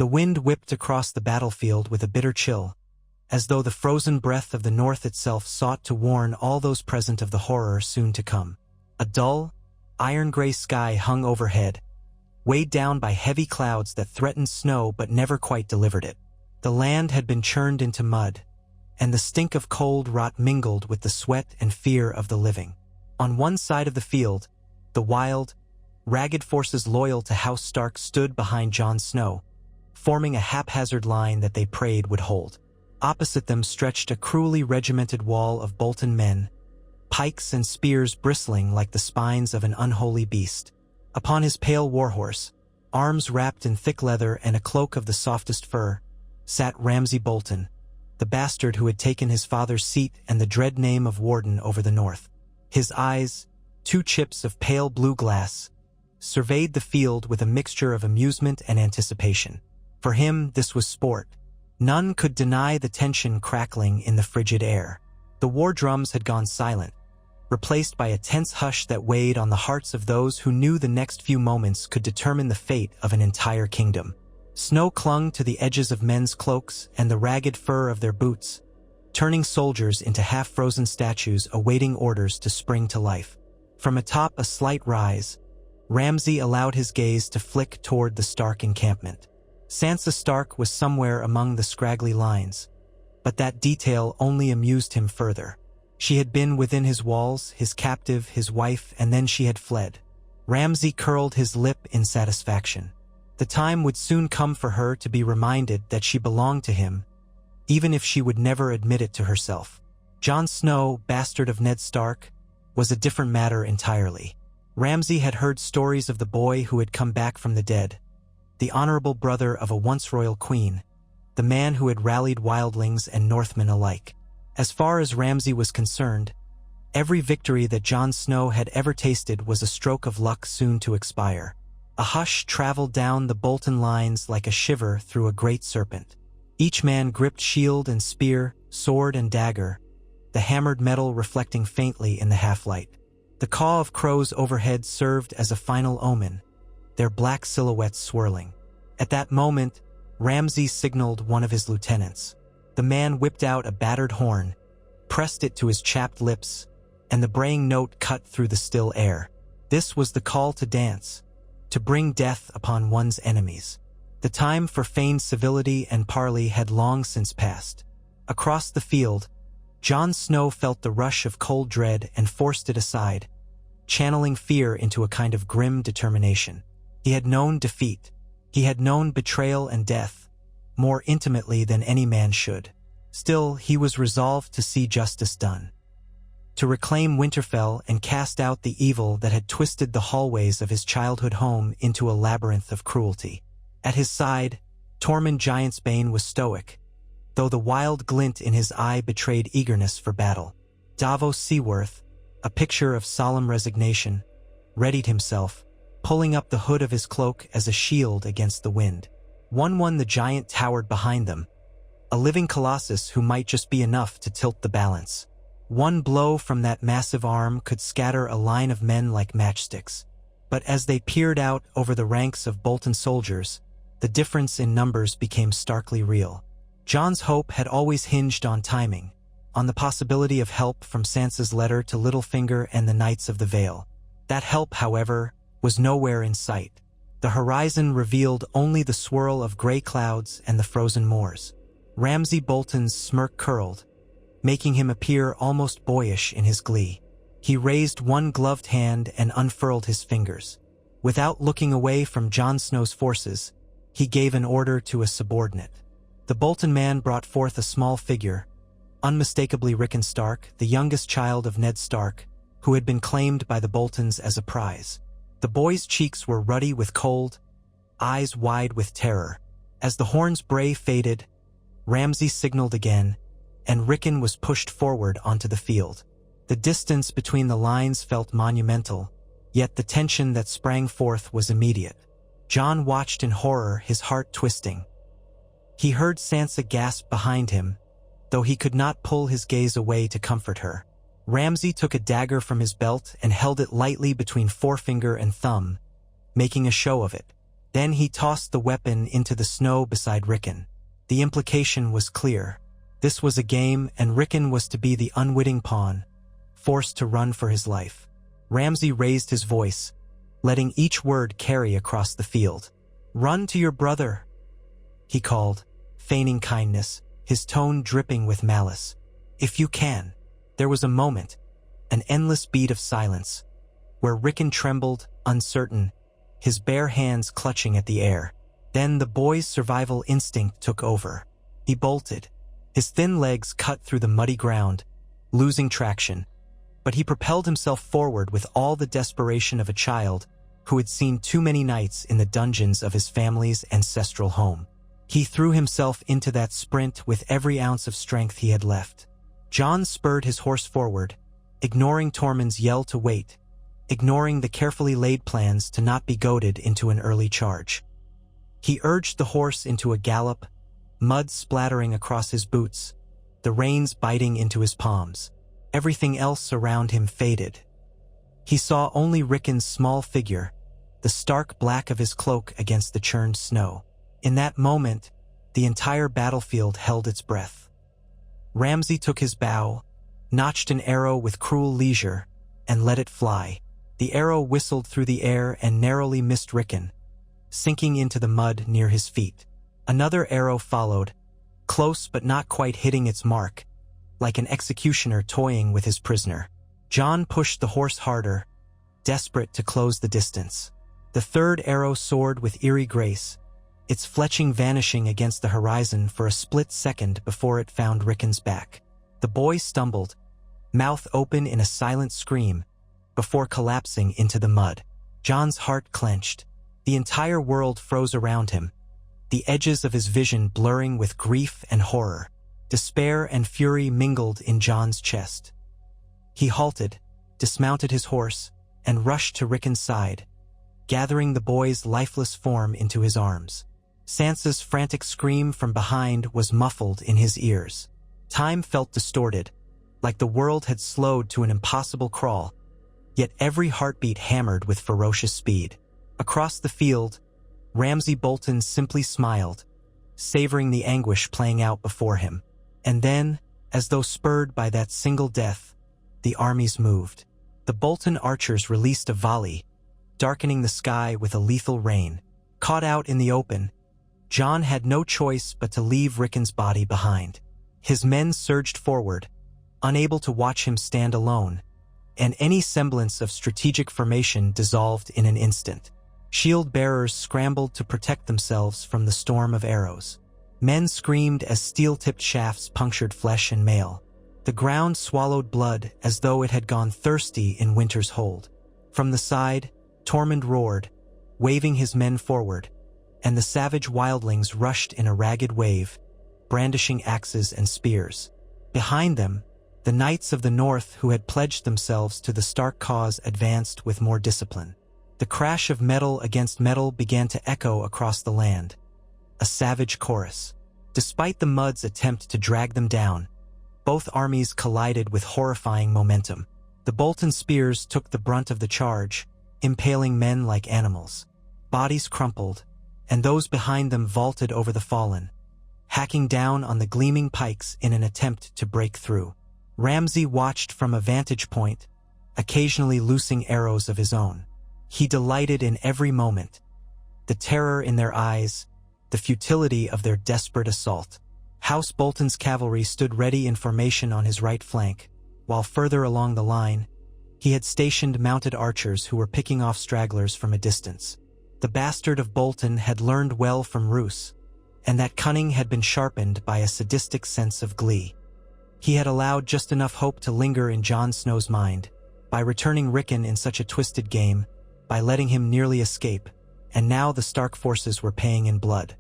The wind whipped across the battlefield with a bitter chill, as though the frozen breath of the north itself sought to warn all those present of the horror soon to come. A dull, iron-gray sky hung overhead, weighed down by heavy clouds that threatened snow but never quite delivered it. The land had been churned into mud, and the stink of cold rot mingled with the sweat and fear of the living. On one side of the field, the wild, ragged forces loyal to House Stark stood behind Jon Snow, forming a haphazard line that they prayed would hold. Opposite them stretched a cruelly regimented wall of Bolton men, pikes and spears bristling like the spines of an unholy beast. Upon his pale warhorse, arms wrapped in thick leather and a cloak of the softest fur, sat Ramsay Bolton, the bastard who had taken his father's seat and the dread name of Warden over the north. His eyes, two chips of pale blue glass, surveyed the field with a mixture of amusement and anticipation. For him, this was sport. None could deny the tension crackling in the frigid air. The war drums had gone silent, replaced by a tense hush that weighed on the hearts of those who knew the next few moments could determine the fate of an entire kingdom. Snow clung to the edges of men's cloaks and the ragged fur of their boots, turning soldiers into half-frozen statues awaiting orders to spring to life. From atop a slight rise, Ramsay allowed his gaze to flick toward the Stark encampment. Sansa Stark was somewhere among the scraggly lines, but that detail only amused him further. She had been within his walls, his captive, his wife, and then she had fled. Ramsay curled his lip in satisfaction. The time would soon come for her to be reminded that she belonged to him, even if she would never admit it to herself. Jon Snow, bastard of Ned Stark, was a different matter entirely. Ramsay had heard stories of the boy who had come back from the dead, the honorable brother of a once royal queen, the man who had rallied wildlings and Northmen alike. As far as Ramsay was concerned, every victory that Jon Snow had ever tasted was a stroke of luck soon to expire. A hush traveled down the Bolton lines like a shiver through a great serpent. Each man gripped shield and spear, sword and dagger, the hammered metal reflecting faintly in the half-light. The caw of crows overhead served as a final omen, their black silhouettes swirling. At that moment, Ramsay signaled one of his lieutenants. The man whipped out a battered horn, pressed it to his chapped lips, and the braying note cut through the still air. This was the call to dance, to bring death upon one's enemies. The time for feigned civility and parley had long since passed. Across the field, Jon Snow felt the rush of cold dread and forced it aside, channeling fear into a kind of grim determination. He had known defeat. He had known betrayal and death, more intimately than any man should. Still, he was resolved to see justice done, to reclaim Winterfell and cast out the evil that had twisted the hallways of his childhood home into a labyrinth of cruelty. At his side, Tormund Giantsbane was stoic, though the wild glint in his eye betrayed eagerness for battle. Davos Seaworth, a picture of solemn resignation, readied himself, pulling up the hood of his cloak as a shield against the wind. One the giant towered behind them, a living colossus who might just be enough to tilt the balance. One blow from that massive arm could scatter a line of men like matchsticks. But as they peered out over the ranks of Bolton soldiers, the difference in numbers became starkly real. Jon's hope had always hinged on timing, on the possibility of help from Sansa's letter to Littlefinger and the Knights of the Vale. That help, however, was nowhere in sight. The horizon revealed only the swirl of gray clouds and the frozen moors. Ramsay Bolton's smirk curled, making him appear almost boyish in his glee. He raised one gloved hand and unfurled his fingers. Without looking away from Jon Snow's forces, he gave an order to a subordinate. The Bolton man brought forth a small figure, unmistakably Rickon Stark, the youngest child of Ned Stark, who had been claimed by the Boltons as a prize. The boy's cheeks were ruddy with cold, eyes wide with terror. As the horn's bray faded, Ramsay signaled again, and Rickon was pushed forward onto the field. The distance between the lines felt monumental, yet the tension that sprang forth was immediate. Jon watched in horror, his heart twisting. He heard Sansa gasp behind him, though he could not pull his gaze away to comfort her. Ramsay took a dagger from his belt and held it lightly between forefinger and thumb, making a show of it. Then he tossed the weapon into the snow beside Rickon. The implication was clear. This was a game, and Rickon was to be the unwitting pawn, forced to run for his life. Ramsay raised his voice, letting each word carry across the field. "Run to your brother," he called, feigning kindness, his tone dripping with malice. "If you can." There was a moment, an endless beat of silence, where Rickon trembled, uncertain, his bare hands clutching at the air. Then the boy's survival instinct took over. He bolted, his thin legs cut through the muddy ground, losing traction, but he propelled himself forward with all the desperation of a child who had seen too many nights in the dungeons of his family's ancestral home. He threw himself into that sprint with every ounce of strength he had left. John spurred his horse forward, ignoring Tormund's yell to wait, ignoring the carefully laid plans to not be goaded into an early charge. He urged the horse into a gallop, mud splattering across his boots, the reins biting into his palms. Everything else around him faded. He saw only Rickon's small figure, the stark black of his cloak against the churned snow. In that moment, the entire battlefield held its breath. Ramsay took his bow, notched an arrow with cruel leisure, and let it fly. The arrow whistled through the air and narrowly missed Rickon, sinking into the mud near his feet. Another arrow followed, close but not quite hitting its mark, like an executioner toying with his prisoner. John pushed the horse harder, desperate to close the distance. The third arrow soared with eerie grace, its fletching vanishing against the horizon for a split second before it found Rickon's back. The boy stumbled, mouth open in a silent scream, before collapsing into the mud. John's heart clenched. The entire world froze around him, the edges of his vision blurring with grief and horror. Despair and fury mingled in John's chest. He halted, dismounted his horse, and rushed to Rickon's side, gathering the boy's lifeless form into his arms. Sansa's frantic scream from behind was muffled in his ears. Time felt distorted, like the world had slowed to an impossible crawl, yet every heartbeat hammered with ferocious speed. Across the field, Ramsay Bolton simply smiled, savoring the anguish playing out before him. And then, as though spurred by that single death, the armies moved. The Bolton archers released a volley, darkening the sky with a lethal rain. Caught out in the open, John had no choice but to leave Rickon's body behind. His men surged forward, unable to watch him stand alone, and any semblance of strategic formation dissolved in an instant. Shield-bearers scrambled to protect themselves from the storm of arrows. Men screamed as steel-tipped shafts punctured flesh and mail. The ground swallowed blood as though it had gone thirsty in winter's hold. From the side, Tormund roared, waving his men forward, and the savage wildlings rushed in a ragged wave, brandishing axes and spears. Behind them, the knights of the north who had pledged themselves to the Stark cause advanced with more discipline. The crash of metal against metal began to echo across the land, a savage chorus. Despite the mud's attempt to drag them down, both armies collided with horrifying momentum. The Bolton spears took the brunt of the charge, impaling men like animals. Bodies crumpled, and those behind them vaulted over the fallen, hacking down on the gleaming pikes in an attempt to break through. Ramsay watched from a vantage point, occasionally loosing arrows of his own. He delighted in every moment, the terror in their eyes, the futility of their desperate assault. House Bolton's cavalry stood ready in formation on his right flank, while further along the line, he had stationed mounted archers who were picking off stragglers from a distance. The bastard of Bolton had learned well from Roose, and that cunning had been sharpened by a sadistic sense of glee. He had allowed just enough hope to linger in Jon Snow's mind, by returning Rickon in such a twisted game, by letting him nearly escape, and now the Stark forces were paying in blood.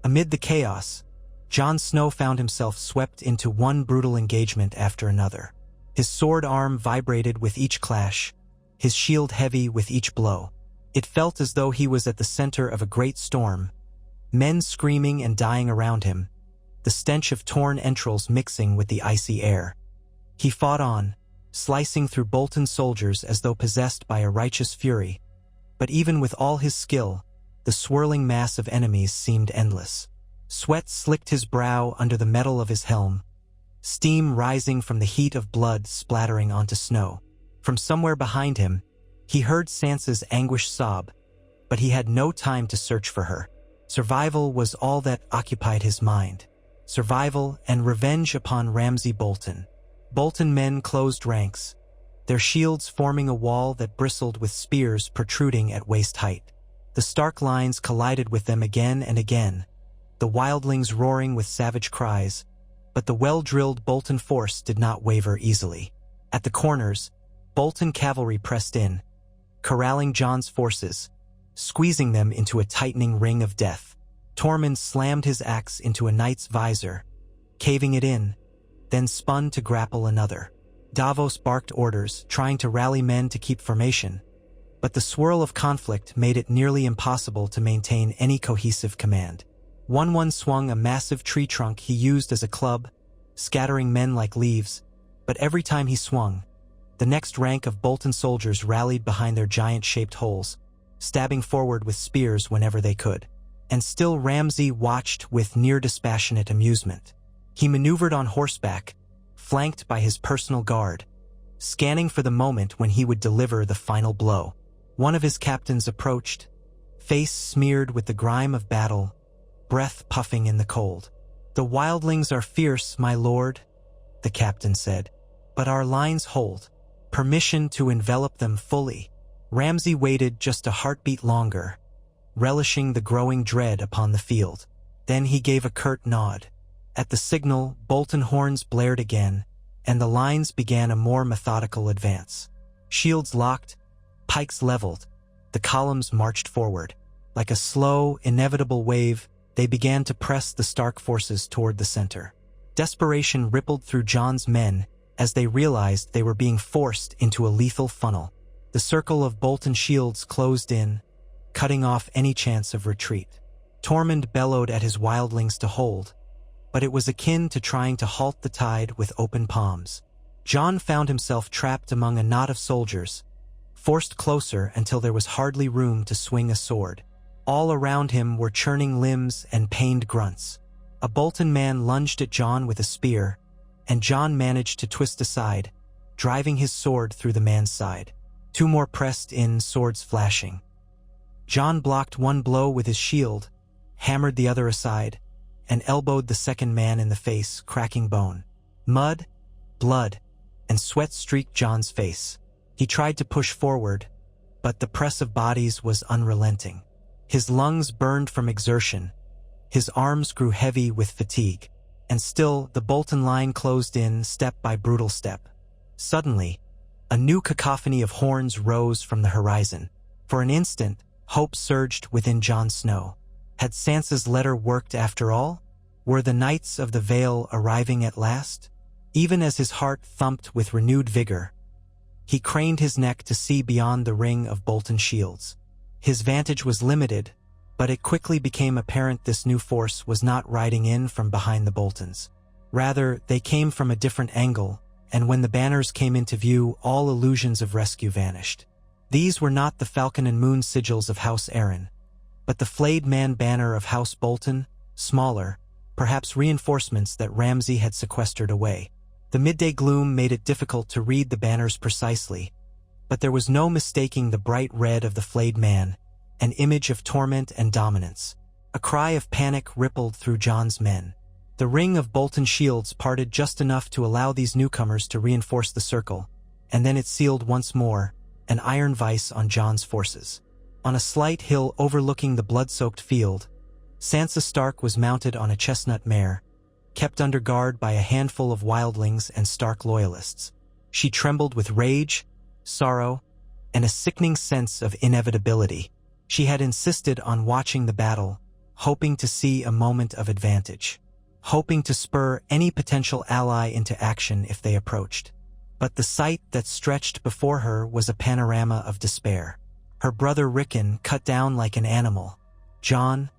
Amid the chaos, Jon Snow found himself swept into one brutal engagement after another. His sword arm vibrated with each clash, his shield heavy with each blow. It felt as though he was at the center of a great storm, men screaming and dying around him, the stench of torn entrails mixing with the icy air. He fought on, slicing through Bolton soldiers as though possessed by a righteous fury. But even with all his skill, The swirling mass of enemies seemed endless. Sweat slicked his brow under the metal of his helm, steam rising from the heat of blood splattering onto snow. From somewhere behind him, he heard Sansa's anguished sob, but he had no time to search for her. Survival was all that occupied his mind. Survival and revenge upon Ramsay Bolton. Bolton men closed ranks, their shields forming a wall that bristled with spears protruding at waist height. The Stark lines collided with them again and again, the wildlings roaring with savage cries, but the well-drilled Bolton force did not waver easily. At the corners, Bolton cavalry pressed in, corralling Jon's forces, squeezing them into a tightening ring of death. Tormund slammed his axe into a knight's visor, caving it in, then spun to grapple another. Davos barked orders, trying to rally men to keep formation, but the swirl of conflict made it nearly impossible to maintain any cohesive command. One swung a massive tree trunk he used as a club, scattering men like leaves, but every time he swung, the next rank of Bolton soldiers rallied behind their giant-shaped holes, stabbing forward with spears whenever they could. And still Ramsay watched with near-dispassionate amusement. He maneuvered on horseback, flanked by his personal guard, scanning for the moment when he would deliver the final blow. One of his captains approached, face smeared with the grime of battle, breath puffing in the cold. "The wildlings are fierce, my lord," the captain said, "but our lines hold. Permission to envelop them fully." Ramsay waited just a heartbeat longer, relishing the growing dread upon the field. Then he gave a curt nod. At the signal, Bolton horns blared again, and the lines began a more methodical advance. Shields locked, pikes leveled, the columns marched forward. Like a slow, inevitable wave, they began to press the Stark forces toward the center. Desperation rippled through Jon's men as they realized they were being forced into a lethal funnel. The circle of Bolton shields closed in, cutting off any chance of retreat. Tormund bellowed at his wildlings to hold, but it was akin to trying to halt the tide with open palms. Jon found himself trapped among a knot of soldiers, forced closer until there was hardly room to swing a sword. All around him were churning limbs and pained grunts. A Bolton man lunged at Jon with a spear, and Jon managed to twist aside, driving his sword through the man's side. Two more pressed in, swords flashing. Jon blocked one blow with his shield, hammered the other aside, and elbowed the second man in the face, cracking bone. Mud, blood, and sweat streaked Jon's face. He tried to push forward, but the press of bodies was unrelenting. His lungs burned from exertion, his arms grew heavy with fatigue, and still the Bolton line closed in step by brutal step. Suddenly, a new cacophony of horns rose from the horizon. For an instant, hope surged within Jon Snow. Had Sansa's letter worked after all? Were the Knights of the Vale arriving at last? Even as his heart thumped with renewed vigor, he craned his neck to see beyond the ring of Bolton shields. His vantage was limited, but it quickly became apparent this new force was not riding in from behind the Boltons. Rather, they came from a different angle, and when the banners came into view, all illusions of rescue vanished. These were not the Falcon and Moon sigils of House Arryn, but the flayed man banner of House Bolton, smaller, perhaps reinforcements that Ramsay had sequestered away. The midday gloom made it difficult to read the banners precisely, but there was no mistaking the bright red of the flayed man, an image of torment and dominance. A cry of panic rippled through Jon's men. The ring of Bolton shields parted just enough to allow these newcomers to reinforce the circle, and then it sealed once more, an iron vice on Jon's forces. On a slight hill overlooking the blood-soaked field, Sansa Stark was mounted on a chestnut mare, kept under guard by a handful of wildlings and Stark loyalists. She trembled with rage, sorrow, and a sickening sense of inevitability. She had insisted on watching the battle, hoping to see a moment of advantage, hoping to spur any potential ally into action if they approached. But the sight that stretched before her was a panorama of despair. Her brother Rickon cut down like an animal. Jon,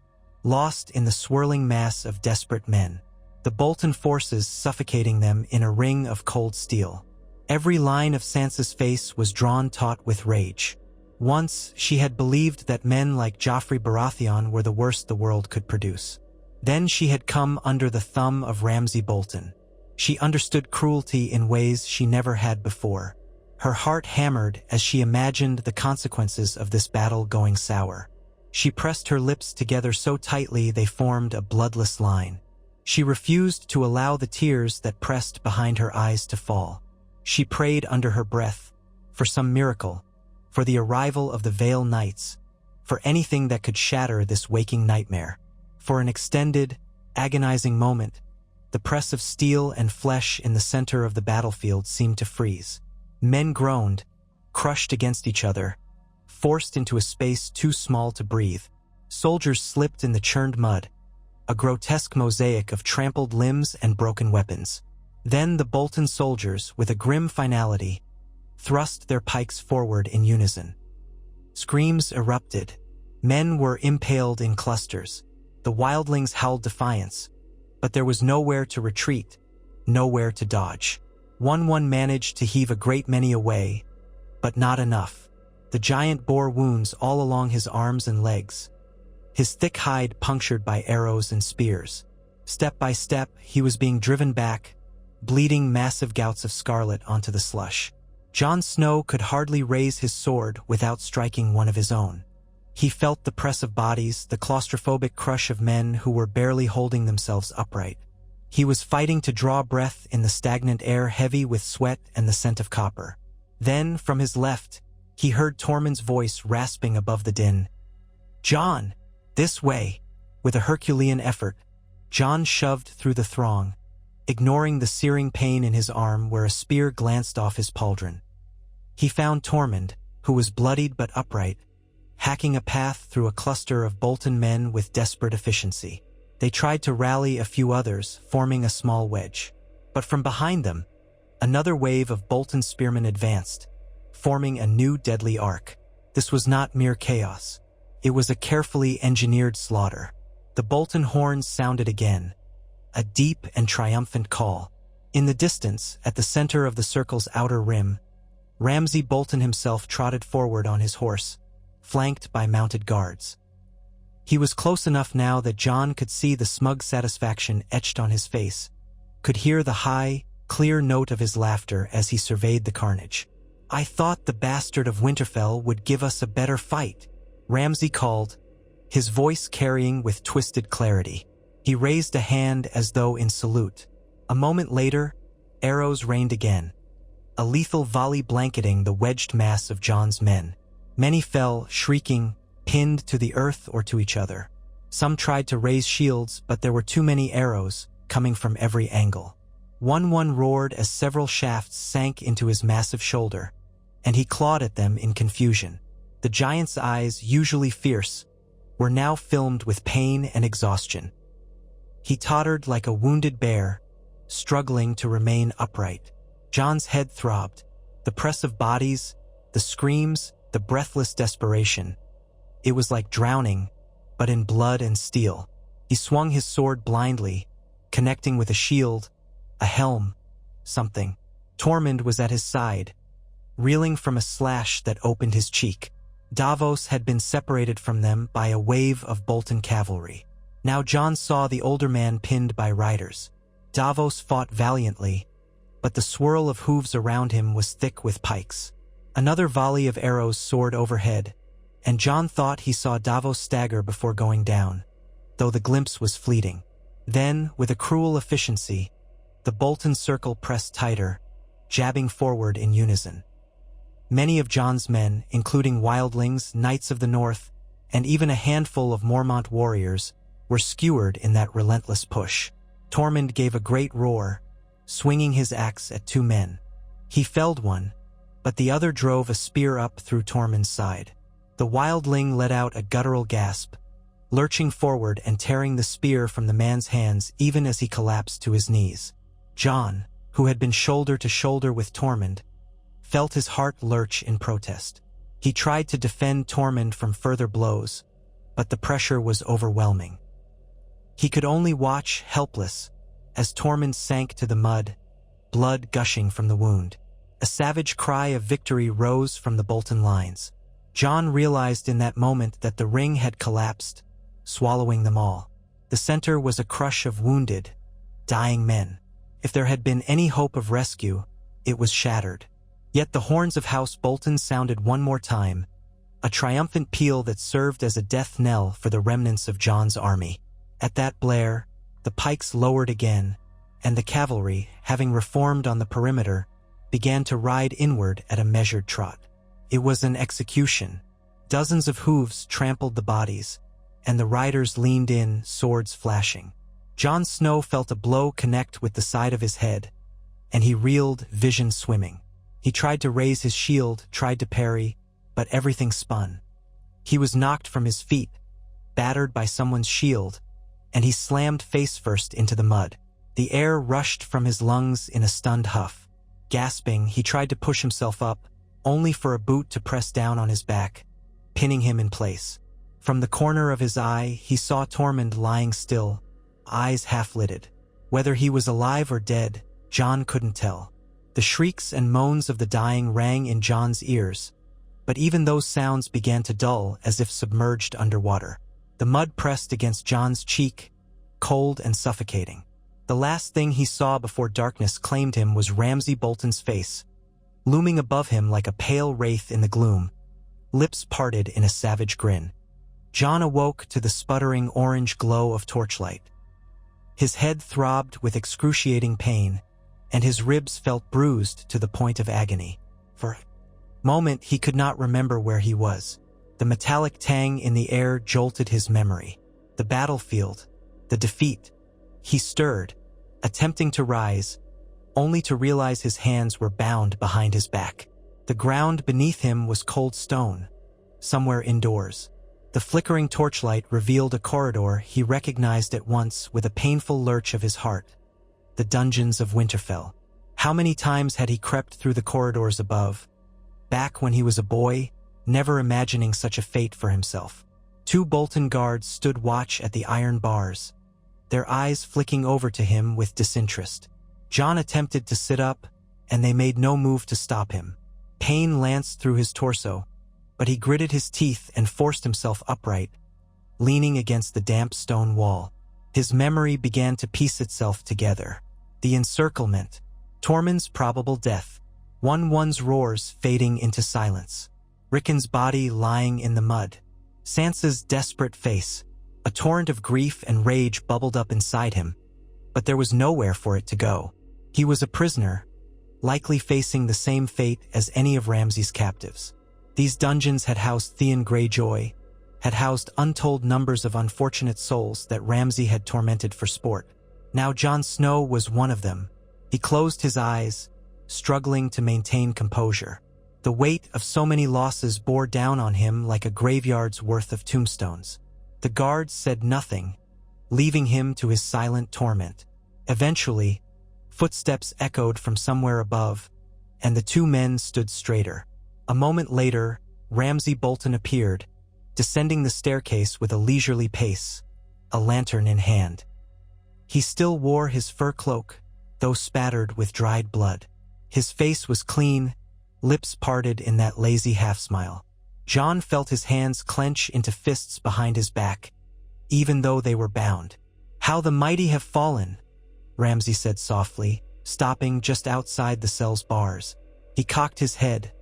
lost in the swirling mass of desperate men. The Bolton forces suffocating them in a ring of cold steel. Every line of Sansa's face was drawn taut with rage. Once, she had believed that men like Joffrey Baratheon were the worst the world could produce. Then she had come under the thumb of Ramsay Bolton. She understood cruelty in ways she never had before. Her heart hammered as she imagined the consequences of this battle going sour. She pressed her lips together so tightly they formed a bloodless line. She refused to allow the tears that pressed behind her eyes to fall. She prayed under her breath, for some miracle, for the arrival of the Vale Knights, for anything that could shatter this waking nightmare. For an extended, agonizing moment, the press of steel and flesh in the center of the battlefield seemed to freeze. Men groaned, crushed against each other, forced into a space too small to breathe. Soldiers slipped in the churned mud, a grotesque mosaic of trampled limbs and broken weapons. Then the Bolton soldiers, with a grim finality, thrust their pikes forward in unison. Screams erupted. Men were impaled in clusters. The wildlings howled defiance, but there was nowhere to retreat, nowhere to dodge. One managed to heave a great many away, but not enough. The giant bore wounds all along his arms and legs, his thick hide punctured by arrows and spears. Step by step, he was being driven back, bleeding massive gouts of scarlet onto the slush. Jon Snow could hardly raise his sword without striking one of his own. He felt the press of bodies, the claustrophobic crush of men who were barely holding themselves upright. He was fighting to draw breath in the stagnant air heavy with sweat and the scent of copper. Then, from his left, he heard Tormund's voice rasping above the din. "Jon, this way!" With a Herculean effort, Jon shoved through the throng, ignoring the searing pain in his arm where a spear glanced off his pauldron. He found Tormund, who was bloodied but upright, hacking a path through a cluster of Bolton men with desperate efficiency. They tried to rally a few others, forming a small wedge. But from behind them, another wave of Bolton spearmen advanced, forming a new deadly arc. This was not mere chaos. It was a carefully engineered slaughter. The Bolton horns sounded again, a deep and triumphant call. In the distance, at the center of the circle's outer rim, Ramsay Bolton himself trotted forward on his horse, flanked by mounted guards. He was close enough now that Jon could see the smug satisfaction etched on his face, could hear the high, clear note of his laughter as he surveyed the carnage. "I thought the bastard of Winterfell would give us a better fight," Ramsay called, his voice carrying with twisted clarity. He raised a hand as though in salute. A moment later, arrows rained again, a lethal volley blanketing the wedged mass of Jon's men. Many fell, shrieking, pinned to the earth or to each other. Some tried to raise shields, but there were too many arrows, coming from every angle. One roared as several shafts sank into his massive shoulder, and he clawed at them in confusion. The giant's eyes, usually fierce, were now filmed with pain and exhaustion. He tottered like a wounded bear, struggling to remain upright. Jon's head throbbed. The press of bodies, the screams, the breathless desperation. It was like drowning, but in blood and steel. He swung his sword blindly, connecting with a shield, a helm, something. Tormund was at his side, reeling from a slash that opened his cheek. Davos had been separated from them by a wave of Bolton cavalry. Now Jon saw the older man pinned by riders. Davos fought valiantly, but the swirl of hooves around him was thick with pikes. Another volley of arrows soared overhead, and Jon thought he saw Davos stagger before going down, though the glimpse was fleeting. Then, with a cruel efficiency, the Bolton circle pressed tighter, jabbing forward in unison. Many of Jon's men, including wildlings, knights of the north, and even a handful of Mormont warriors, were skewered in that relentless push. Tormund gave a great roar, swinging his axe at two men. He felled one, but the other drove a spear up through Tormund's side. The wildling let out a guttural gasp, lurching forward and tearing the spear from the man's hands even as he collapsed to his knees. Jon, who had been shoulder to shoulder with Tormund, felt his heart lurch in protest. He tried to defend Tormund from further blows, but the pressure was overwhelming. He could only watch, helpless, as Tormund sank to the mud, blood gushing from the wound. A savage cry of victory rose from the Bolton lines. John realized in that moment that the ring had collapsed, swallowing them all. The center was a crush of wounded, dying men. If there had been any hope of rescue, it was shattered. Yet the horns of House Bolton sounded one more time, a triumphant peal that served as a death knell for the remnants of John's army. At that blare, the pikes lowered again, and the cavalry, having reformed on the perimeter, began to ride inward at a measured trot. It was an execution. Dozens of hooves trampled the bodies, and the riders leaned in, swords flashing. Jon Snow felt a blow connect with the side of his head, and he reeled, vision swimming. He tried to raise his shield, tried to parry, but everything spun. He was knocked from his feet, battered by someone's shield, and he slammed face first into the mud. The air rushed from his lungs in a stunned huff. Gasping, he tried to push himself up, only for a boot to press down on his back, pinning him in place. From the corner of his eye, he saw Tormund lying still, eyes half-lidded. Whether he was alive or dead, Jon couldn't tell. The shrieks and moans of the dying rang in Jon's ears, but even those sounds began to dull as if submerged underwater. The mud pressed against Jon's cheek, cold and suffocating. The last thing he saw before darkness claimed him was Ramsay Bolton's face, looming above him like a pale wraith in the gloom, lips parted in a savage grin. Jon awoke to the sputtering orange glow of torchlight. His head throbbed with excruciating pain, and his ribs felt bruised to the point of agony. For a moment he could not remember where he was. The metallic tang in the air jolted his memory. The battlefield, the defeat. He stirred, attempting to rise, only to realize his hands were bound behind his back. The ground beneath him was cold stone, somewhere indoors. The flickering torchlight revealed a corridor he recognized at once with a painful lurch of his heart. The dungeons of Winterfell. How many times had he crept through the corridors above, back when he was a boy, never imagining such a fate for himself. 2 Bolton guards stood watch at the iron bars, their eyes flicking over to him with disinterest. Jon attempted to sit up, and they made no move to stop him. Pain lanced through his torso, but he gritted his teeth and forced himself upright, leaning against the damp stone wall. His memory began to piece itself together. The encirclement, Tormund's probable death, one's roars fading into silence, Rickon's body lying in the mud, Sansa's desperate face. A torrent of grief and rage bubbled up inside him, but there was nowhere for it to go. He was a prisoner, likely facing the same fate as any of Ramsay's captives. These dungeons had housed Theon Greyjoy, had housed untold numbers of unfortunate souls that Ramsay had tormented for sport. Now Jon Snow was one of them. He closed his eyes, struggling to maintain composure. The weight of so many losses bore down on him like a graveyard's worth of tombstones. The guards said nothing, leaving him to his silent torment. Eventually, footsteps echoed from somewhere above, and the 2 men stood straighter. A moment later, Ramsay Bolton appeared, descending the staircase with a leisurely pace, a lantern in hand. He still wore his fur cloak, though spattered with dried blood. His face was clean, lips parted in that lazy half-smile. Jon felt his hands clench into fists behind his back, even though they were bound. "How the mighty have fallen," Ramsay said softly, stopping just outside the cell's bars. He cocked his head,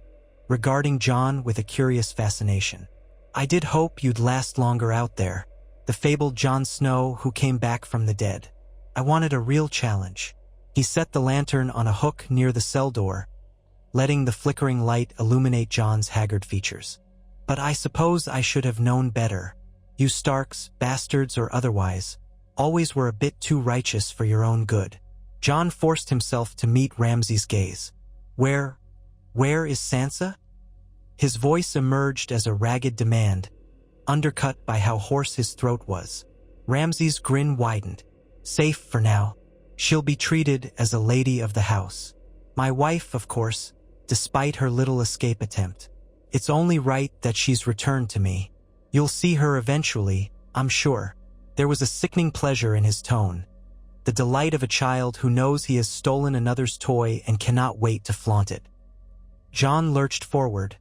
regarding Jon with a curious fascination. "I did hope you'd last longer out there, the fabled Jon Snow who came back from the dead. I wanted a real challenge." He set the lantern on a hook near the cell door, letting the flickering light illuminate Jon's haggard features. "But I suppose I should have known better. You Starks, bastards or otherwise, always were a bit too righteous for your own good." Jon forced himself to meet Ramsay's gaze. Where is Sansa?" His voice emerged as a ragged demand, undercut by how hoarse his throat was. Ramsay's grin widened. "Safe for now. She'll be treated as a lady of the house. My wife, of course, despite her little escape attempt. It's only right that she's returned to me. You'll see her eventually, I'm sure." There was a sickening pleasure in his tone, the delight of a child who knows he has stolen another's toy and cannot wait to flaunt it. Jon lurched forward,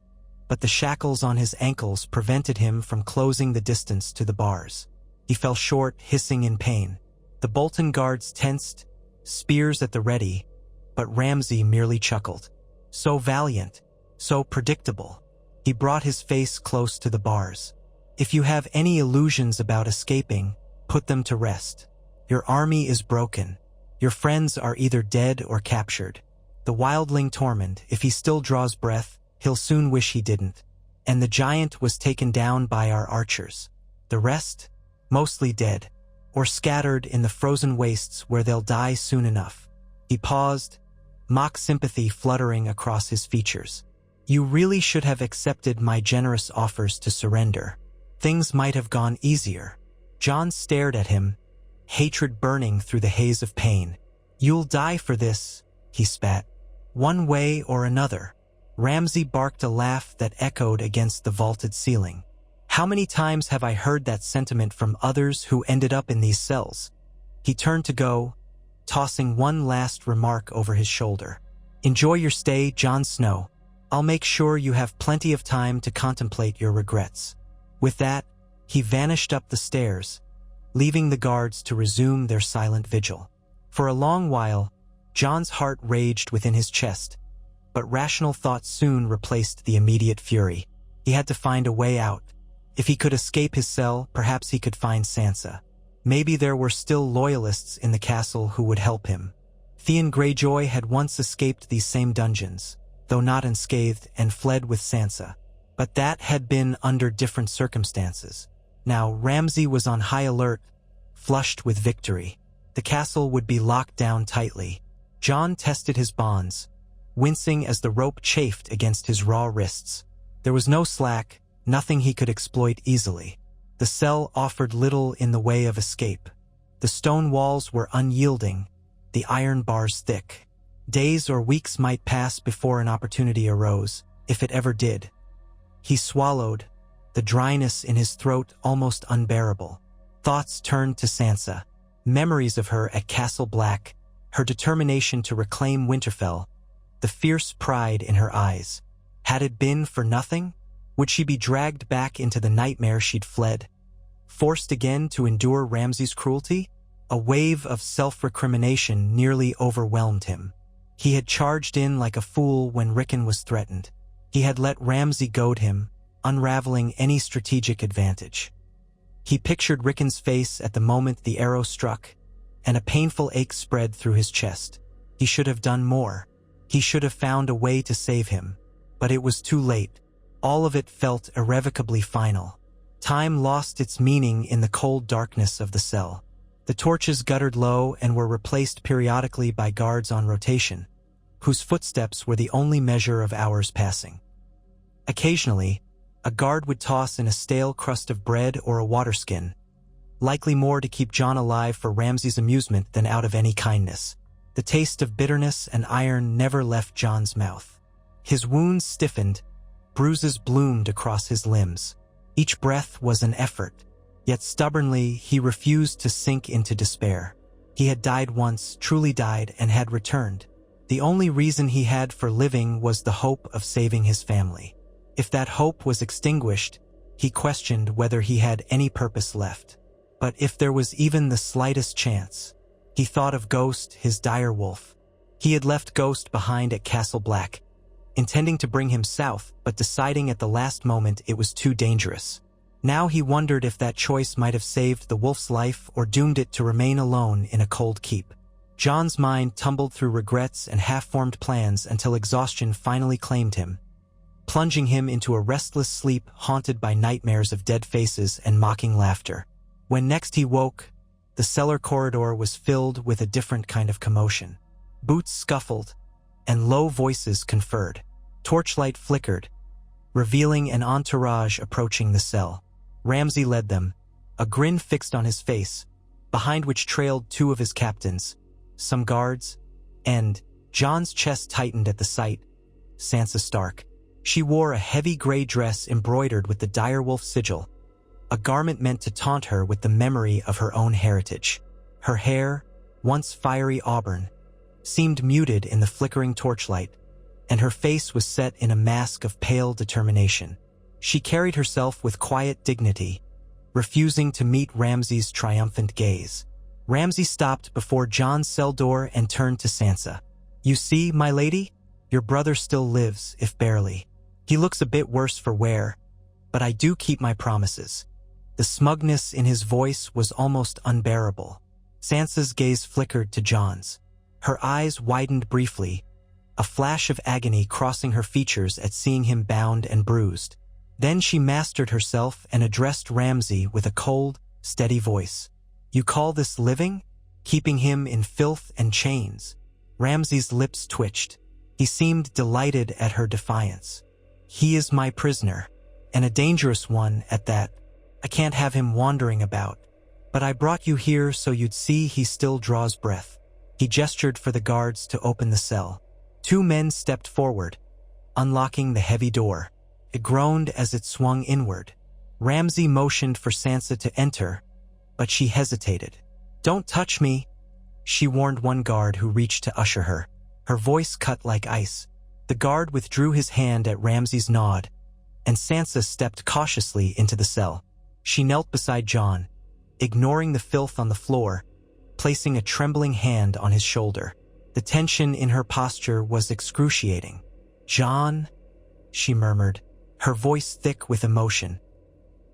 but the shackles on his ankles prevented him from closing the distance to the bars. He fell short, hissing in pain. The Bolton guards tensed, spears at the ready, but Ramsay merely chuckled. So valiant, so predictable. He brought his face close to the bars. If you have any illusions about escaping, put them to rest. Your army is broken. Your friends are either dead or captured. The wildling Tormund, if he still draws breath, he'll soon wish he didn't. And the giant was taken down by our archers. The rest? Mostly dead, or scattered in the frozen wastes where they'll die soon enough. He paused, mock sympathy fluttering across his features. You really should have accepted my generous offers to surrender. Things might have gone easier. Jon stared at him, hatred burning through the haze of pain. You'll die for this, he spat. One way or another. Ramsay barked a laugh that echoed against the vaulted ceiling. How many times have I heard that sentiment from others who ended up in these cells? He turned to go, tossing one last remark over his shoulder. Enjoy your stay, Jon Snow. I'll make sure you have plenty of time to contemplate your regrets. With that, he vanished up the stairs, leaving the guards to resume their silent vigil. For a long while, Jon's heart raged within his chest, but rational thought soon replaced the immediate fury. He had to find a way out. If he could escape his cell, perhaps he could find Sansa. Maybe there were still loyalists in the castle who would help him. Theon Greyjoy had once escaped these same dungeons, though not unscathed, and fled with Sansa. But that had been under different circumstances. Now Ramsay was on high alert, flushed with victory. The castle would be locked down tightly. Jon tested his bonds, wincing as the rope chafed against his raw wrists. There was no slack, nothing he could exploit easily. The cell offered little in the way of escape. The stone walls were unyielding, the iron bars thick. Days or weeks might pass before an opportunity arose, if it ever did. He swallowed, the dryness in his throat almost unbearable. Thoughts turned to Sansa, memories of her at Castle Black, her determination to reclaim Winterfell, the fierce pride in her eyes. Had it been for nothing? Would she be dragged back into the nightmare she'd fled? Forced again to endure Ramsay's cruelty? A wave of self-recrimination nearly overwhelmed him. He had charged in like a fool when Rickon was threatened. He had let Ramsay goad him, unraveling any strategic advantage. He pictured Rickon's face at the moment the arrow struck, and a painful ache spread through his chest. He should have done more. He should have found a way to save him. But it was too late. All of it felt irrevocably final. Time lost its meaning in the cold darkness of the cell. The torches guttered low and were replaced periodically by guards on rotation, whose footsteps were the only measure of hours passing. Occasionally, a guard would toss in a stale crust of bread or a water skin, likely more to keep Jon alive for Ramsay's amusement than out of any kindness. The taste of bitterness and iron never left Jon's mouth. His wounds stiffened, bruises bloomed across his limbs. Each breath was an effort, yet stubbornly he refused to sink into despair. He had died once, truly died, and had returned. The only reason he had for living was the hope of saving his family. If that hope was extinguished, he questioned whether he had any purpose left. But if there was even the slightest chance, he thought of Ghost, his dire wolf. He had left Ghost behind at Castle Black, intending to bring him south, but deciding at the last moment it was too dangerous. Now he wondered if that choice might have saved the wolf's life or doomed it to remain alone in a cold keep. Jon's mind tumbled through regrets and half-formed plans until exhaustion finally claimed him, plunging him into a restless sleep haunted by nightmares of dead faces and mocking laughter. When next he woke, the cellar corridor was filled with a different kind of commotion. Boots scuffled, and low voices conferred. Torchlight flickered, revealing an entourage approaching the cell. Ramsay led them, a grin fixed on his face, behind which trailed two of his captains, some guards, and, Jon's chest tightened at the sight, Sansa Stark. She wore a heavy gray dress embroidered with the direwolf sigil, a garment meant to taunt her with the memory of her own heritage. Her hair, once fiery auburn, seemed muted in the flickering torchlight, and her face was set in a mask of pale determination. She carried herself with quiet dignity, refusing to meet Ramsay's triumphant gaze. Ramsay stopped before John's cell door and turned to Sansa. "You see, my lady? Your brother still lives, if barely. He looks a bit worse for wear, but I do keep my promises." The smugness in his voice was almost unbearable. Sansa's gaze flickered to John's. Her eyes widened briefly, a flash of agony crossing her features at seeing him bound and bruised. Then she mastered herself and addressed Ramsay with a cold, steady voice. "You call this living? Keeping him in filth and chains?" Ramsay's lips twitched. He seemed delighted at her defiance. "He is my prisoner, and a dangerous one at that. I can't have him wandering about. But I brought you here so you'd see he still draws breath." He gestured for the guards to open the cell. 2 men stepped forward, unlocking the heavy door. It groaned as it swung inward. Ramsay motioned for Sansa to enter, but she hesitated. "Don't touch me," she warned one guard who reached to usher her. Her voice cut like ice. The guard withdrew his hand at Ramsay's nod, and Sansa stepped cautiously into the cell. She knelt beside Jon, ignoring the filth on the floor, placing a trembling hand on his shoulder. The tension in her posture was excruciating. "Jon," she murmured, her voice thick with emotion.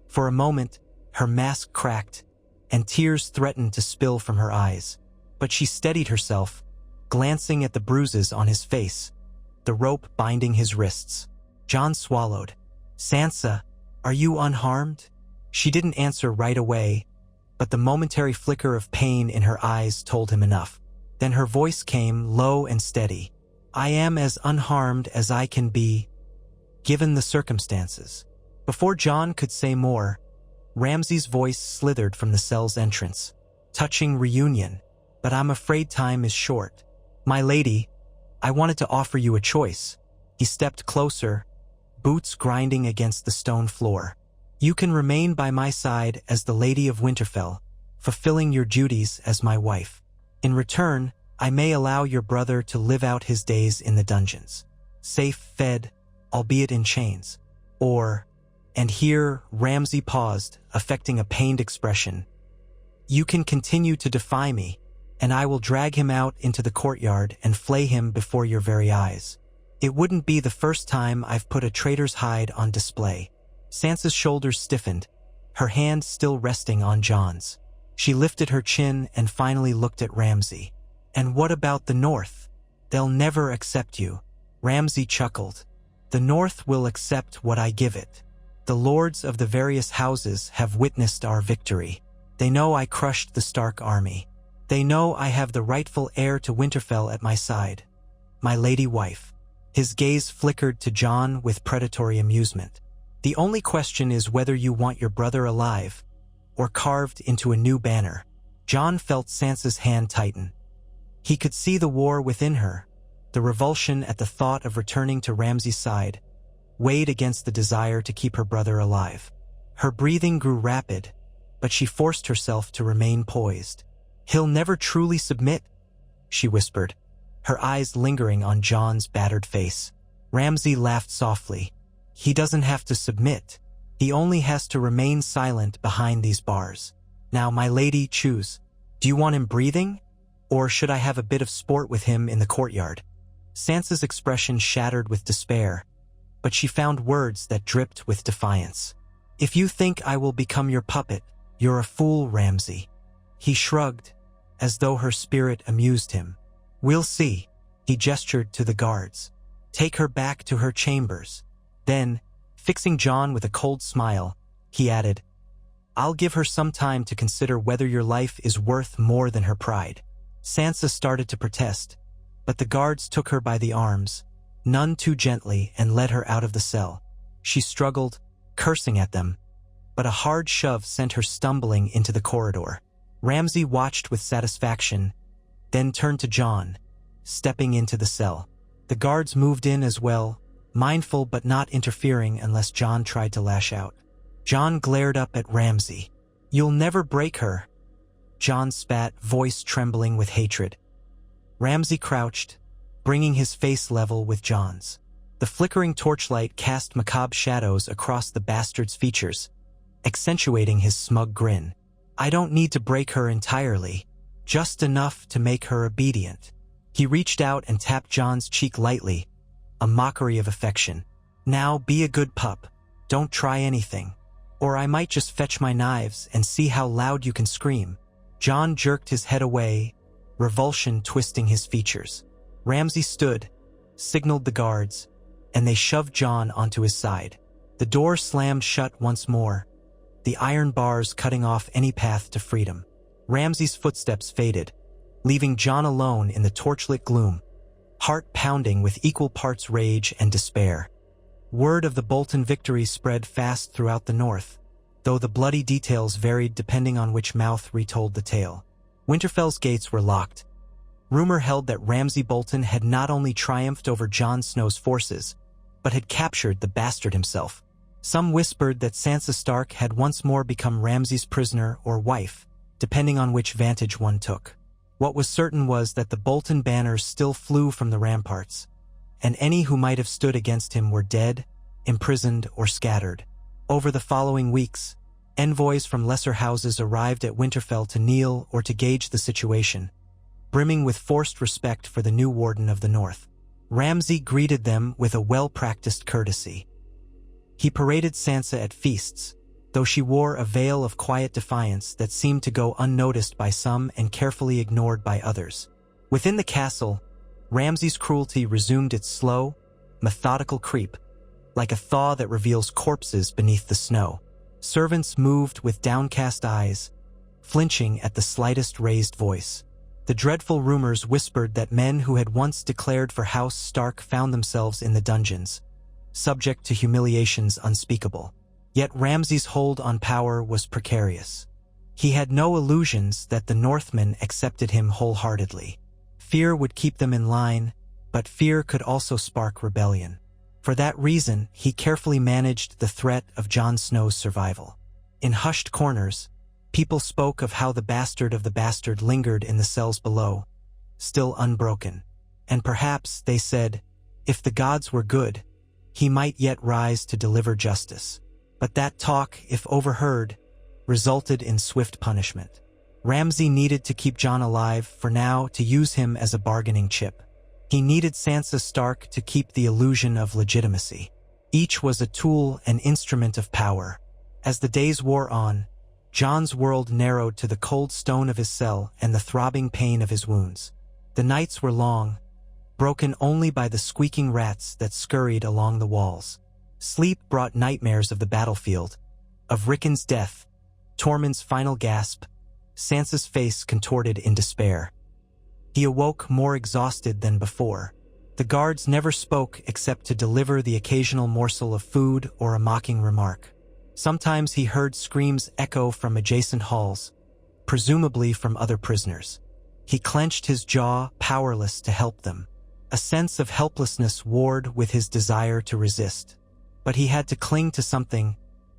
For a moment, her mask cracked, and tears threatened to spill from her eyes. But she steadied herself, glancing at the bruises on his face, the rope binding his wrists. Jon swallowed. "Sansa, are you unharmed?" She didn't answer right away, but the momentary flicker of pain in her eyes told him enough. Then her voice came low and steady. "I am as unharmed as I can be, given the circumstances." Before Jon could say more, Ramsay's voice slithered from the cell's entrance. "Touching reunion, but I'm afraid time is short. My lady, I wanted to offer you a choice." He stepped closer, boots grinding against the stone floor. "You can remain by my side as the Lady of Winterfell, fulfilling your duties as my wife. In return, I may allow your brother to live out his days in the dungeons, safe, fed, albeit in chains. Or," and here Ramsay paused, affecting a pained expression, "you can continue to defy me, and I will drag him out into the courtyard and flay him before your very eyes. It wouldn't be the first time I've put a traitor's hide on display." Sansa's shoulders stiffened, her hand still resting on Jon's. She lifted her chin and finally looked at Ramsay. "And what about the North? They'll never accept you." Ramsay chuckled. "The North will accept what I give it. The lords of the various houses have witnessed our victory. They know I crushed the Stark army. They know I have the rightful heir to Winterfell at my side, my lady wife." His gaze flickered to Jon with predatory amusement. "The only question is whether you want your brother alive, or carved into a new banner." Jon felt Sansa's hand tighten. He could see the war within her, the revulsion at the thought of returning to Ramsay's side, weighed against the desire to keep her brother alive. Her breathing grew rapid, but she forced herself to remain poised. "He'll never truly submit," she whispered, her eyes lingering on Jon's battered face. Ramsay laughed softly. "He doesn't have to submit. He only has to remain silent behind these bars. Now, my lady, choose. Do you want him breathing? Or should I have a bit of sport with him in the courtyard?" Sansa's expression shattered with despair, but she found words that dripped with defiance. "If you think I will become your puppet, you're a fool, Ramsay." He shrugged, as though her spirit amused him. "We'll see." He gestured to the guards. "Take her back to her chambers." Then, fixing Jon with a cold smile, he added, "I'll give her some time to consider whether your life is worth more than her pride." Sansa started to protest, but the guards took her by the arms, none too gently, and led her out of the cell. She struggled, cursing at them, but a hard shove sent her stumbling into the corridor. Ramsay watched with satisfaction, then turned to Jon, stepping into the cell. The guards moved in as well, mindful but not interfering unless Jon tried to lash out. Jon glared up at Ramsay. "You'll never break her." Jon spat, voice trembling with hatred. Ramsay crouched, bringing his face level with John's. The flickering torchlight cast macabre shadows across the bastard's features, accentuating his smug grin. I don't need to break her entirely, just enough to make her obedient. He reached out and tapped John's cheek lightly, a mockery of affection. Now be a good pup. Don't try anything. Or I might just fetch my knives and see how loud you can scream. John jerked his head away, revulsion twisting his features. Ramsay stood, signaled the guards, and they shoved John onto his side. The door slammed shut once more, the iron bars cutting off any path to freedom. Ramsay's footsteps faded, leaving John alone in the torchlit gloom, heart pounding with equal parts rage and despair. Word of the Bolton victory spread fast throughout the north, though the bloody details varied depending on which mouth retold the tale. Winterfell's gates were locked. Rumor held that Ramsay Bolton had not only triumphed over Jon Snow's forces, but had captured the bastard himself. Some whispered that Sansa Stark had once more become Ramsay's prisoner or wife, depending on which vantage one took. What was certain was that the Bolton banners still flew from the ramparts, and any who might have stood against him were dead, imprisoned, or scattered. Over the following weeks, envoys from lesser houses arrived at Winterfell to kneel or to gauge the situation, brimming with forced respect for the new Warden of the North. Ramsay greeted them with a well-practiced courtesy. He paraded Sansa at feasts, though she wore a veil of quiet defiance that seemed to go unnoticed by some and carefully ignored by others. Within the castle, Ramsay's cruelty resumed its slow, methodical creep, like a thaw that reveals corpses beneath the snow. Servants moved with downcast eyes, flinching at the slightest raised voice. The dreadful rumors whispered that men who had once declared for House Stark found themselves in the dungeons, subject to humiliations unspeakable. Yet Ramsay's hold on power was precarious. He had no illusions that the Northmen accepted him wholeheartedly. Fear would keep them in line, but fear could also spark rebellion. For that reason, he carefully managed the threat of Jon Snow's survival. In hushed corners, people spoke of how the bastard of the bastard lingered in the cells below, still unbroken. And perhaps, they said, if the gods were good, he might yet rise to deliver justice. But that talk, if overheard, resulted in swift punishment. Ramsay needed to keep Jon alive for now, to use him as a bargaining chip. He needed Sansa Stark to keep the illusion of legitimacy. Each was a tool, an instrument of power. As the days wore on, Jon's world narrowed to the cold stone of his cell and the throbbing pain of his wounds. The nights were long, broken only by the squeaking rats that scurried along the walls. Sleep brought nightmares of the battlefield, of Rickon's death, Tormund's final gasp, Sansa's face contorted in despair. He awoke more exhausted than before. The guards never spoke except to deliver the occasional morsel of food or a mocking remark. Sometimes he heard screams echo from adjacent halls, presumably from other prisoners. He clenched his jaw, powerless to help them. A sense of helplessness warred with his desire to resist. But he had to cling to something,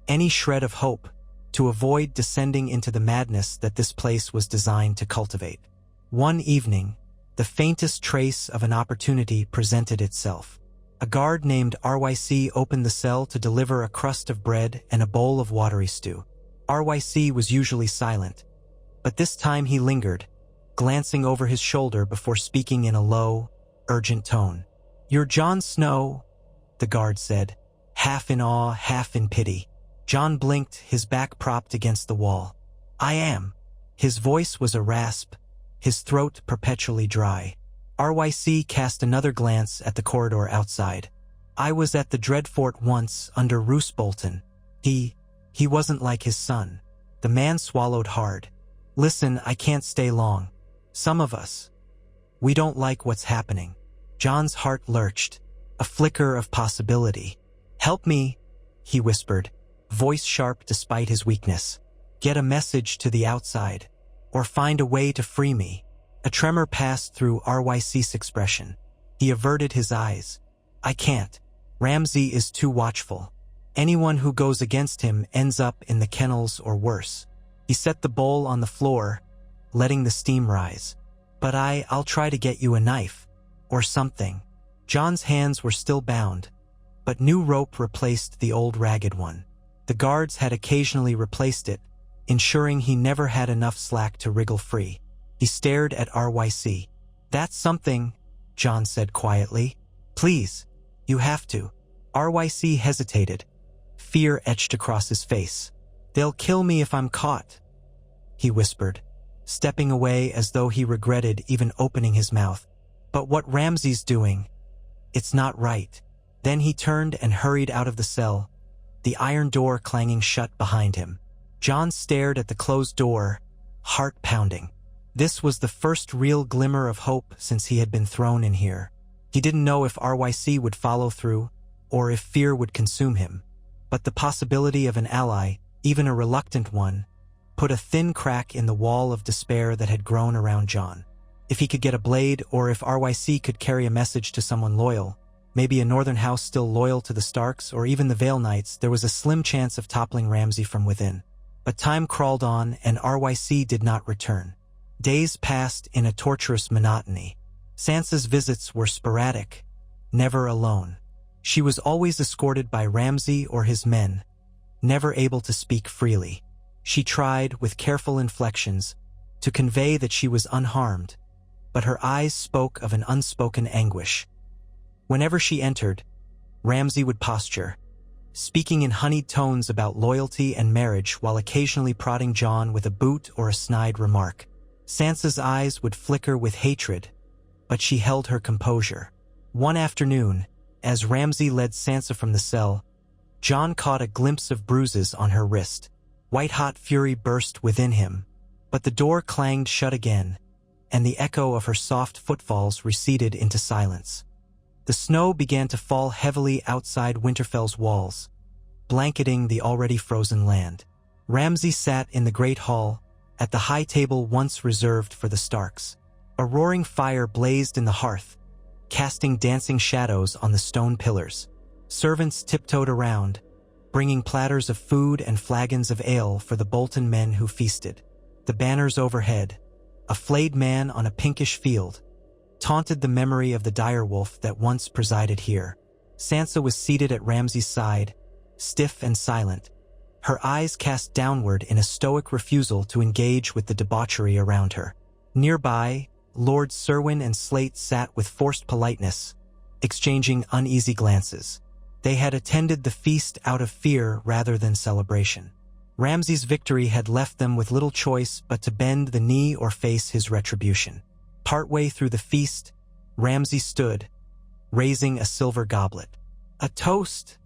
any shred of hope, to avoid descending into the madness that this place was designed to cultivate. One evening, the faintest trace of an opportunity presented itself. A guard named RYC opened the cell to deliver a crust of bread and a bowl of watery stew. RYC was usually silent, but this time he lingered, glancing over his shoulder before speaking in a low, urgent tone. "You're Jon Snow," the guard said, half in awe, half in pity. Jon blinked, his back propped against the wall. "I am." His voice was a rasp, his throat perpetually dry. RYC cast another glance at the corridor outside. "I was at the Dreadfort once under Roose Bolton. He wasn't like his son." The man swallowed hard. "Listen, I can't stay long. Some of us, we don't like what's happening." Jon's heart lurched, a flicker of possibility. "Help me," he whispered, voice sharp despite his weakness. "Get a message to the outside, or find a way to free me." A tremor passed through RYC's expression. He averted his eyes. "I can't. Ramsay is too watchful. Anyone who goes against him ends up in the kennels or worse." He set the bowl on the floor, letting the steam rise. "But I'll try to get you a knife." or something. John's hands were still bound, but new rope replaced the old ragged one. The guards had occasionally replaced it, ensuring he never had enough slack to wriggle free. He stared at RYC. "That's something," John said quietly. "Please, you have to." RYC hesitated. Fear etched across his face. "They'll kill me if I'm caught," he whispered, stepping away as though he regretted even opening his mouth. "But what Ramsay's doing, it's not right." Then he turned and hurried out of the cell, the iron door clanging shut behind him. John stared at the closed door, heart pounding. This was the first real glimmer of hope since he had been thrown in here. He didn't know if RYC would follow through, or if fear would consume him. But the possibility of an ally, even a reluctant one, put a thin crack in the wall of despair that had grown around John. If he could get a blade, or if RYC could carry a message to someone loyal, maybe a northern house still loyal to the Starks, or even the Vale Knights, there was a slim chance of toppling Ramsay from within. But time crawled on, and RYC did not return. Days passed in a torturous monotony. Sansa's visits were sporadic, never alone. She was always escorted by Ramsay or his men, never able to speak freely. She tried, with careful inflections, to convey that she was unharmed, but her eyes spoke of an unspoken anguish. Whenever she entered, Ramsay would posture, speaking in honeyed tones about loyalty and marriage while occasionally prodding John with a boot or a snide remark. Sansa's eyes would flicker with hatred, but she held her composure. One afternoon, as Ramsay led Sansa from the cell, John caught a glimpse of bruises on her wrist. White-hot fury burst within him, but the door clanged shut again, and the echo of her soft footfalls receded into silence. The snow began to fall heavily outside Winterfell's walls, blanketing the already frozen land. Ramsay sat in the great hall, at the high table once reserved for the Starks. A roaring fire blazed in the hearth, casting dancing shadows on the stone pillars. Servants tiptoed around, bringing platters of food and flagons of ale for the Bolton men who feasted. The banners overhead, a flayed man on a pinkish field, taunted the memory of the direwolf that once presided here. Sansa was seated at Ramsay's side, stiff and silent, her eyes cast downward in a stoic refusal to engage with the debauchery around her. Nearby, Lords Serwyn and Slate sat with forced politeness, exchanging uneasy glances. They had attended the feast out of fear rather than celebration. Ramsay's victory had left them with little choice but to bend the knee or face his retribution. Partway through the feast, Ramsay stood, raising a silver goblet. "A toast,"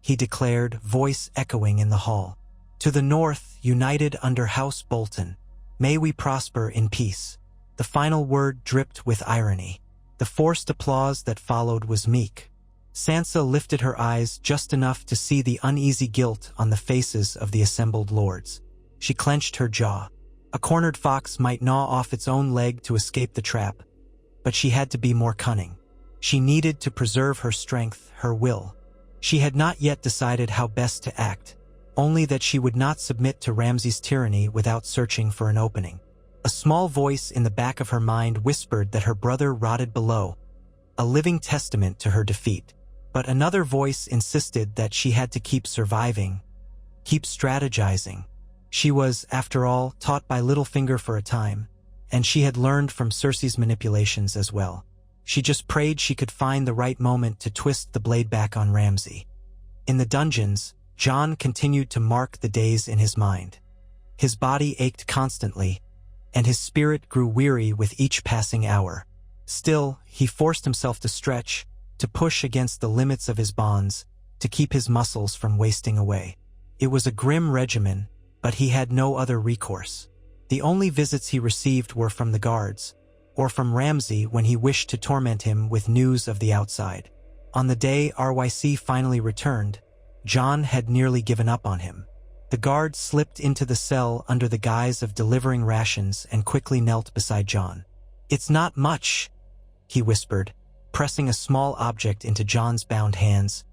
he declared, voice echoing in the hall. "To the north, united under House Bolton. May we prosper in peace." The final word dripped with irony. The forced applause that followed was meek. Sansa lifted her eyes just enough to see the uneasy guilt on the faces of the assembled lords. She clenched her jaw. A cornered fox might gnaw off its own leg to escape the trap, but she had to be more cunning. She needed to preserve her strength, her will. She had not yet decided how best to act, only that she would not submit to Ramsay's tyranny without searching for an opening. A small voice in the back of her mind whispered that her brother rotted below, a living testament to her defeat. But another voice insisted that she had to keep surviving, keep strategizing. She was, after all, taught by Littlefinger for a time, and she had learned from Cersei's manipulations as well. She just prayed she could find the right moment to twist the blade back on Ramsay. In the dungeons, John continued to mark the days in his mind. His body ached constantly, and his spirit grew weary with each passing hour. Still, he forced himself to stretch, to push against the limits of his bonds, to keep his muscles from wasting away. It was a grim regimen, but he had no other recourse. The only visits he received were from the guards, or from Ramsay when he wished to torment him with news of the outside. On the day RYC finally returned, John had nearly given up on him. The guard slipped into the cell under the guise of delivering rations and quickly knelt beside John. "It's not much," he whispered, pressing a small object into John's bound hands.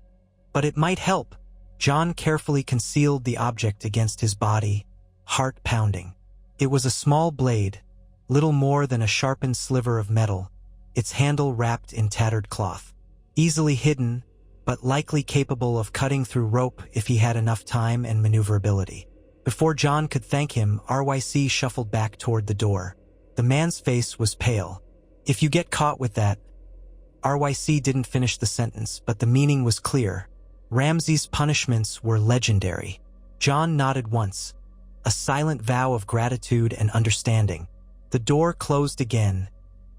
"But it might help." John carefully concealed the object against his body, heart pounding. It was a small blade, little more than a sharpened sliver of metal, its handle wrapped in tattered cloth. Easily hidden, but likely capable of cutting through rope if he had enough time and maneuverability. Before John could thank him, RYC shuffled back toward the door. The man's face was pale. "If you get caught with that..." RYC didn't finish the sentence, but the meaning was clear. Ramsay's punishments were legendary. John nodded once, a silent vow of gratitude and understanding. The door closed again,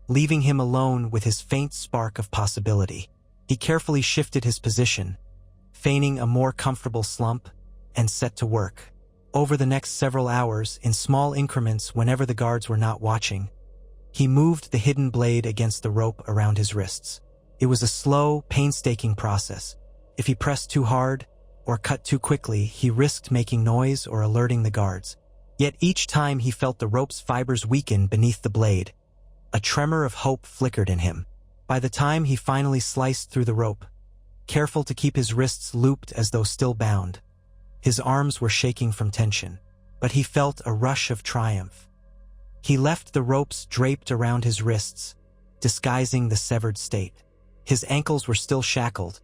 leaving him alone with his faint spark of possibility. He carefully shifted his position, feigning a more comfortable slump, and set to work. Over the next several hours, in small increments whenever the guards were not watching, he moved the hidden blade against the rope around his wrists. It was a slow, painstaking process. If he pressed too hard or cut too quickly, he risked making noise or alerting the guards. Yet each time he felt the rope's fibers weaken beneath the blade, a tremor of hope flickered in him. By the time he finally sliced through the rope, careful to keep his wrists looped as though still bound, his arms were shaking from tension, but he felt a rush of triumph. He left the ropes draped around his wrists, disguising the severed state. His ankles were still shackled,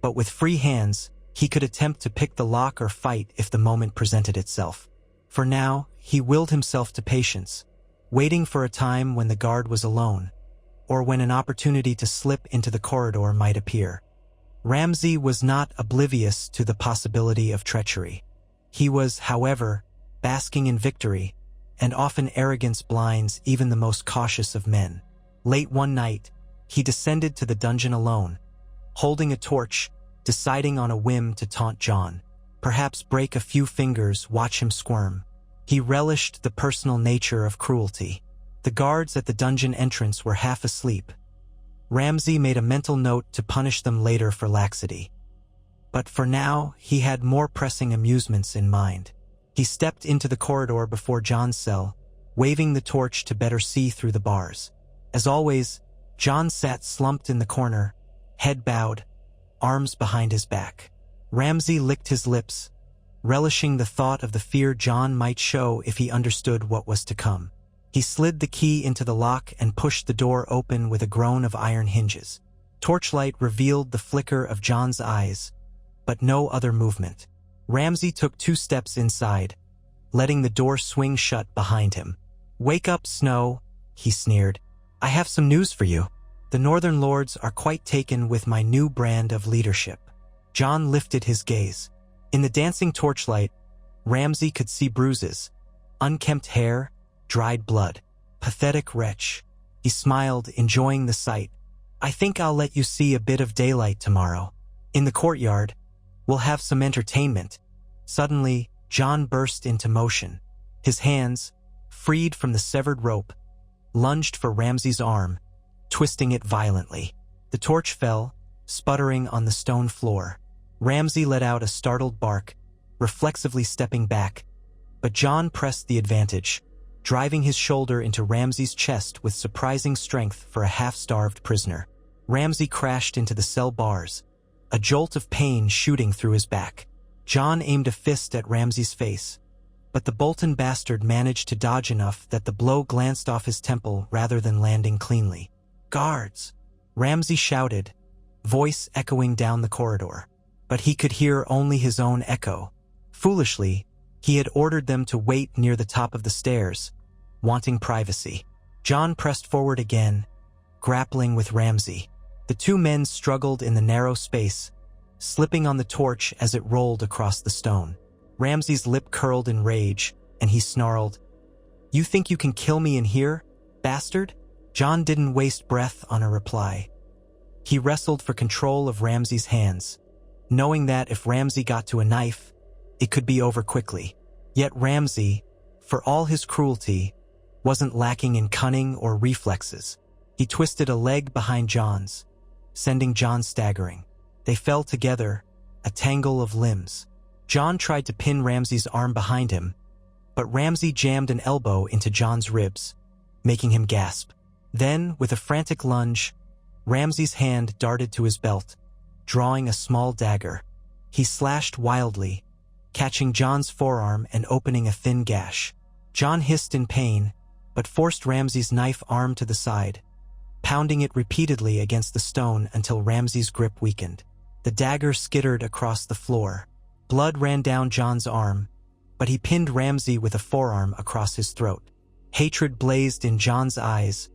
but with free hands, he could attempt to pick the lock or fight if the moment presented itself. For now, he willed himself to patience, waiting for a time when the guard was alone, or when an opportunity to slip into the corridor might appear. Ramsay was not oblivious to the possibility of treachery. He was, however, basking in victory, and often arrogance blinds even the most cautious of men. Late one night, he descended to the dungeon alone, holding a torch, deciding on a whim to taunt John. Perhaps break a few fingers, watch him squirm. He relished the personal nature of cruelty. The guards at the dungeon entrance were half asleep. Ramsay made a mental note to punish them later for laxity. But for now, he had more pressing amusements in mind. He stepped into the corridor before John's cell, waving the torch to better see through the bars. As always, John sat slumped in the corner, head bowed, arms behind his back. Ramsay licked his lips, relishing the thought of the fear John might show if he understood what was to come. He slid the key into the lock and pushed the door open with a groan of iron hinges. Torchlight revealed the flicker of John's eyes, but no other movement. Ramsay took 2 steps inside, letting the door swing shut behind him. "Wake up, Snow," he sneered. "I have some news for you. The Northern Lords are quite taken with my new brand of leadership." John lifted his gaze. In the dancing torchlight, Ramsay could see bruises, unkempt hair, dried blood. Pathetic wretch. He smiled, enjoying the sight. "I think I'll let you see a bit of daylight tomorrow. In the courtyard, we'll have some entertainment." Suddenly, John burst into motion. His hands, freed from the severed rope, lunged for Ramsay's arm, twisting it violently. The torch fell, sputtering on the stone floor. Ramsay let out a startled bark, reflexively stepping back, but John pressed the advantage, driving his shoulder into Ramsay's chest with surprising strength for a half-starved prisoner. Ramsay crashed into the cell bars, a jolt of pain shooting through his back. John aimed a fist at Ramsay's face, but the Bolton bastard managed to dodge enough that the blow glanced off his temple rather than landing cleanly. "Guards!" Ramsay shouted, voice echoing down the corridor. But he could hear only his own echo. Foolishly, he had ordered them to wait near the top of the stairs, wanting privacy. John pressed forward again, grappling with Ramsay. The 2 men struggled in the narrow space, slipping on the torch as it rolled across the stone. Ramsay's lip curled in rage, and he snarled, "You think you can kill me in here, bastard?" John didn't waste breath on a reply. He wrestled for control of Ramsay's hands, knowing that if Ramsay got to a knife, it could be over quickly. Yet Ramsay, for all his cruelty, wasn't lacking in cunning or reflexes. He twisted a leg behind John's, sending John staggering. They fell together, a tangle of limbs. John tried to pin Ramsay's arm behind him, but Ramsay jammed an elbow into John's ribs, making him gasp. Then, with a frantic lunge, Ramsay's hand darted to his belt, drawing a small dagger. He slashed wildly, catching John's forearm and opening a thin gash. John hissed in pain, but forced Ramsay's knife arm to the side, pounding it repeatedly against the stone until Ramsay's grip weakened. The dagger skittered across the floor. Blood ran down John's arm, but he pinned Ramsay with a forearm across his throat. Hatred blazed in John's eyes,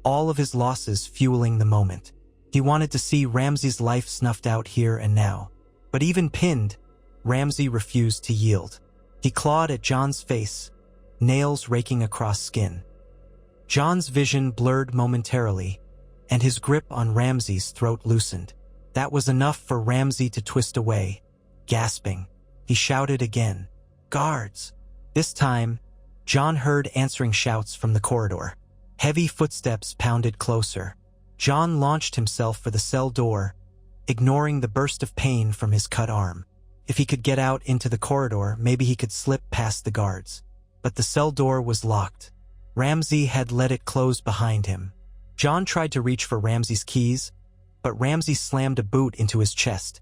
all of his losses fueling the moment. He wanted to see Ramsay's life snuffed out here and now. But even pinned, Ramsay refused to yield. He clawed at John's face, nails raking across skin. John's vision blurred momentarily, and his grip on Ramsay's throat loosened. That was enough for Ramsay to twist away. Gasping, he shouted again, "Guards!" This time, John heard answering shouts from the corridor. Heavy footsteps pounded closer. John launched himself for the cell door, ignoring the burst of pain from his cut arm. If he could get out into the corridor, maybe he could slip past the guards. But the cell door was locked. Ramsay had let it close behind him. John tried to reach for Ramsay's keys, but Ramsay slammed a boot into his chest,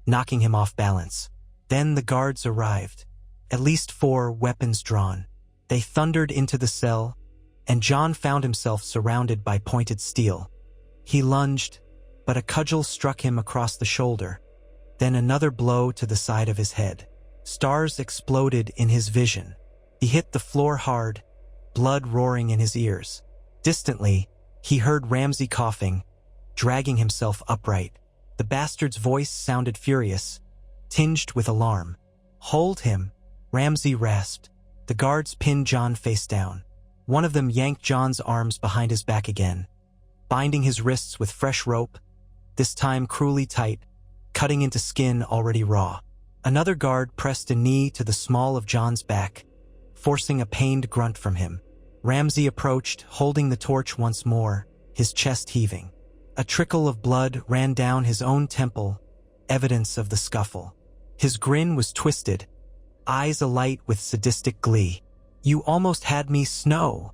knocking him off balance. Then the guards arrived, at least 4 weapons drawn. They thundered into the cell, and John found himself surrounded by pointed steel. He lunged, but a cudgel struck him across the shoulder, then another blow to the side of his head. Stars exploded in his vision. He hit the floor hard, blood roaring in his ears. Distantly, he heard Ramsay coughing, dragging himself upright. The bastard's voice sounded furious, tinged with alarm. "Hold him," Ramsay rasped. The guards pinned John face down. One of them yanked John's arms behind his back again, binding his wrists with fresh rope, this time cruelly tight, cutting into skin already raw. Another guard pressed a knee to the small of John's back, forcing a pained grunt from him. Ramsay approached, holding the torch once more, his chest heaving. A trickle of blood ran down his own temple, evidence of the scuffle. His grin was twisted, eyes alight with sadistic glee. "You almost had me, Snow,"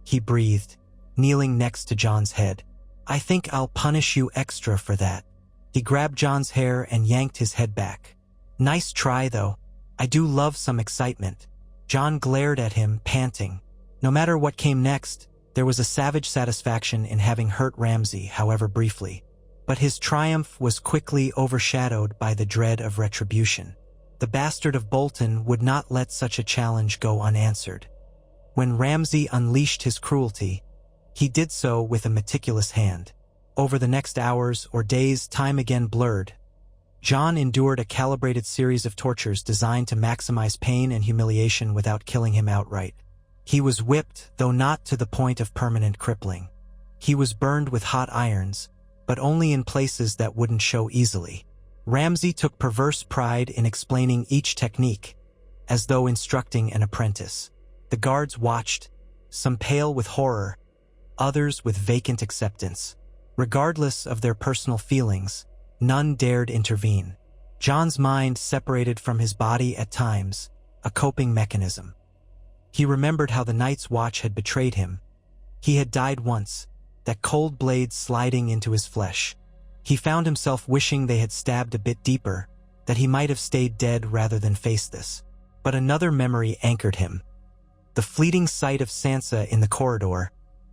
he breathed, kneeling next to John's head. "I think I'll punish you extra for that." He grabbed John's hair and yanked his head back. "Nice try, though. I do love some excitement." John glared at him, panting. No matter what came next, there was a savage satisfaction in having hurt Ramsay, however briefly. But his triumph was quickly overshadowed by the dread of retribution. The bastard of Bolton would not let such a challenge go unanswered. When Ramsay unleashed his cruelty, he did so with a meticulous hand. Over the next hours or days, time again blurred. John endured a calibrated series of tortures designed to maximize pain and humiliation without killing him outright. He was whipped, though not to the point of permanent crippling. He was burned with hot irons, but only in places that wouldn't show easily. Ramsay took perverse pride in explaining each technique, as though instructing an apprentice. The guards watched, some pale with horror, others with vacant acceptance. Regardless of their personal feelings, none dared intervene. John's mind separated from his body at times, a coping mechanism. He remembered how the night's watch had betrayed him. He had died once, that cold blade sliding into his flesh. He found himself wishing they had stabbed a bit deeper, that he might have stayed dead rather than face this. But another memory anchored him. The fleeting sight of Sansa in the corridor,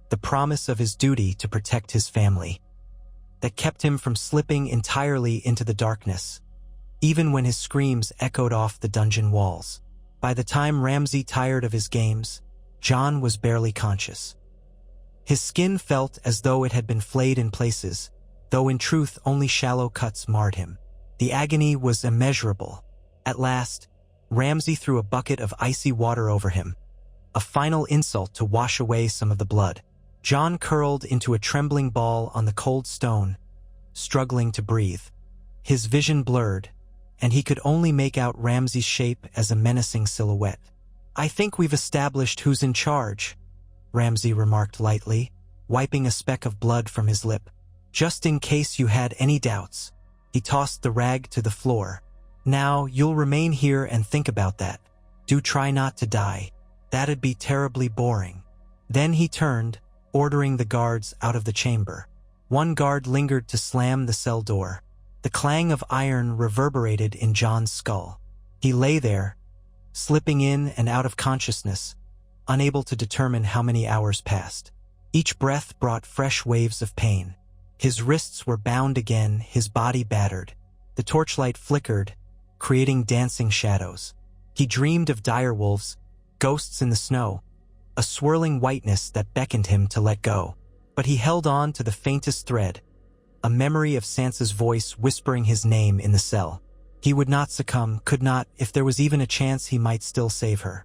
the promise of his duty to protect his family. That kept him from slipping entirely into the darkness, even when his screams echoed off the dungeon walls. By the time Ramsay tired of his games, John was barely conscious. His skin felt as though it had been flayed in places, though in truth only shallow cuts marred him. The agony was immeasurable. At last, Ramsay threw a bucket of icy water over him, a final insult to wash away some of the blood. John curled into a trembling ball on the cold stone, struggling to breathe. His vision blurred, and he could only make out Ramsay's shape as a menacing silhouette. "I think we've established who's in charge," Ramsay remarked lightly, wiping a speck of blood from his lip. "Just in case you had any doubts." He tossed the rag to the floor. "Now, you'll remain here and think about that. Do try not to die. That'd be terribly boring." Then he turned, ordering the guards out of the chamber. One guard lingered to slam the cell door. The clang of iron reverberated in John's skull. He lay there, slipping in and out of consciousness, unable to determine how many hours passed. Each breath brought fresh waves of pain. His wrists were bound again, his body battered. The torchlight flickered, creating dancing shadows. He dreamed of direwolves, ghosts in the snow, a swirling whiteness that beckoned him to let go. But he held on to the faintest thread, a memory of Sansa's voice whispering his name in the cell. He would not succumb, could not, if there was even a chance he might still save her.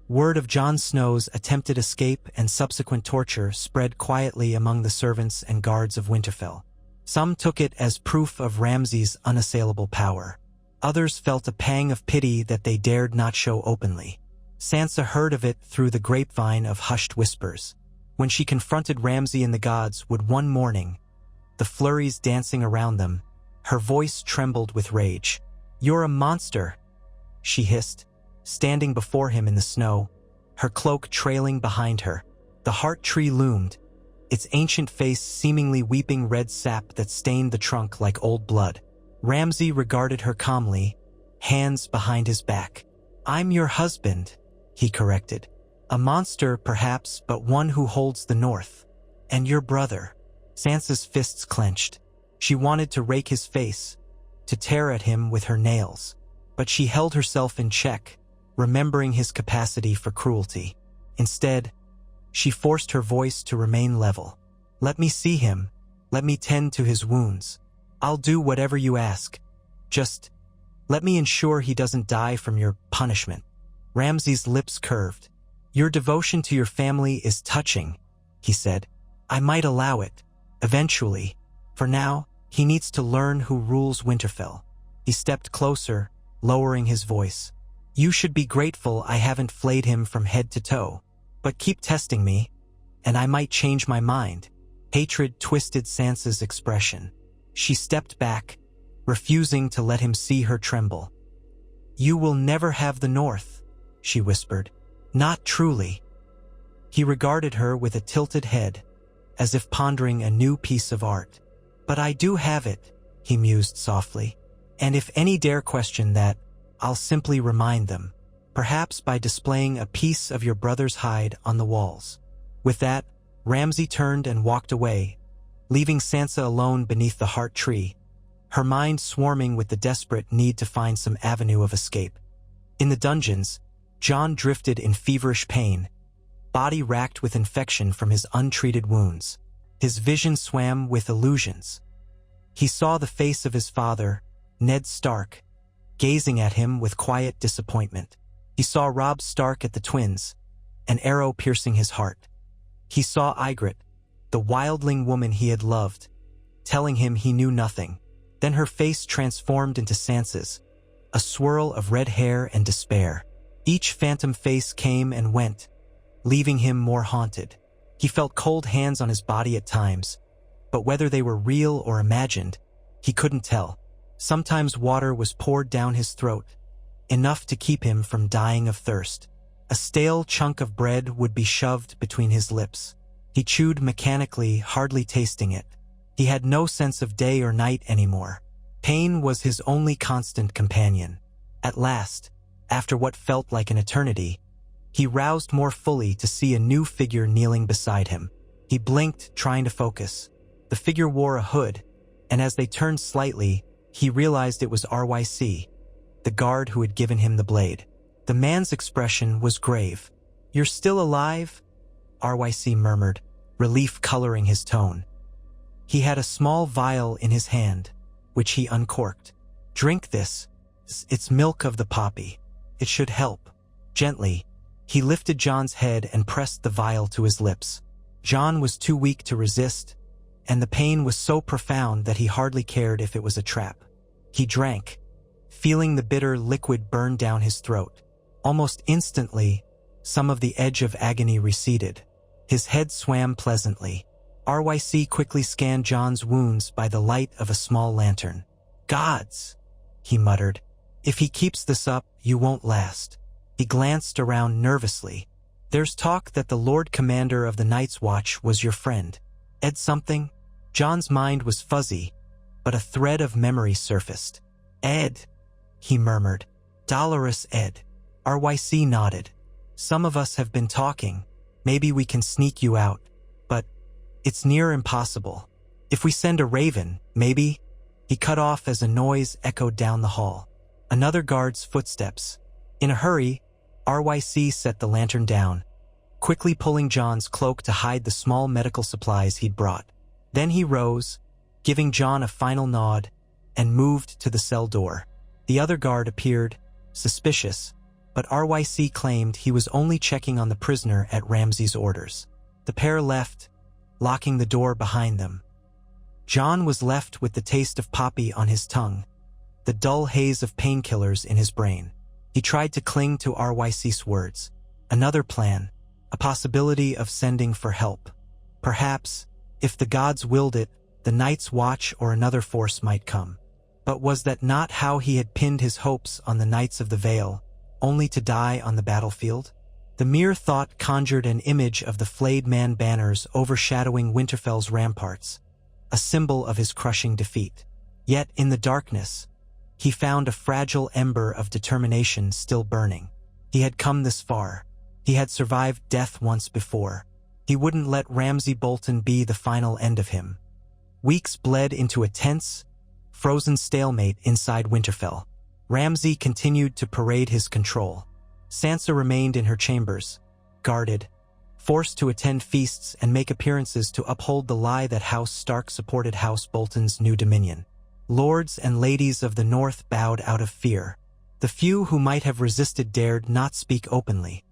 Word of Jon Snow's attempted escape and subsequent torture spread quietly among the servants and guards of Winterfell. Some took it as proof of Ramsay's unassailable power. Others felt a pang of pity that they dared not show openly. Sansa heard of it through the grapevine of hushed whispers. When she confronted Ramsay and the gods would one morning, the flurries dancing around them, her voice trembled with rage. "You're a monster," she hissed, standing before him in the snow, her cloak trailing behind her. The heart tree loomed, its ancient face seemingly weeping red sap that stained the trunk like old blood. Ramsay regarded her calmly, hands behind his back. "I'm your husband," he corrected. "A monster, perhaps, but one who holds the North. And your brother." Sansa's fists clenched. She wanted to rake his face, to tear at him with her nails. But she held herself in check, remembering his capacity for cruelty. Instead, she forced her voice to remain level. "Let me see him. Let me tend to his wounds. I'll do whatever you ask. Just let me ensure he doesn't die from your punishment." Ramsay's lips curved. "Your devotion to your family is touching," he said. "I might allow it. Eventually. For now, he needs to learn who rules Winterfell." He stepped closer, lowering his voice. "You should be grateful I haven't flayed him from head to toe. But keep testing me, and I might change my mind." Hatred twisted Sansa's expression. She stepped back, refusing to let him see her tremble. "You will never have the North," she whispered. "Not truly." He regarded her with a tilted head, as if pondering a new piece of art. "But I do have it," he mused softly. "And if any dare question that, I'll simply remind them, perhaps by displaying a piece of your brother's hide on the walls." With that, Ramsay turned and walked away, leaving Sansa alone beneath the heart tree, her mind swarming with the desperate need to find some avenue of escape. In the dungeons, Jon drifted in feverish pain, body racked with infection from his untreated wounds. His vision swam with illusions. He saw the face of his father, Ned Stark, gazing at him with quiet disappointment. He saw Robb Stark at the twins, an arrow piercing his heart. He saw Ygritte, the wildling woman he had loved, telling him he knew nothing. Then her face transformed into Sansa's, a swirl of red hair and despair. Each phantom face came and went, leaving him more haunted. He felt cold hands on his body at times, but whether they were real or imagined, he couldn't tell. Sometimes water was poured down his throat, enough to keep him from dying of thirst. A stale chunk of bread would be shoved between his lips. He chewed mechanically, hardly tasting it. He had no sense of day or night anymore. Pain was his only constant companion. At last, after what felt like an eternity, he roused more fully to see a new figure kneeling beside him. He blinked, trying to focus. The figure wore a hood, and as they turned slightly, he realized it was RYC, the guard who had given him the blade. The man's expression was grave. "You're still alive?" RYC murmured, relief coloring his tone. He had a small vial in his hand, which he uncorked. "Drink this. It's milk of the poppy. It should help." Gently, he lifted Jon's head and pressed the vial to his lips. Jon was too weak to resist, and the pain was so profound that he hardly cared if it was a trap. He drank, feeling the bitter liquid burn down his throat. Almost instantly, some of the edge of agony receded. His head swam pleasantly. RYC quickly scanned Jon's wounds by the light of a small lantern. "Gods," he muttered. "If he keeps this up, you won't last." He glanced around nervously. "There's talk that the Lord Commander of the Night's Watch was your friend. Ed something?" Jon's mind was fuzzy, but a thread of memory surfaced. "Ed," he murmured. "Dolorous Ed." RYC nodded. "Some of us have been talking. Maybe we can sneak you out. But It's near impossible. If we send a raven, maybe? He cut off as a noise echoed down the hall. Another guard's footsteps. In a hurry, RYC set the lantern down, quickly pulling John's cloak to hide the small medical supplies he'd brought. Then he rose, giving John a final nod, and moved to the cell door. The other guard appeared, suspicious, but RYC claimed he was only checking on the prisoner at Ramsay's orders. The pair left, locking the door behind them. John was left with the taste of poppy on his tongue, the dull haze of painkillers in his brain. He tried to cling to RYC's words. Another plan, a possibility of sending for help. Perhaps, if the gods willed it, the Night's Watch or another force might come. But was that not how he had pinned his hopes on the Knights of the Vale, only to die on the battlefield? The mere thought conjured an image of the flayed man banners overshadowing Winterfell's ramparts, a symbol of his crushing defeat. Yet in the darkness, he found a fragile ember of determination still burning. He had come this far. He had survived death once before. He wouldn't let Ramsay Bolton be the final end of him. Weeks bled into a tense, frozen stalemate inside Winterfell. Ramsay continued to parade his control. Sansa remained in her chambers, guarded, forced to attend feasts and make appearances to uphold the lie that House Stark supported House Bolton's new dominion. Lords and ladies of the North bowed out of fear. The few who might have resisted dared not speak openly,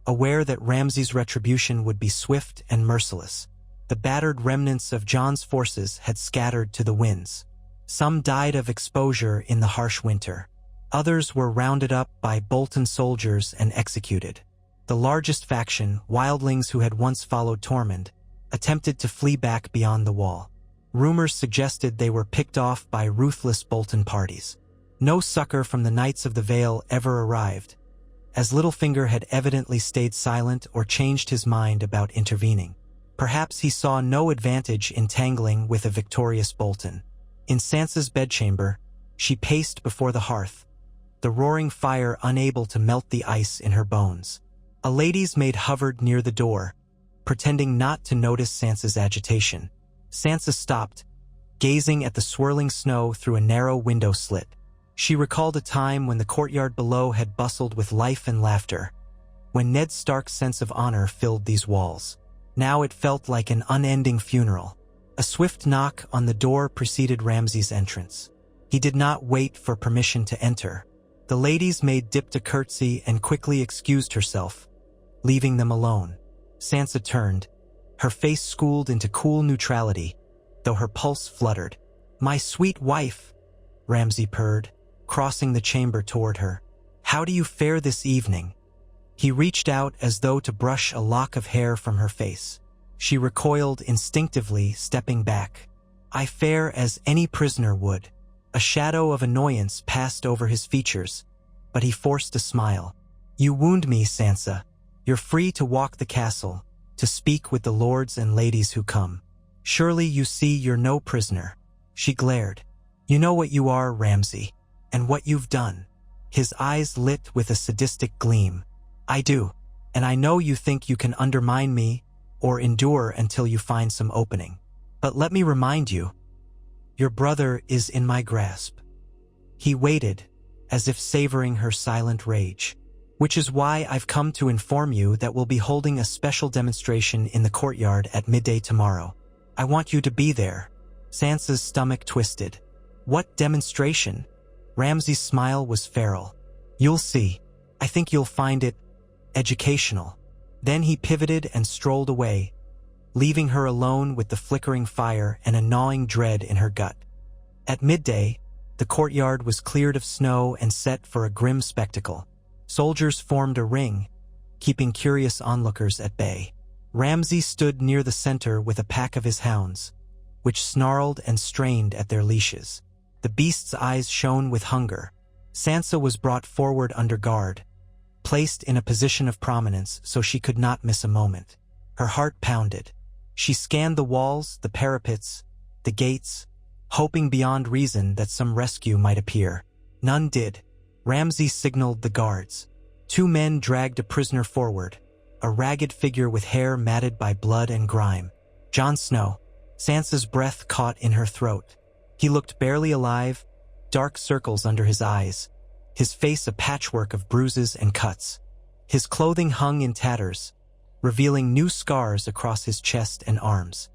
aware that Ramsay's retribution would be swift and merciless. The battered remnants of Jon's forces had scattered to the winds. Some died of exposure in the harsh winter. Others were rounded up by Bolton soldiers and executed. The largest faction, wildlings who had once followed Tormund, attempted to flee back beyond the wall. Rumors suggested they were picked off by ruthless Bolton parties. No succor from the Knights of the Vale ever arrived, as Littlefinger had evidently stayed silent or changed his mind about intervening. Perhaps he saw no advantage in tangling with a victorious Bolton. In Sansa's bedchamber, she paced before the hearth, the roaring fire unable to melt the ice in her bones. A lady's maid hovered near the door, pretending not to notice Sansa's agitation. Sansa stopped, gazing at the swirling snow through a narrow window slit. She recalled a time when the courtyard below had bustled with life and laughter, when Ned Stark's sense of honor filled these walls. Now it felt like an unending funeral. A swift knock on the door preceded Ramsay's entrance. He did not wait for permission to enter. The lady's maid dipped a curtsy and quickly excused herself, leaving them alone. Sansa turned, her face schooled into cool neutrality, though her pulse fluttered. "My sweet wife," Ramsay purred, crossing the chamber toward her. "How do you fare this evening?" He reached out as though to brush a lock of hair from her face. She recoiled instinctively, stepping back. "I fare as any prisoner would." A shadow of annoyance passed over his features, but he forced a smile. "You wound me, Sansa. You're free to walk the castle, to speak with the lords and ladies who come. Surely you see you're no prisoner." She glared. "You know what you are, Ramsay, and what you've done." His eyes lit with a sadistic gleam. "I do, and I know you think you can undermine me or endure until you find some opening. But let me remind you, your brother is in my grasp." He waited, as if savoring her silent rage. "Which is why I've come to inform you that we'll be holding a special demonstration in the courtyard at midday tomorrow. I want you to be there." Sansa's stomach twisted. "What demonstration?" Ramsay's smile was feral. "You'll see. I think you'll find it educational." Then he pivoted and strolled away, leaving her alone with the flickering fire and a gnawing dread in her gut. At midday, the courtyard was cleared of snow and set for a grim spectacle. Soldiers formed a ring, keeping curious onlookers at bay. Ramsay stood near the center with a pack of his hounds, which snarled and strained at their leashes. The beast's eyes shone with hunger. Sansa was brought forward under guard, placed in a position of prominence so she could not miss a moment. Her heart pounded. She scanned the walls, the parapets, the gates, hoping beyond reason that some rescue might appear. None did. Ramsay signaled the guards. Two men dragged a prisoner forward, a ragged figure with hair matted by blood and grime. Jon Snow. Sansa's breath caught in her throat. He looked barely alive, dark circles under his eyes, his face a patchwork of bruises and cuts. His clothing hung in tatters, revealing new scars across his chest and arms.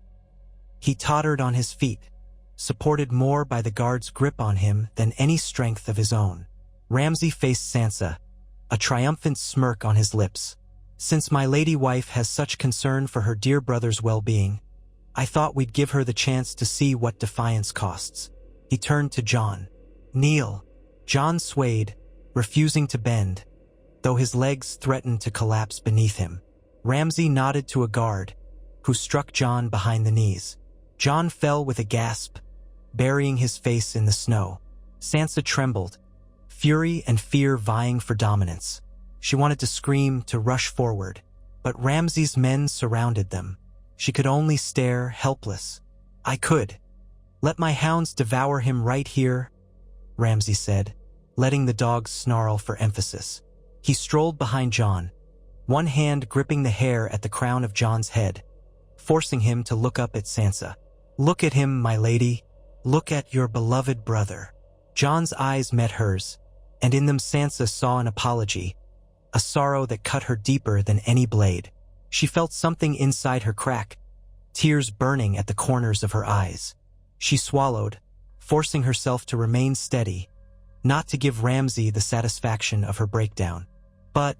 He tottered on his feet, supported more by the guard's grip on him than any strength of his own. Ramsay faced Sansa, a triumphant smirk on his lips. Since my lady wife has such concern for her dear brother's well-being, I thought we'd give her the chance to see what defiance costs. He turned to Jon. Kneel. Jon swayed, refusing to bend, though his legs threatened to collapse beneath him. Ramsay nodded to a guard, who struck Jon behind the knees. Jon fell with a gasp, burying his face in the snow. Sansa trembled, fury and fear vying for dominance. She wanted to scream, to rush forward, but Ramsay's men surrounded them. She could only stare, helpless. I could. Let my hounds devour him right here, Ramsay said, letting the dogs snarl for emphasis. He strolled behind Jon, one hand gripping the hair at the crown of Jon's head, forcing him to look up at Sansa. Look at him, my lady. Look at your beloved brother. Jon's eyes met hers, and in them Sansa saw an apology, a sorrow that cut her deeper than any blade. She felt something inside her crack, tears burning at the corners of her eyes. She swallowed, forcing herself to remain steady, not to give Ramsay the satisfaction of her breakdown. But,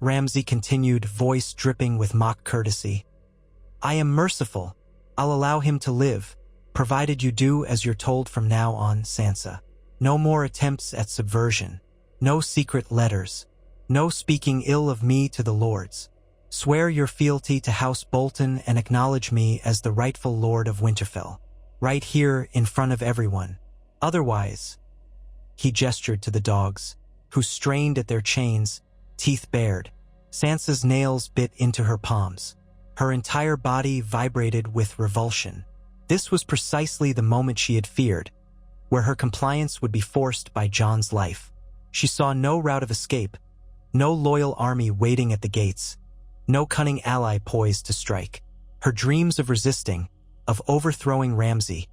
Ramsay continued, voice dripping with mock courtesy, I am merciful. I'll allow him to live, provided you do as you're told from now on, Sansa. No more attempts at subversion. No secret letters. No speaking ill of me to the lords. Swear your fealty to House Bolton and acknowledge me as the rightful Lord of Winterfell. Right here in front of everyone. Otherwise, he gestured to the dogs, who strained at their chains, teeth bared. Sansa's nails bit into her palms. Her entire body vibrated with revulsion. This was precisely the moment she had feared, where her compliance would be forced by Jon's life. She saw no route of escape, no loyal army waiting at the gates, no cunning ally poised to strike. Her dreams of resisting, of overthrowing Ramsay,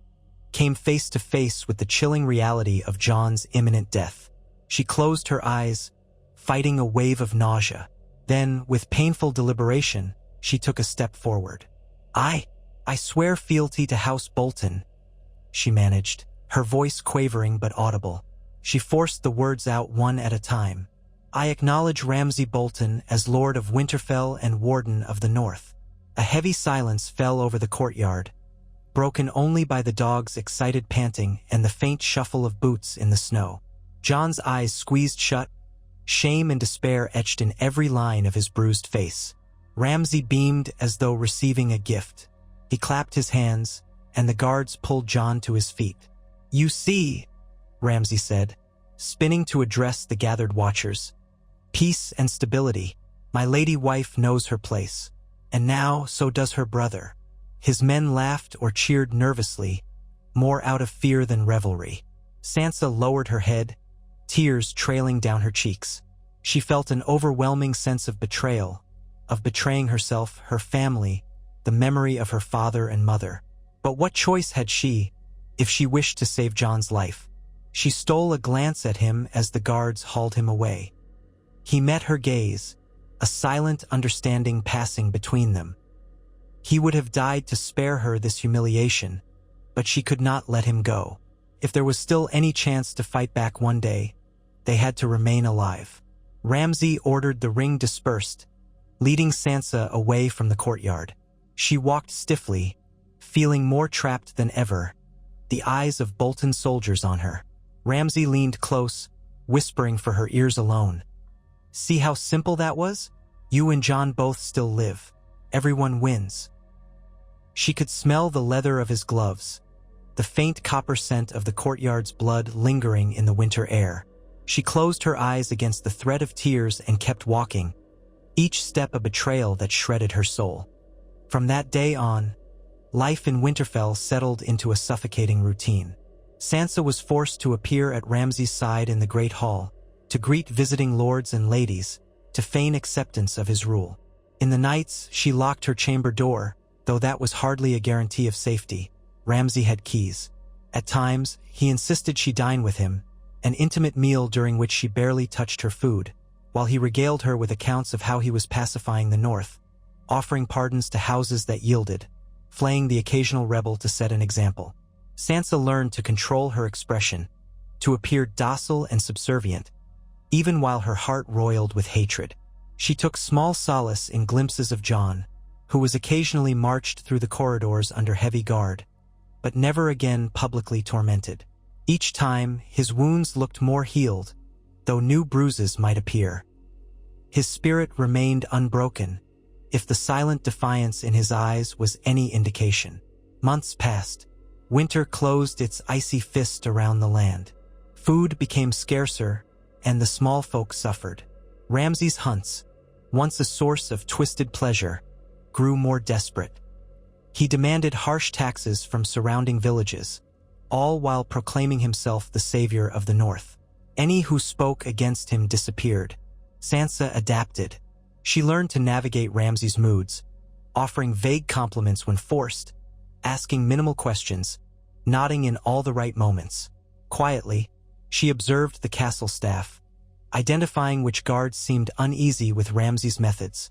came face to face with the chilling reality of Jon's imminent death. She closed her eyes, fighting a wave of nausea. Then, with painful deliberation, she took a step forward. I swear fealty to House Bolton, she managed, her voice quavering but audible. She forced the words out one at a time. I acknowledge Ramsay Bolton as Lord of Winterfell and Warden of the North. A heavy silence fell over the courtyard, broken only by the dog's excited panting and the faint shuffle of boots in the snow. Jon's eyes squeezed shut, shame and despair etched in every line of his bruised face. Ramsay beamed as though receiving a gift. He clapped his hands, and the guards pulled Jon to his feet. You see, Ramsay said, spinning to address the gathered watchers. Peace and stability. My lady wife knows her place. And now so does her brother. His men laughed or cheered nervously, more out of fear than revelry. Sansa lowered her head, tears trailing down her cheeks. She felt an overwhelming sense of betrayal, of betraying herself, her family, the memory of her father and mother. But what choice had she, if she wished to save Jon's life? She stole a glance at him as the guards hauled him away. He met her gaze, a silent understanding passing between them. He would have died to spare her this humiliation, but she could not let him go. If there was still any chance to fight back one day, they had to remain alive. Ramsay ordered the ring dispersed, leading Sansa away from the courtyard. She walked stiffly, feeling more trapped than ever, the eyes of Bolton soldiers on her. Ramsay leaned close, whispering for her ears alone. See how simple that was? You and Jon both still live. Everyone wins. She could smell the leather of his gloves, the faint copper scent of the courtyard's blood lingering in the winter air. She closed her eyes against the threat of tears and kept walking, each step a betrayal that shredded her soul. From that day on, life in Winterfell settled into a suffocating routine. Sansa was forced to appear at Ramsay's side in the Great Hall, to greet visiting lords and ladies, to feign acceptance of his rule. In the nights, she locked her chamber door, though that was hardly a guarantee of safety. Ramsay had keys. At times, he insisted she dine with him, an intimate meal during which she barely touched her food, while he regaled her with accounts of how he was pacifying the North, offering pardons to houses that yielded, flaying the occasional rebel to set an example. Sansa learned to control her expression, to appear docile and subservient, even while her heart roiled with hatred. She took small solace in glimpses of Jon, who was occasionally marched through the corridors under heavy guard, but never again publicly tormented. Each time, his wounds looked more healed, though new bruises might appear. His spirit remained unbroken, if the silent defiance in his eyes was any indication. Months passed. Winter closed its icy fist around the land. Food became scarcer, and the small folk suffered. Ramsay's hunts, once a source of twisted pleasure, grew more desperate. He demanded harsh taxes from surrounding villages, all while proclaiming himself the savior of the North. Any who spoke against him disappeared. Sansa adapted. She learned to navigate Ramsay's moods, offering vague compliments when forced, asking minimal questions, nodding in all the right moments. Quietly, she observed the castle staff, identifying which guards seemed uneasy with Ramsay's methods,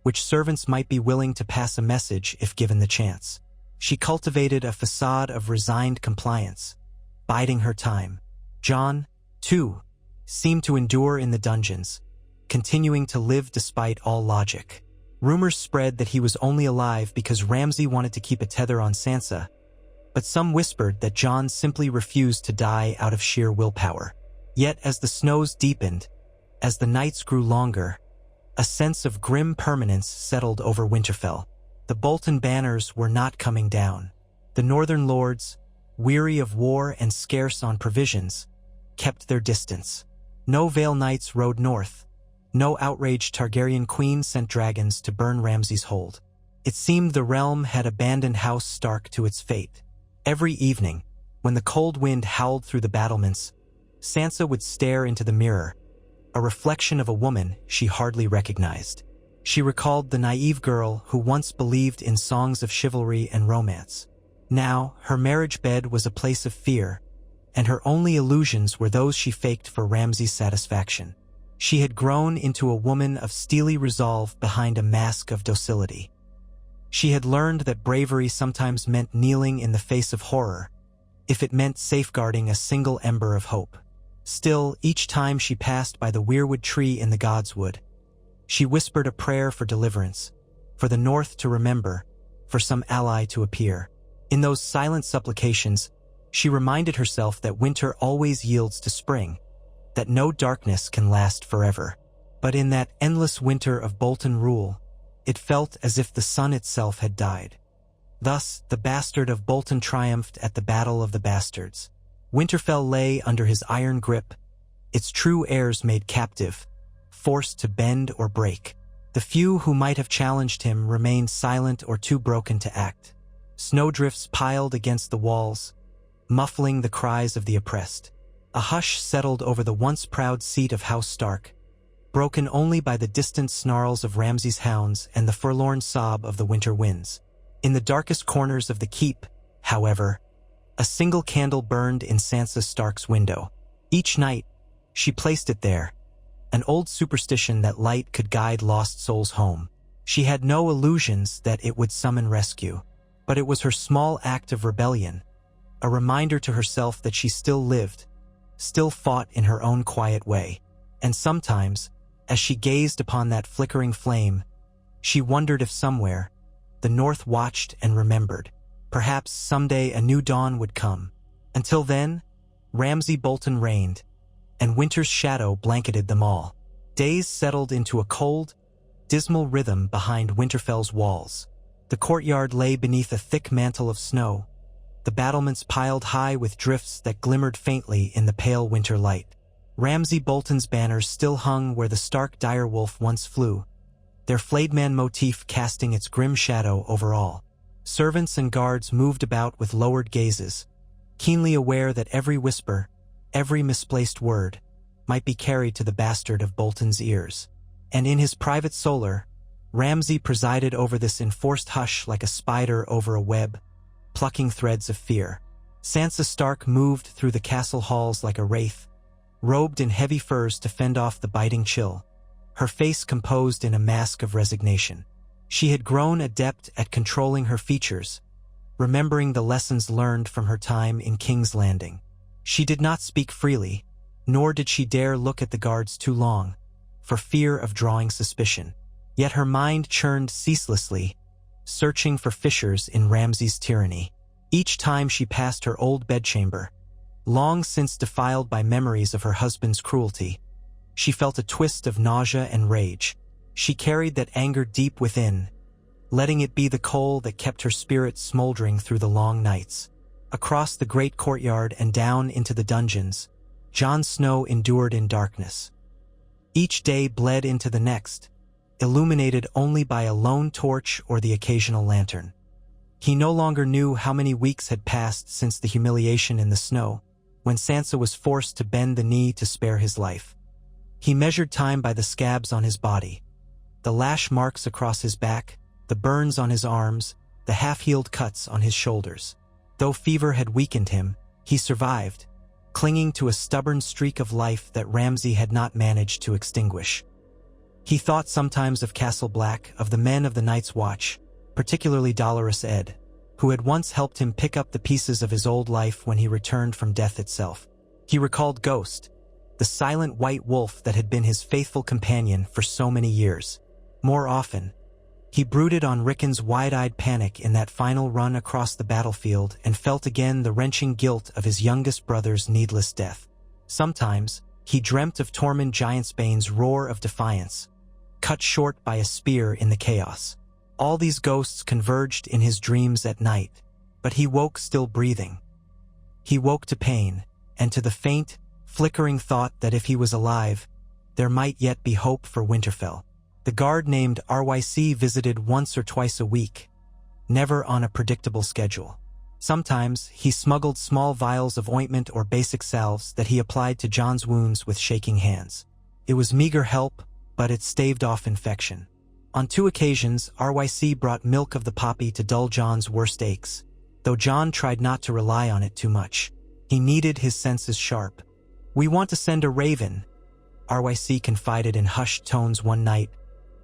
which servants might be willing to pass a message if given the chance. She cultivated a facade of resigned compliance, biding her time. Jon, too, seemed to endure in the dungeons, continuing to live despite all logic. Rumors spread that he was only alive because Ramsay wanted to keep a tether on Sansa, but some whispered that Jon simply refused to die out of sheer willpower. Yet as the snows deepened, as the nights grew longer, a sense of grim permanence settled over Winterfell. The Bolton banners were not coming down. The northern lords, weary of war and scarce on provisions, kept their distance. No Vale Knights rode north. No outraged Targaryen queen sent dragons to burn Ramsay's hold. It seemed the realm had abandoned House Stark to its fate. Every evening, when the cold wind howled through the battlements, Sansa would stare into the mirror, a reflection of a woman she hardly recognized. She recalled the naive girl who once believed in songs of chivalry and romance. Now, her marriage bed was a place of fear, and her only illusions were those she faked for Ramsay's satisfaction. She had grown into a woman of steely resolve behind a mask of docility. She had learned that bravery sometimes meant kneeling in the face of horror, if it meant safeguarding a single ember of hope. Still, each time she passed by the weirwood tree in the Godswood, she whispered a prayer for deliverance, for the North to remember, for some ally to appear. In those silent supplications, she reminded herself that winter always yields to spring, that no darkness can last forever. But in that endless winter of Bolton rule, it felt as if the sun itself had died. Thus, the bastard of Bolton triumphed at the Battle of the Bastards. Winterfell lay under his iron grip, its true heirs made captive, forced to bend or break. The few who might have challenged him remained silent or too broken to act. Snowdrifts piled against the walls, muffling the cries of the oppressed. A hush settled over the once proud seat of House Stark, broken only by the distant snarls of Ramsay's hounds and the forlorn sob of the winter winds. In the darkest corners of the keep, however, a single candle burned in Sansa Stark's window. Each night, she placed it there, an old superstition that light could guide lost souls home. She had no illusions that it would summon rescue, but it was her small act of rebellion, a reminder to herself that she still lived, still fought in her own quiet way. And sometimes, as she gazed upon that flickering flame, she wondered if somewhere, the North watched and remembered. Perhaps someday a new dawn would come. Until then, Ramsay Bolton reigned, and winter's shadow blanketed them all. Days settled into a cold, dismal rhythm behind Winterfell's walls. The courtyard lay beneath a thick mantle of snow, the battlements piled high with drifts that glimmered faintly in the pale winter light. Ramsay Bolton's banners still hung where the Stark direwolf once flew, their flayed man motif casting its grim shadow over all. Servants and guards moved about with lowered gazes, keenly aware that every whisper, every misplaced word, might be carried to the bastard of Bolton's ears. And in his private solar, Ramsay presided over this enforced hush like a spider over a web, plucking threads of fear. Sansa Stark moved through the castle halls like a wraith, robed in heavy furs to fend off the biting chill, her face composed in a mask of resignation. She had grown adept at controlling her features, remembering the lessons learned from her time in King's Landing. She did not speak freely, nor did she dare look at the guards too long, for fear of drawing suspicion. Yet her mind churned ceaselessly, searching for fissures in Ramsay's tyranny. Each time she passed her old bedchamber, long since defiled by memories of her husband's cruelty, she felt a twist of nausea and rage. She carried that anger deep within, letting it be the coal that kept her spirit smoldering through the long nights. Across the great courtyard and down into the dungeons, Jon Snow endured in darkness. Each day bled into the next, illuminated only by a lone torch or the occasional lantern. He no longer knew how many weeks had passed since the humiliation in the snow, when Sansa was forced to bend the knee to spare his life. He measured time by the scabs on his body, the lash marks across his back, the burns on his arms, the half-healed cuts on his shoulders. Though fever had weakened him, he survived, clinging to a stubborn streak of life that Ramsay had not managed to extinguish. He thought sometimes of Castle Black, of the men of the Night's Watch, particularly Dolorous Ed, who had once helped him pick up the pieces of his old life when he returned from death itself. He recalled Ghost, the silent white wolf that had been his faithful companion for so many years. More often, he brooded on Rickon's wide-eyed panic in that final run across the battlefield and felt again the wrenching guilt of his youngest brother's needless death. Sometimes, he dreamt of Tormund Giantsbane's roar of defiance, cut short by a spear in the chaos. All these ghosts converged in his dreams at night, but he woke still breathing. He woke to pain, and to the faint, flickering thought that if he was alive, there might yet be hope for Winterfell. The guard named RYC visited once or twice a week, never on a predictable schedule. Sometimes, he smuggled small vials of ointment or basic salves that he applied to Jon's wounds with shaking hands. It was meager help, but it staved off infection. On 2 occasions, RYC brought milk of the poppy to dull Jon's worst aches, though Jon tried not to rely on it too much. He needed his senses sharp. "We want to send a raven," RYC confided in hushed tones one night,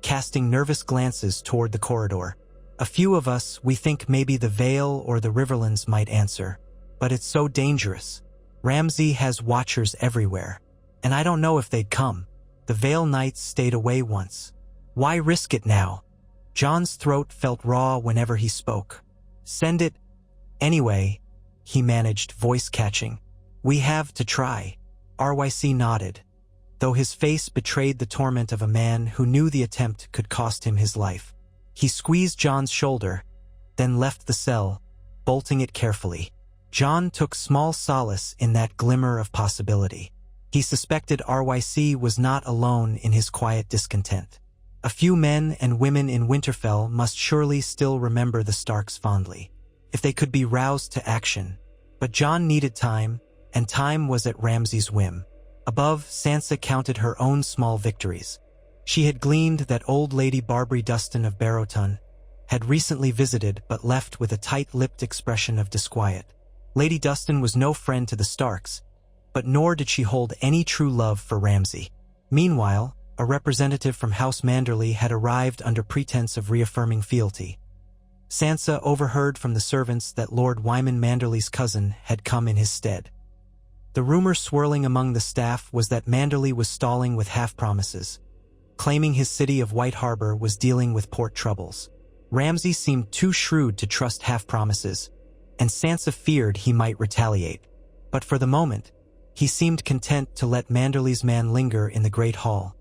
casting nervous glances toward the corridor. "A few of us, we think maybe the Vale or the Riverlands might answer, but it's so dangerous. Ramsay has watchers everywhere, and I don't know if they'd come. The Vale Knights stayed away once. Why risk it now?" Jon's throat felt raw whenever he spoke. "Send it anyway," he managed, voice catching. "We have to try." RYC nodded, though his face betrayed the torment of a man who knew the attempt could cost him his life. He squeezed Jon's shoulder, then left the cell, bolting it carefully. Jon took small solace in that glimmer of possibility. He suspected RYC was not alone in his quiet discontent. A few men and women in Winterfell must surely still remember the Starks fondly, if they could be roused to action. But Jon needed time, and time was at Ramsay's whim. Above, Sansa counted her own small victories. She had gleaned that old Lady Barbary Dustin of Barrowton had recently visited but left with a tight-lipped expression of disquiet. Lady Dustin was no friend to the Starks, but nor did she hold any true love for Ramsay. Meanwhile, a representative from House Manderley had arrived under pretense of reaffirming fealty. Sansa overheard from the servants that Lord Wyman Manderley's cousin had come in his stead. The rumor swirling among the staff was that Manderley was stalling with half-promises, claiming his city of White Harbor was dealing with port troubles. Ramsay seemed too shrewd to trust half-promises, and Sansa feared he might retaliate. But for the moment, he seemed content to let Manderley's man linger in the Great Hall,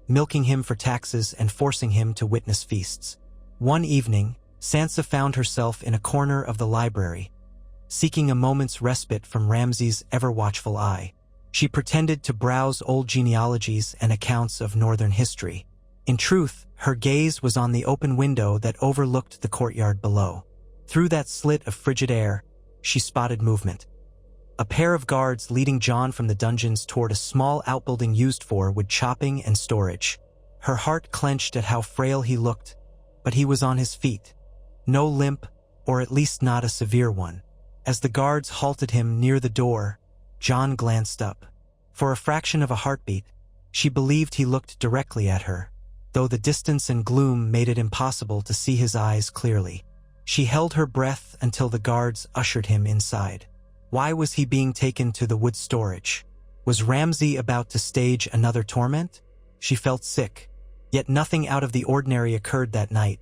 milking him for taxes and forcing him to witness feasts. One evening, Sansa found herself in a corner of the library, seeking a moment's respite from Ramsay's ever-watchful eye. She pretended to browse old genealogies and accounts of northern history. In truth, her gaze was on the open window that overlooked the courtyard below. Through that slit of frigid air, she spotted movement. A pair of guards leading Jon from the dungeons toward a small outbuilding used for wood chopping and storage. Her heart clenched at how frail he looked, but he was on his feet. No limp, or at least not a severe one. As the guards halted him near the door, John glanced up. For a fraction of a heartbeat, she believed he looked directly at her, though the distance and gloom made it impossible to see his eyes clearly. She held her breath until the guards ushered him inside. Why was he being taken to the wood storage? Was Ramsay about to stage another torment? She felt sick, yet nothing out of the ordinary occurred that night.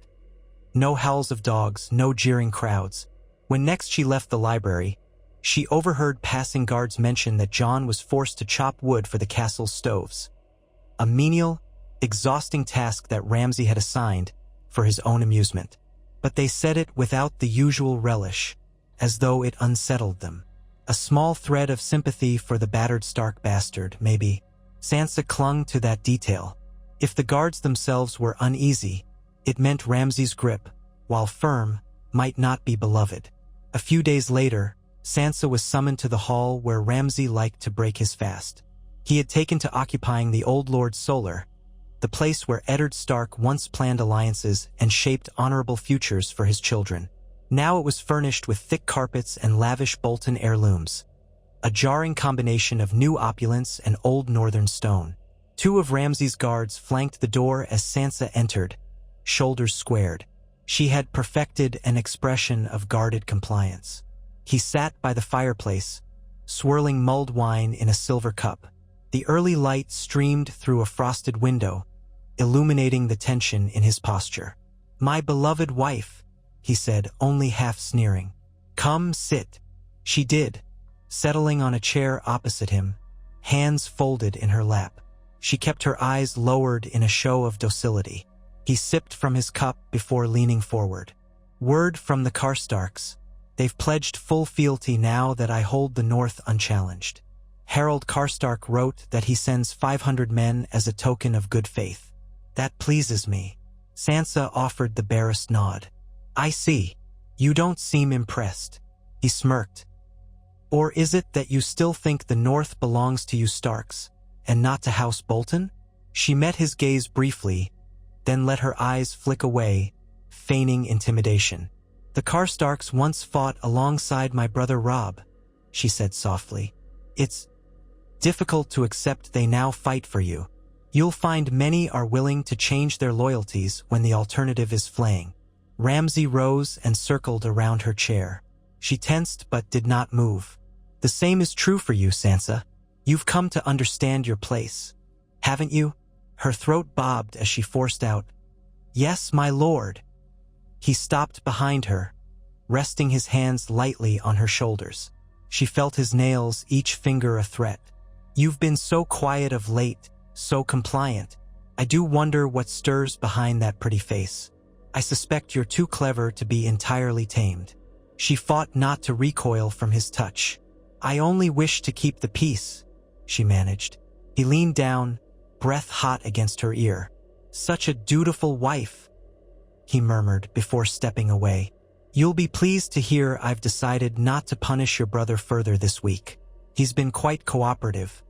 No howls of dogs, no jeering crowds. When next she left the library, she overheard passing guards mention that John was forced to chop wood for the castle's stoves. A menial, exhausting task that Ramsay had assigned for his own amusement. But they said it without the usual relish, as though it unsettled them. A small thread of sympathy for the battered Stark bastard, maybe. Sansa clung to that detail. If the guards themselves were uneasy, it meant Ramsay's grip, while firm, might not be beloved. A few days later, Sansa was summoned to the hall where Ramsay liked to break his fast. He had taken to occupying the Old Lord's Solar, the place where Eddard Stark once planned alliances and shaped honorable futures for his children. Now it was furnished with thick carpets and lavish Bolton heirlooms, a jarring combination of new opulence and old northern stone. Two of Ramsay's guards flanked the door as Sansa entered, shoulders squared. She had perfected an expression of guarded compliance. He sat by the fireplace, swirling mulled wine in a silver cup. The early light streamed through a frosted window, illuminating the tension in his posture. "My beloved wife," he said, only half sneering. "Come, sit." She did, settling on a chair opposite him, hands folded in her lap. She kept her eyes lowered in a show of docility. He sipped from his cup before leaning forward. "Word from the Karstarks. They've pledged full fealty now that I hold the North unchallenged. Harold Karstark wrote that he sends 500 men as a token of good faith. That pleases me." Sansa offered the barest nod. "I see. You don't seem impressed." He smirked. "Or is it that you still think the North belongs to you Starks, and not to House Bolton?" She met his gaze briefly, then let her eyes flick away, feigning intimidation. "The Karstarks once fought alongside my brother Robb," she said softly. "It's difficult to accept they now fight for you. You'll find many are willing to change their loyalties when the alternative is flaying." Ramsay rose and circled around her chair. She tensed but did not move. "The same is true for you, Sansa. You've come to understand your place, haven't you?" Her throat bobbed as she forced out, "Yes, my lord." He stopped behind her, resting his hands lightly on her shoulders. She felt his nails, each finger a threat. "You've been so quiet of late, so compliant. I do wonder what stirs behind that pretty face. I suspect you're too clever to be entirely tamed." She fought not to recoil from his touch. "I only wish to keep the peace," she managed. He leaned down, breath hot against her ear. "Such a dutiful wife," he murmured before stepping away. "You'll be pleased to hear I've decided not to punish your brother further this week. He's been quite cooperative,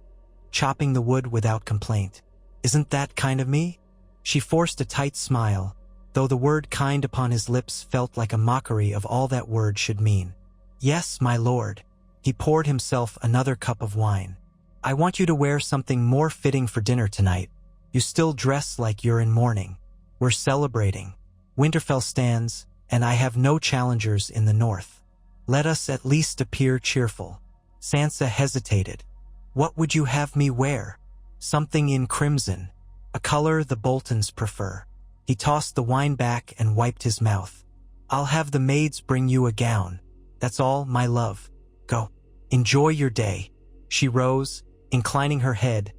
chopping the wood without complaint. Isn't that kind of me?" She forced a tight smile, though the word kind upon his lips felt like a mockery of all that word should mean. "Yes, my lord." He poured himself another cup of wine. "I want you to wear something more fitting for dinner tonight. You still dress like you're in mourning. We're celebrating. Winterfell stands, and I have no challengers in the north. Let us at least appear cheerful." Sansa hesitated. "What would you have me wear?" "Something in crimson, a color the Boltons prefer." He tossed the wine back and wiped his mouth. "I'll have the maids bring you a gown. That's all, my love. Go. Enjoy your day." She rose, inclining her head,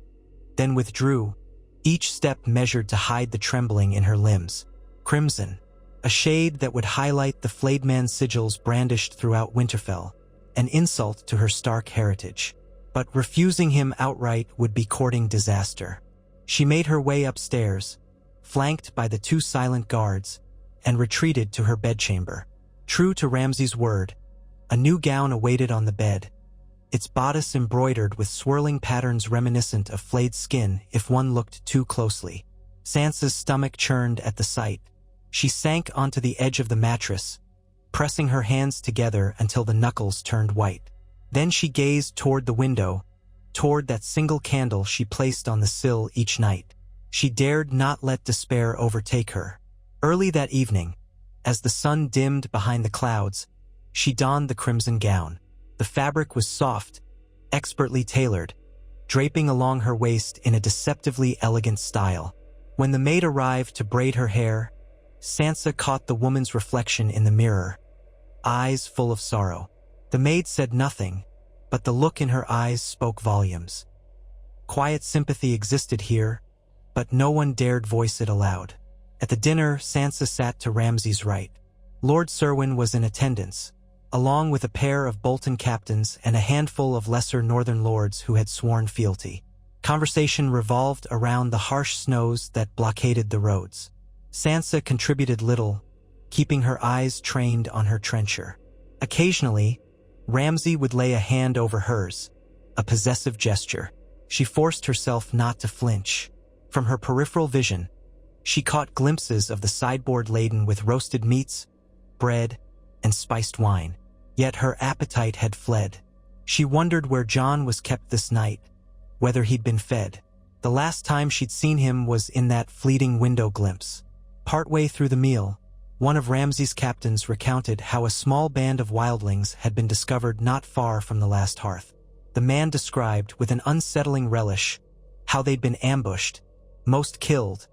then withdrew, each step measured to hide the trembling in her limbs. Crimson, a shade that would highlight the flayed man's sigils brandished throughout Winterfell, an insult to her Stark heritage. But refusing him outright would be courting disaster. She made her way upstairs, flanked by the two silent guards, and retreated to her bedchamber. True to Ramsay's word, a new gown awaited on the bed, its bodice embroidered with swirling patterns reminiscent of flayed skin if one looked too closely. Sansa's stomach churned at the sight. She sank onto the edge of the mattress, pressing her hands together until the knuckles turned white. Then she gazed toward the window, toward that single candle she placed on the sill each night. She dared not let despair overtake her. Early that evening, as the sun dimmed behind the clouds, she donned the crimson gown. The fabric was soft, expertly tailored, draping along her waist in a deceptively elegant style. When the maid arrived to braid her hair, Sansa caught the woman's reflection in the mirror, eyes full of sorrow. The maid said nothing, but the look in her eyes spoke volumes. Quiet sympathy existed here, but no one dared voice it aloud. At the dinner, Sansa sat to Ramsay's right. Lord Serwyn was in attendance, along with a pair of Bolton captains and a handful of lesser northern lords who had sworn fealty. Conversation revolved around the harsh snows that blockaded the roads. Sansa contributed little, keeping her eyes trained on her trencher. Occasionally, Ramsay would lay a hand over hers, a possessive gesture. She forced herself not to flinch. From her peripheral vision, she caught glimpses of the sideboard laden with roasted meats, bread, and spiced wine. Yet her appetite had fled. She wondered where Jon was kept this night, whether he'd been fed. The last time she'd seen him was in that fleeting window glimpse. Partway through the meal, one of Ramsay's captains recounted how a small band of wildlings had been discovered not far from the last hearth. The man described, with an unsettling relish, how they'd been ambushed, most killed,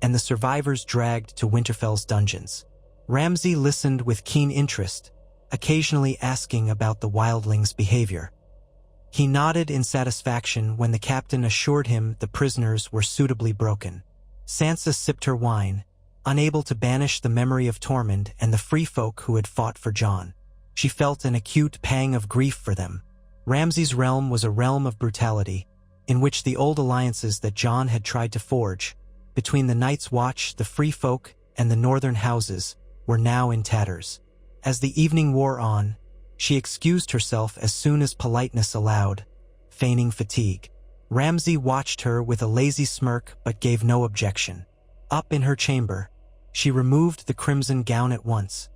and the survivors dragged to Winterfell's dungeons. Ramsay listened with keen interest, occasionally asking about the wildlings' behavior. He nodded in satisfaction when the captain assured him the prisoners were suitably broken. Sansa sipped her wine, unable to banish the memory of Tormund and the free folk who had fought for Jon. She felt an acute pang of grief for them. Ramsay's realm was a realm of brutality, in which the old alliances that Jon had tried to forge, between the Night's Watch, the free folk, and the northern houses, were now in tatters. As the evening wore on, she excused herself as soon as politeness allowed, feigning fatigue. Ramsay watched her with a lazy smirk but gave no objection. Up in her chamber, she removed the crimson gown at once,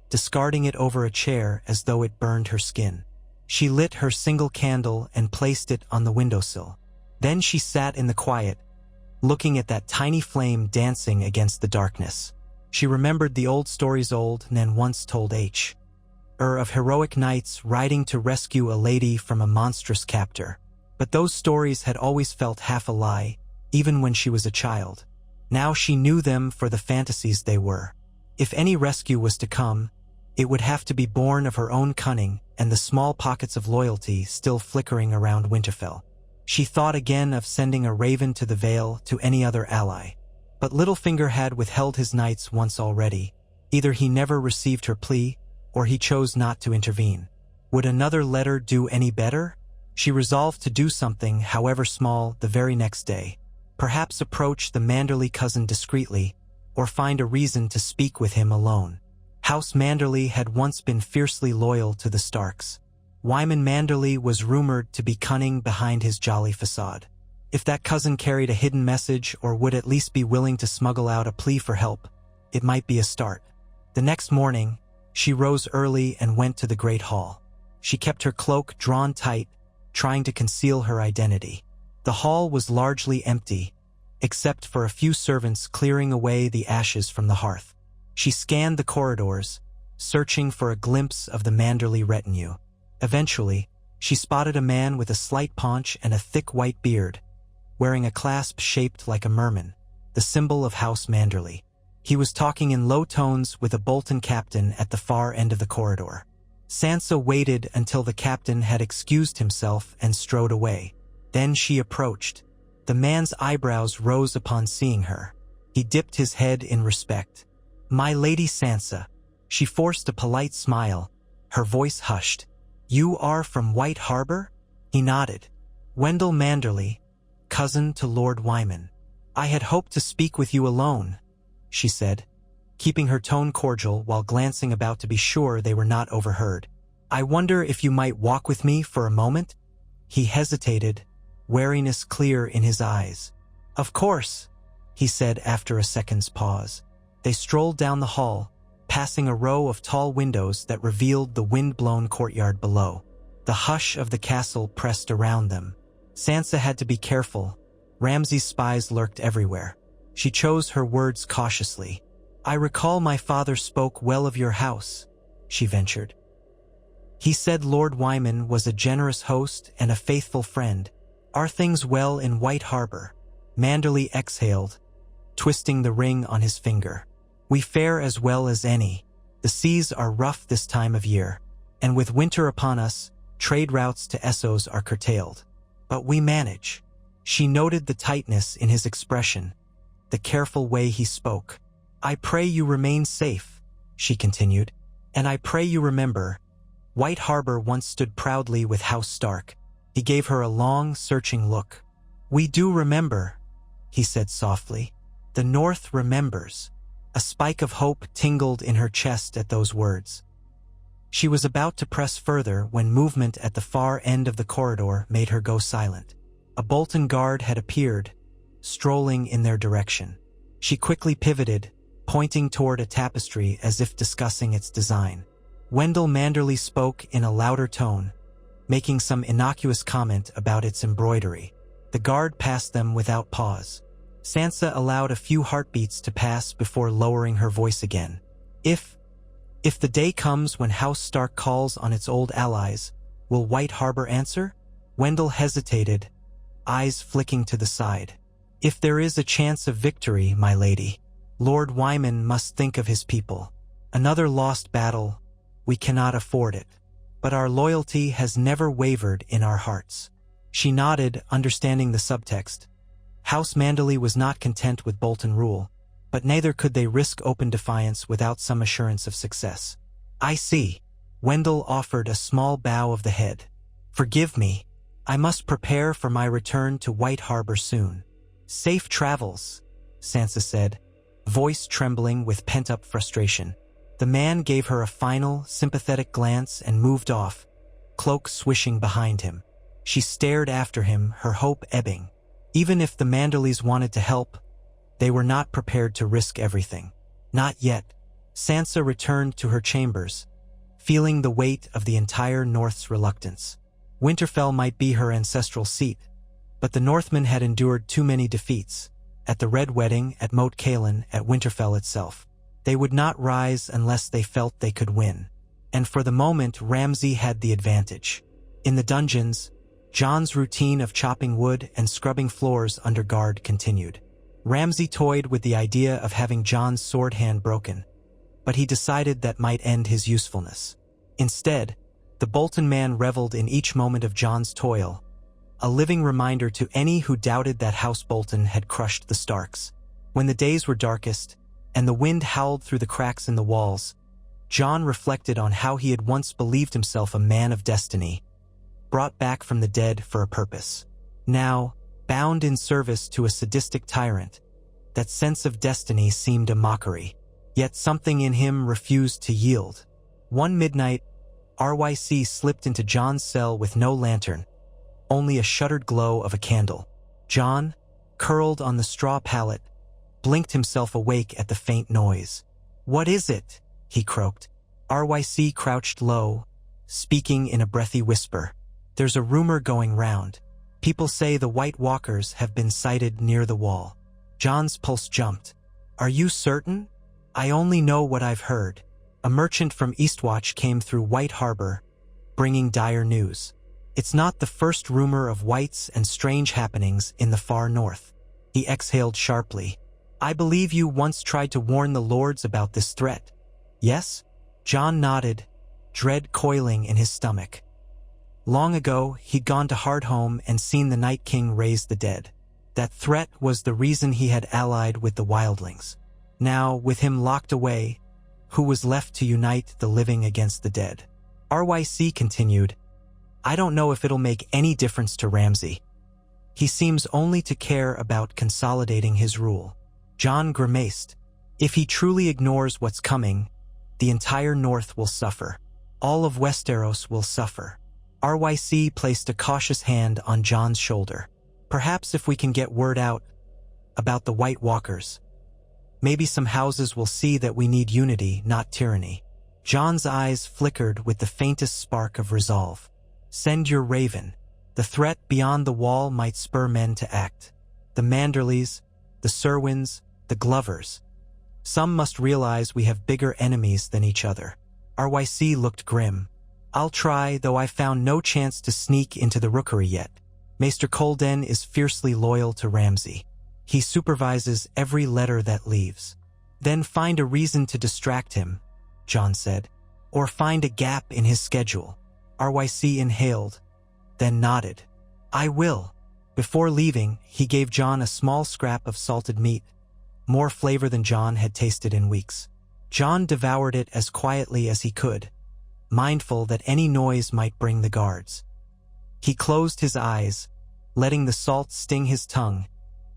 discarding it over a chair as though it burned her skin. She lit her single candle and placed it on the windowsill. Then she sat in the quiet, looking at that tiny flame dancing against the darkness. She remembered the old stories old Nan once told of heroic knights riding to rescue a lady from a monstrous captor. But those stories had always felt half a lie, even when she was a child. Now she knew them for the fantasies they were. If any rescue was to come, it would have to be born of her own cunning and the small pockets of loyalty still flickering around Winterfell. She thought again of sending a raven to the Vale to any other ally. But Littlefinger had withheld his knights once already. Either he never received her plea, or he chose not to intervene. Would another letter do any better? She resolved to do something, however small, the very next day. Perhaps approach the Manderly cousin discreetly, or find a reason to speak with him alone. House Manderly had once been fiercely loyal to the Starks. Wyman Manderly was rumored to be cunning behind his jolly facade. If that cousin carried a hidden message or would at least be willing to smuggle out a plea for help, it might be a start. The next morning, she rose early and went to the Great Hall. She kept her cloak drawn tight, trying to conceal her identity. The hall was largely empty, except for a few servants clearing away the ashes from the hearth. She scanned the corridors, searching for a glimpse of the Manderly retinue. Eventually, she spotted a man with a slight paunch and a thick white beard, wearing a clasp shaped like a merman, the symbol of House Manderly. He was talking in low tones with a Bolton captain at the far end of the corridor. Sansa waited until the captain had excused himself and strode away. Then she approached. The man's eyebrows rose upon seeing her. He dipped his head in respect. "My Lady Sansa." She forced a polite smile, her voice hushed. "You are from White Harbor?" He nodded. "Wendell Manderly, cousin to Lord Wyman. I had hoped to speak with you alone," she said, keeping her tone cordial while glancing about to be sure they were not overheard. "I wonder if you might walk with me for a moment?" He hesitated, wariness clear in his eyes. "Of course," he said after a second's pause. They strolled down the hall, passing a row of tall windows that revealed the wind-blown courtyard below. The hush of the castle pressed around them. Sansa had to be careful. Ramsay's spies lurked everywhere. She chose her words cautiously. "I recall my father spoke well of your house," she ventured. "He said Lord Wyman was a generous host and a faithful friend. Are things well in White Harbor?" Manderley exhaled, twisting the ring on his finger. "We fare as well as any. The seas are rough this time of year, and with winter upon us, trade routes to Essos are curtailed. But we manage." She noted the tightness in his expression, the careful way he spoke. "I pray you remain safe," she continued, "and I pray you remember, White Harbor once stood proudly with House Stark." He gave her a long, searching look. "We do remember," he said softly. "The North remembers." A spike of hope tingled in her chest at those words. She was about to press further when movement at the far end of the corridor made her go silent. A Bolton guard had appeared, strolling in their direction. She quickly pivoted, pointing toward a tapestry as if discussing its design. Wendell Manderley spoke in a louder tone, making some innocuous comment about its embroidery. The guard passed them without pause. Sansa allowed a few heartbeats to pass before lowering her voice again. If the day comes when House Stark calls on its old allies, will White Harbor answer?" Wendell hesitated, eyes flicking to the side. "If there is a chance of victory, my lady, Lord Wyman must think of his people. Another lost battle, we cannot afford it. But our loyalty has never wavered in our hearts." She nodded, understanding the subtext. House Manderley was not content with Bolton rule, but neither could they risk open defiance without some assurance of success. "I see." Wendell offered a small bow of the head. "Forgive me. I must prepare for my return to White Harbor soon." "Safe travels," Sansa said, voice trembling with pent-up frustration. The man gave her a final, sympathetic glance and moved off, cloak swishing behind him. She stared after him, her hope ebbing. Even if the Manderleys wanted to help, they were not prepared to risk everything. Not yet. Sansa returned to her chambers, feeling the weight of the entire North's reluctance. Winterfell might be her ancestral seat, but the Northmen had endured too many defeats. At the Red Wedding, at Moat Cailin, at Winterfell itself. They would not rise unless they felt they could win. And for the moment, Ramsay had the advantage. In the dungeons, Jon's routine of chopping wood and scrubbing floors under guard continued. Ramsay toyed with the idea of having Jon's sword hand broken, but he decided that might end his usefulness. Instead, the Bolton man reveled in each moment of Jon's toil, a living reminder to any who doubted that House Bolton had crushed the Starks. When the days were darkest, and the wind howled through the cracks in the walls, Jon reflected on how he had once believed himself a man of destiny, brought back from the dead for a purpose. Now, bound in service to a sadistic tyrant, that sense of destiny seemed a mockery. Yet something in him refused to yield. One midnight, RYC slipped into Jon's cell with no lantern, only a shuttered glow of a candle. Jon, curled on the straw pallet, blinked himself awake at the faint noise. "What is it?" he croaked. RYC crouched low, speaking in a breathy whisper. "There's a rumor going round. People say the White Walkers have been sighted near the wall." Jon's pulse jumped. "Are you certain?" "I only know what I've heard. A merchant from Eastwatch came through White Harbor, bringing dire news. It's not the first rumor of whites and strange happenings in the far north." He exhaled sharply. "I believe you once tried to warn the lords about this threat." "Yes?" Jon nodded, dread coiling in his stomach. Long ago, he'd gone to Hardhome and seen the Night King raise the dead. That threat was the reason he had allied with the wildlings. Now, with him locked away, who was left to unite the living against the dead? RYC continued, "I don't know if it'll make any difference to Ramsay. He seems only to care about consolidating his rule." Jon grimaced. "If he truly ignores what's coming, the entire North will suffer. All of Westeros will suffer." RYC placed a cautious hand on Jon's shoulder. "Perhaps if we can get word out about the White Walkers, Maybe some houses will see that we need unity, not tyranny. John's eyes flickered with the faintest spark of resolve. Send your raven. The threat beyond the wall might spur men to act. The Manderleys, the Serwins, the Glovers. Some must realize we have bigger enemies than each other. RYC looked grim. I'll try, though I found no chance to sneak into the rookery yet. Maester Colden is fiercely loyal to Ramsay. He supervises every letter that leaves. Then find a reason to distract him, John said. Or find a gap in his schedule. RYC inhaled, then nodded. I will. Before leaving, he gave John a small scrap of salted meat, more flavor than John had tasted in weeks. John devoured it as quietly as he could, mindful that any noise might bring the guards. He closed his eyes, letting the salt sting his tongue,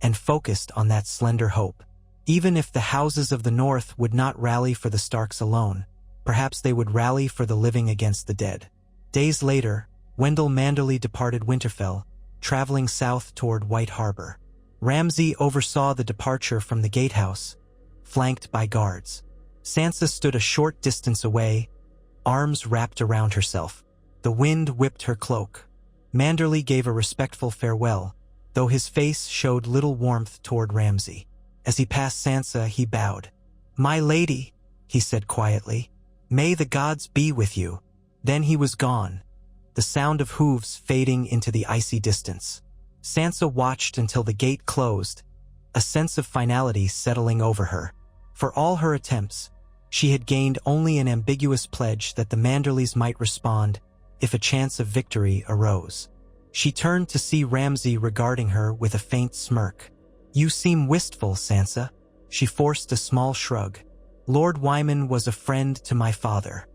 and focused on that slender hope. Even if the houses of the north would not rally for the Starks alone, perhaps they would rally for the living against the dead. Days later, Wendell Manderley departed Winterfell, traveling south toward White Harbor. Ramsay oversaw the departure from the gatehouse, flanked by guards. Sansa stood a short distance away, arms wrapped around herself. The wind whipped her cloak. Manderley gave a respectful farewell, though his face showed little warmth toward Ramsay. As he passed Sansa, he bowed. "My lady," he said quietly, "may the gods be with you." Then he was gone, the sound of hooves fading into the icy distance. Sansa watched until the gate closed, a sense of finality settling over her. For all her attempts, she had gained only an ambiguous pledge that the Manderleys might respond if a chance of victory arose. She turned to see Ramsay regarding her with a faint smirk. "You seem wistful, Sansa." She forced a small shrug. "Lord Wyman was a friend to my father.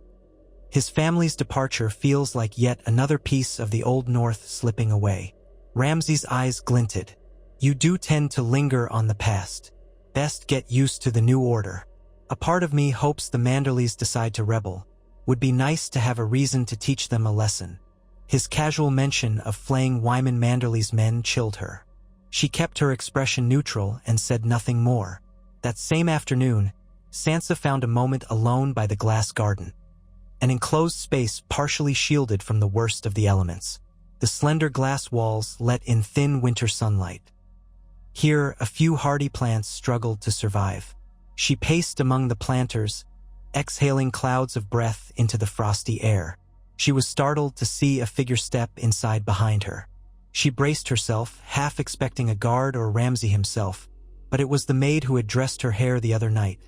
His family's departure feels like yet another piece of the Old North slipping away." Ramsay's eyes glinted. "You do tend to linger on the past. Best get used to the new order. A part of me hopes the Manderleys decide to rebel. Would be nice to have a reason to teach them a lesson." His casual mention of flaying Wyman Manderley's men chilled her. She kept her expression neutral and said nothing more. That same afternoon, Sansa found a moment alone by the glass garden, an enclosed space partially shielded from the worst of the elements. The slender glass walls let in thin winter sunlight. Here, a few hardy plants struggled to survive. She paced among the planters, exhaling clouds of breath into the frosty air. She was startled to see a figure step inside behind her. She braced herself, half expecting a guard or Ramsay himself, but it was the maid who had dressed her hair the other night,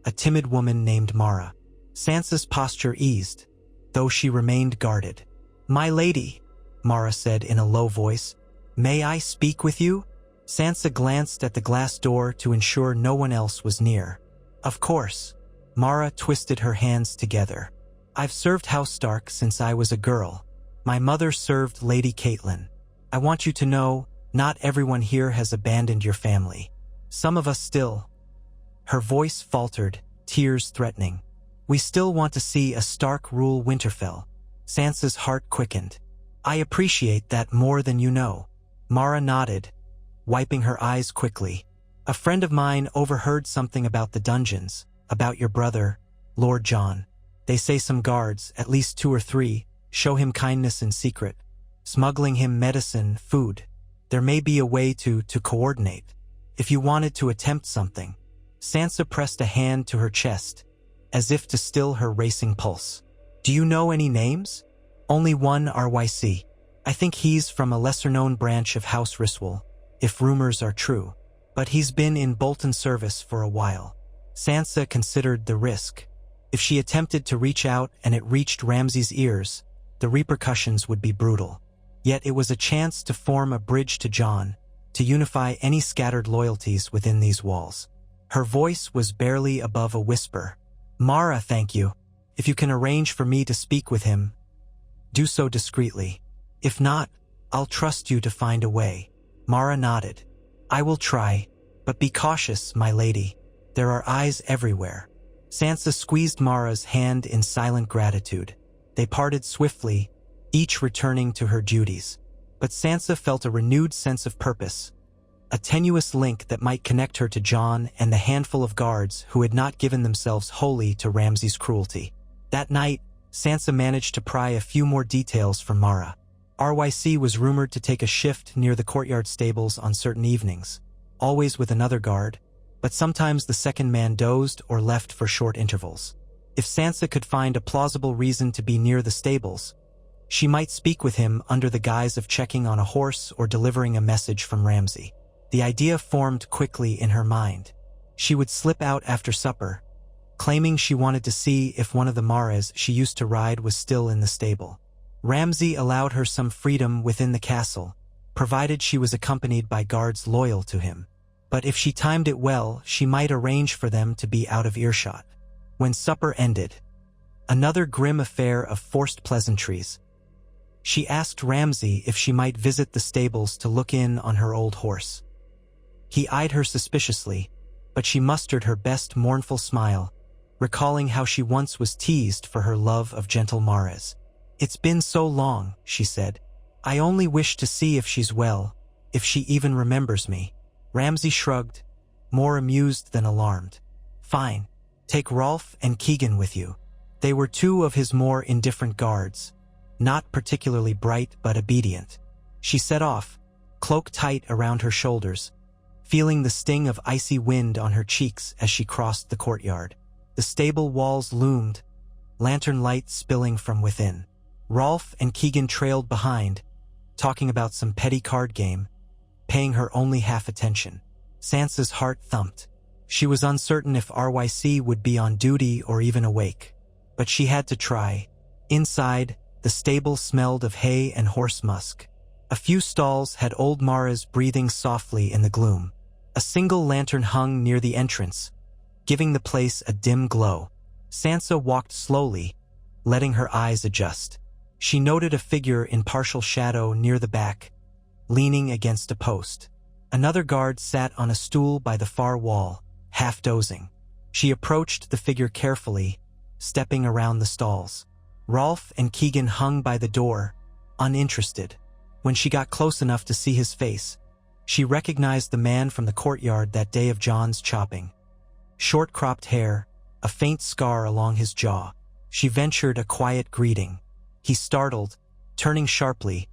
a timid woman named Mara. Sansa's posture eased, though she remained guarded. "My lady," Mara said in a low voice, "may I speak with you?" Sansa glanced at the glass door to ensure no one else was near. "Of course." Mara twisted her hands together. "I've served House Stark since I was a girl. My mother served Lady Catelyn. I want you to know, not everyone here has abandoned your family. Some of us still." Her voice faltered, tears threatening. "We still want to see a Stark rule Winterfell." Sansa's heart quickened. "I appreciate that more than you know." Mara nodded, wiping her eyes quickly. "A friend of mine overheard something about the dungeons, about your brother, Lord John. They say some guards, at least 2 or 3, show him kindness in secret, smuggling him medicine, food. There may be a way to coordinate, if you wanted to attempt something." Sansa pressed a hand to her chest, as if to still her racing pulse. "Do you know any names?" "Only one RYC. I think he's from a lesser-known branch of House Ryswell, if rumors are true. But he's been in Bolton service for a while." Sansa considered the risk. If she attempted to reach out and it reached Ramsay's ears, the repercussions would be brutal. Yet it was a chance to form a bridge to John, to unify any scattered loyalties within these walls. Her voice was barely above a whisper. "Mara, thank you. If you can arrange for me to speak with him, do so discreetly. If not, I'll trust you to find a way." Mara nodded. "I will try, but be cautious, my lady. There are eyes everywhere." Sansa squeezed Mara's hand in silent gratitude. They parted swiftly, each returning to her duties. But Sansa felt a renewed sense of purpose, a tenuous link that might connect her to John and the handful of guards who had not given themselves wholly to Ramsay's cruelty. That night, Sansa managed to pry a few more details from Mara. RYC was rumored to take a shift near the courtyard stables on certain evenings, always with another guard, but sometimes the second man dozed or left for short intervals. If Sansa could find a plausible reason to be near the stables, she might speak with him under the guise of checking on a horse or delivering a message from Ramsay. The idea formed quickly in her mind. She would slip out after supper, claiming she wanted to see if one of the Maras she used to ride was still in the stable. Ramsay allowed her some freedom within the castle, provided she was accompanied by guards loyal to him. But if she timed it well, she might arrange for them to be out of earshot. When supper ended, another grim affair of forced pleasantries, she asked Ramsay if she might visit the stables to look in on her old horse. He eyed her suspiciously, but she mustered her best mournful smile, recalling how she once was teased for her love of gentle Maras. "It's been so long," she said. "I only wish to see if she's well, if she even remembers me." Ramsay shrugged, more amused than alarmed. "Fine. Take Rolf and Keegan with you." They were two of his more indifferent guards, not particularly bright but obedient. She set off, cloak tight around her shoulders, feeling the sting of icy wind on her cheeks as she crossed the courtyard. The stable walls loomed, lantern light spilling from within. Rolf and Keegan trailed behind, talking about some petty card game, paying her only half attention. Sansa's heart thumped. She was uncertain if RYC would be on duty or even awake, but she had to try. Inside, the stable smelled of hay and horse musk. A few stalls had old Maras breathing softly in the gloom. A single lantern hung near the entrance, giving the place a dim glow. Sansa walked slowly, letting her eyes adjust. She noted a figure in partial shadow near the back, leaning against a post. Another guard sat on a stool by the far wall, half dozing. She approached the figure carefully, stepping around the stalls. Rolf and Keegan hung by the door, uninterested. When she got close enough to see his face, she recognized the man from the courtyard that day of John's chopping. Short-cropped hair, a faint scar along his jaw. She ventured a quiet greeting. He startled, turning sharply,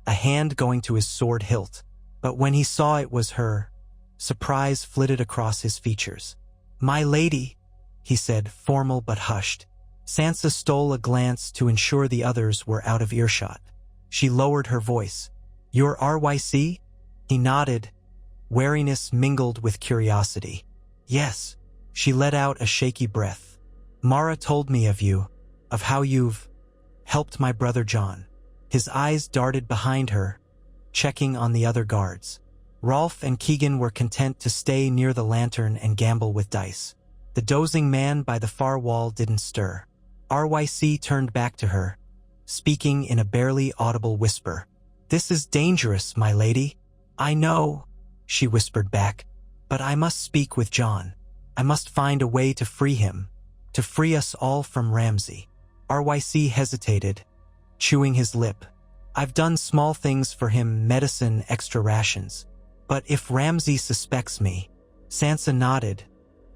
a hand going to his sword hilt. But when he saw it was her, surprise flitted across his features. "My lady," he said, formal but hushed. Sansa stole a glance to ensure the others were out of earshot. She lowered her voice. "You're RYC?" He nodded, wariness mingled with curiosity. "Yes." She let out a shaky breath. "Mara told me of you, of how you've helped my brother John." His eyes darted behind her, checking on the other guards. Rolf and Keegan were content to stay near the lantern and gamble with dice. The dozing man by the far wall didn't stir. RYC turned back to her, speaking in a barely audible whisper. "This is dangerous, my lady." "I know," she whispered back, "but I must speak with John. I must find a way to free him, to free us all from Ramsay." RYC hesitated, chewing his lip. "I've done small things for him, medicine, extra rations. But if Ramsay suspects me..." Sansa nodded,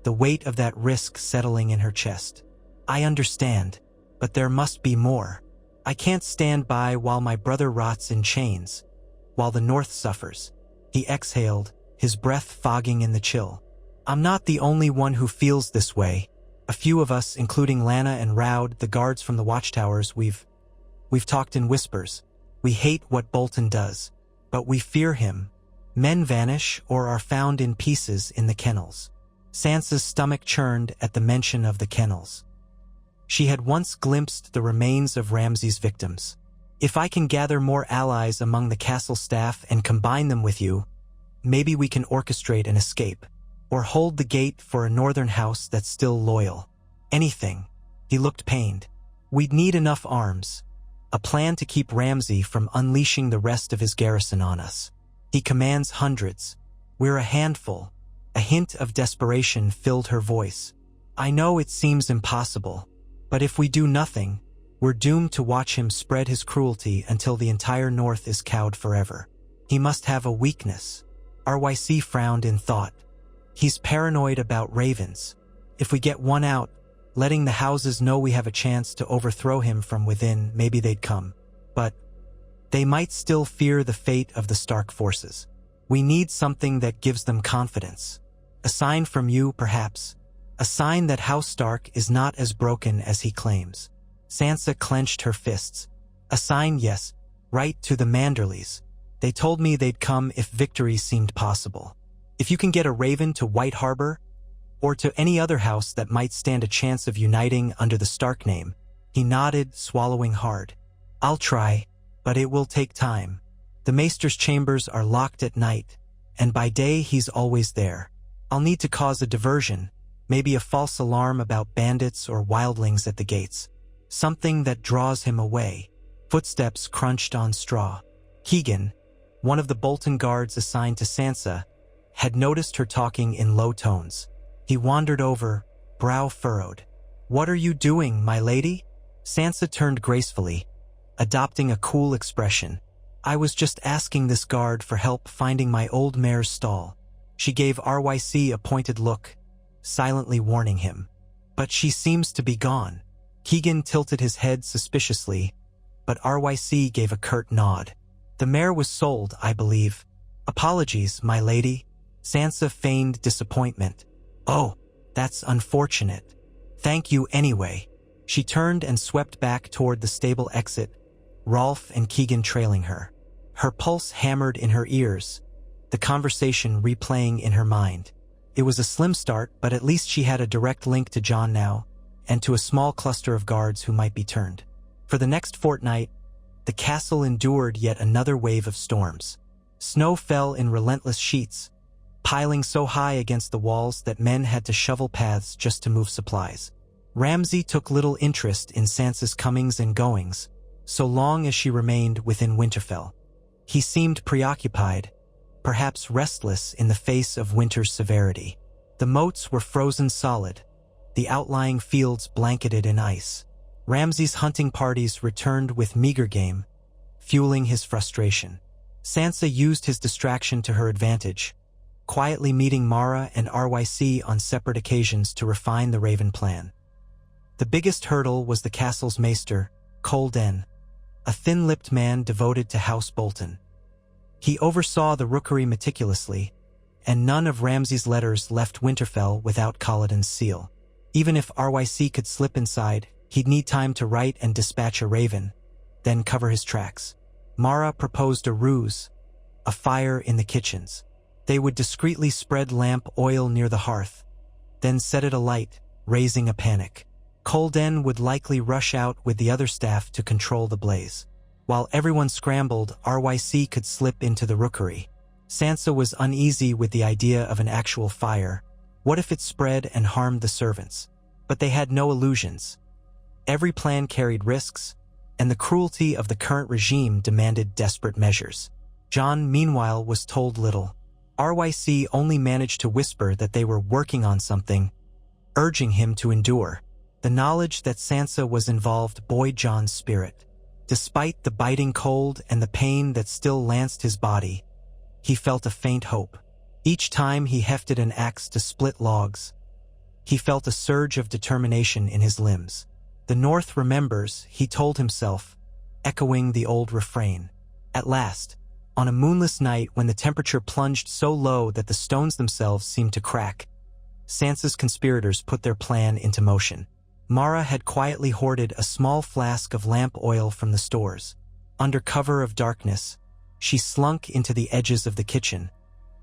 the weight of that risk settling in her chest. "I understand, but there must be more. I can't stand by while my brother rots in chains, while the North suffers." He exhaled, his breath fogging in the chill. "I'm not the only one who feels this way. A few of us, including Lana and Raud, the guards from the watchtowers, we've talked in whispers. We hate what Bolton does, but we fear him. Men vanish or are found in pieces in the kennels." Sansa's stomach churned at the mention of the kennels. She had once glimpsed the remains of Ramsay's victims. "If I can gather more allies among the castle staff and combine them with you, maybe we can orchestrate an escape, or hold the gate for a northern house that's still loyal. Anything." He looked pained. "We'd need enough arms. A plan to keep Ramsay from unleashing the rest of his garrison on us. He commands hundreds. We're a handful." A hint of desperation filled her voice. "I know it seems impossible, but if we do nothing, we're doomed to watch him spread his cruelty until the entire North is cowed forever. He must have a weakness, RYC frowned in thought. He's paranoid about ravens. If we get one out, letting the houses know we have a chance to overthrow him from within, maybe they'd come. But they might still fear the fate of the Stark forces. We need something that gives them confidence. A sign from you, perhaps. A sign that House Stark is not as broken as he claims. Sansa clenched her fists. A sign, yes. Right to the Manderleys. They told me they'd come if victory seemed possible. If you can get a raven to White Harbor, or to any other house that might stand a chance of uniting under the Stark name, he nodded, swallowing hard. I'll try, but it will take time. The Maester's chambers are locked at night, and by day he's always there. I'll need to cause a diversion, maybe a false alarm about bandits or wildlings at the gates. Something that draws him away. Footsteps crunched on straw. Keegan, one of the Bolton guards assigned to Sansa, had noticed her talking in low tones. He wandered over, brow furrowed. What are you doing, my lady? Sansa turned gracefully, adopting a cool expression. I was just asking this guard for help finding my old mare's stall. She gave RYC a pointed look, silently warning him. But she seems to be gone. Keegan tilted his head suspiciously, but RYC gave a curt nod. The mare was sold, I believe. Apologies, my lady. Sansa feigned disappointment. Oh, that's unfortunate. Thank you anyway. She turned and swept back toward the stable exit, Rolf and Keegan trailing her. Her pulse hammered in her ears, the conversation replaying in her mind. It was a slim start, but at least she had a direct link to Jon now, and to a small cluster of guards who might be turned. For the next fortnight, the castle endured yet another wave of storms. Snow fell in relentless sheets, piling so high against the walls that men had to shovel paths just to move supplies. Ramsay took little interest in Sansa's comings and goings, so long as she remained within Winterfell. He seemed preoccupied, perhaps restless in the face of winter's severity. The moats were frozen solid, the outlying fields blanketed in ice. Ramsay's hunting parties returned with meager game, fueling his frustration. Sansa used his distraction to her advantage, quietly meeting Mara and RYC on separate occasions to refine the Raven plan. The biggest hurdle was the castle's maester, Colden, a thin-lipped man devoted to House Bolton. He oversaw the rookery meticulously, and none of Ramsay's letters left Winterfell without Kaladin's seal. Even if RYC could slip inside, he'd need time to write and dispatch a raven, then cover his tracks. Mara proposed a ruse, a fire in the kitchens. They would discreetly spread lamp oil near the hearth, then set it alight, raising a panic. Colden would likely rush out with the other staff to control the blaze. While everyone scrambled, RYC could slip into the rookery. Sansa was uneasy with the idea of an actual fire. What if it spread and harmed the servants? But they had no illusions. Every plan carried risks, and the cruelty of the current regime demanded desperate measures. Jon, meanwhile, was told little. RYC only managed to whisper that they were working on something, urging him to endure. The knowledge that Sansa was involved buoyed Jon's spirit. Despite the biting cold and the pain that still lanced his body, he felt a faint hope. Each time he hefted an axe to split logs, he felt a surge of determination in his limbs. The North remembers, he told himself, echoing the old refrain. At last, on a moonless night when the temperature plunged so low that the stones themselves seemed to crack, Sansa's conspirators put their plan into motion. Mara had quietly hoarded a small flask of lamp oil from the stores. Under cover of darkness, she slunk into the edges of the kitchen,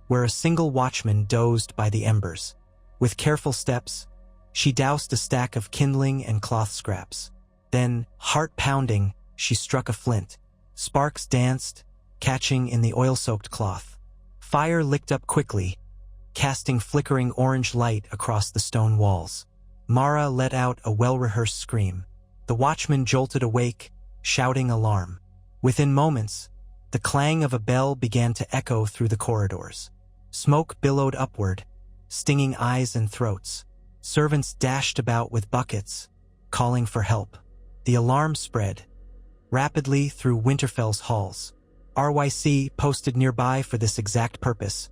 where a single watchman dozed by the embers. With careful steps, she doused a stack of kindling and cloth scraps. Then, heart-pounding, she struck a flint. Sparks danced, catching in the oil-soaked cloth. Fire licked up quickly, casting flickering orange light across the stone walls. Mara let out a well-rehearsed scream. The watchman jolted awake, shouting alarm. Within moments, the clang of a bell began to echo through the corridors. Smoke billowed upward, stinging eyes and throats. Servants dashed about with buckets, calling for help. The alarm spread rapidly through Winterfell's halls. RYC, posted nearby for this exact purpose,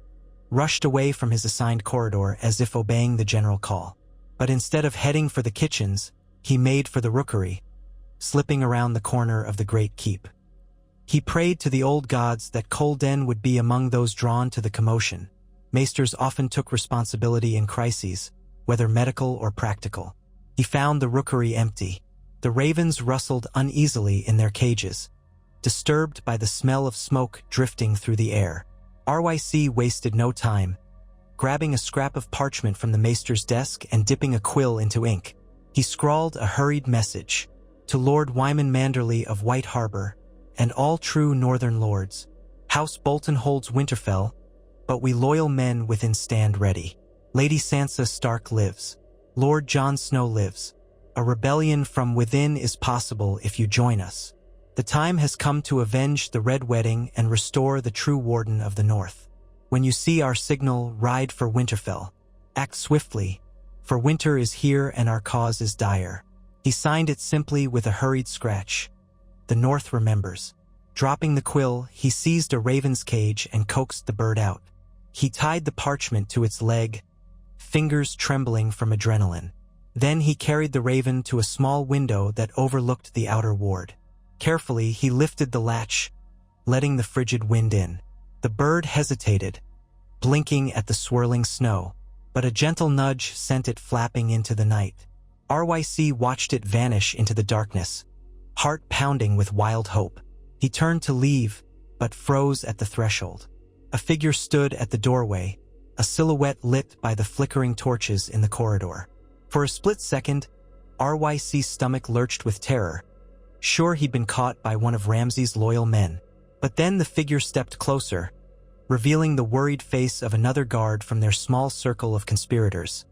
rushed away from his assigned corridor as if obeying the general call. But instead of heading for the kitchens, he made for the rookery, slipping around the corner of the great keep. He prayed to the old gods that Colden would be among those drawn to the commotion. Maesters often took responsibility in crises, whether medical or practical. He found the rookery empty. The ravens rustled uneasily in their cages, disturbed by the smell of smoke drifting through the air. RYC wasted no time, grabbing a scrap of parchment from the maester's desk and dipping a quill into ink. He scrawled a hurried message. To Lord Wyman Manderley of White Harbor, and all true northern lords. House Bolton holds Winterfell, but we loyal men within stand ready. Lady Sansa Stark lives. Lord Jon Snow lives. A rebellion from within is possible if you join us. The time has come to avenge the Red Wedding and restore the true Warden of the North. When you see our signal, ride for Winterfell. Act swiftly, for winter is here and our cause is dire. He signed it simply with a hurried scratch. The North remembers. Dropping the quill, he seized a raven's cage and coaxed the bird out. He tied the parchment to its leg, fingers trembling from adrenaline. Then he carried the raven to a small window that overlooked the outer ward. Carefully, he lifted the latch, letting the frigid wind in. The bird hesitated, blinking at the swirling snow, but a gentle nudge sent it flapping into the night. RYC watched it vanish into the darkness, heart pounding with wild hope. He turned to leave, but froze at the threshold. A figure stood at the doorway, a silhouette lit by the flickering torches in the corridor. For a split second, RYC's stomach lurched with terror, sure he'd been caught by one of Ramsay's loyal men. But then the figure stepped closer, revealing the worried face of another guard from their small circle of conspirators.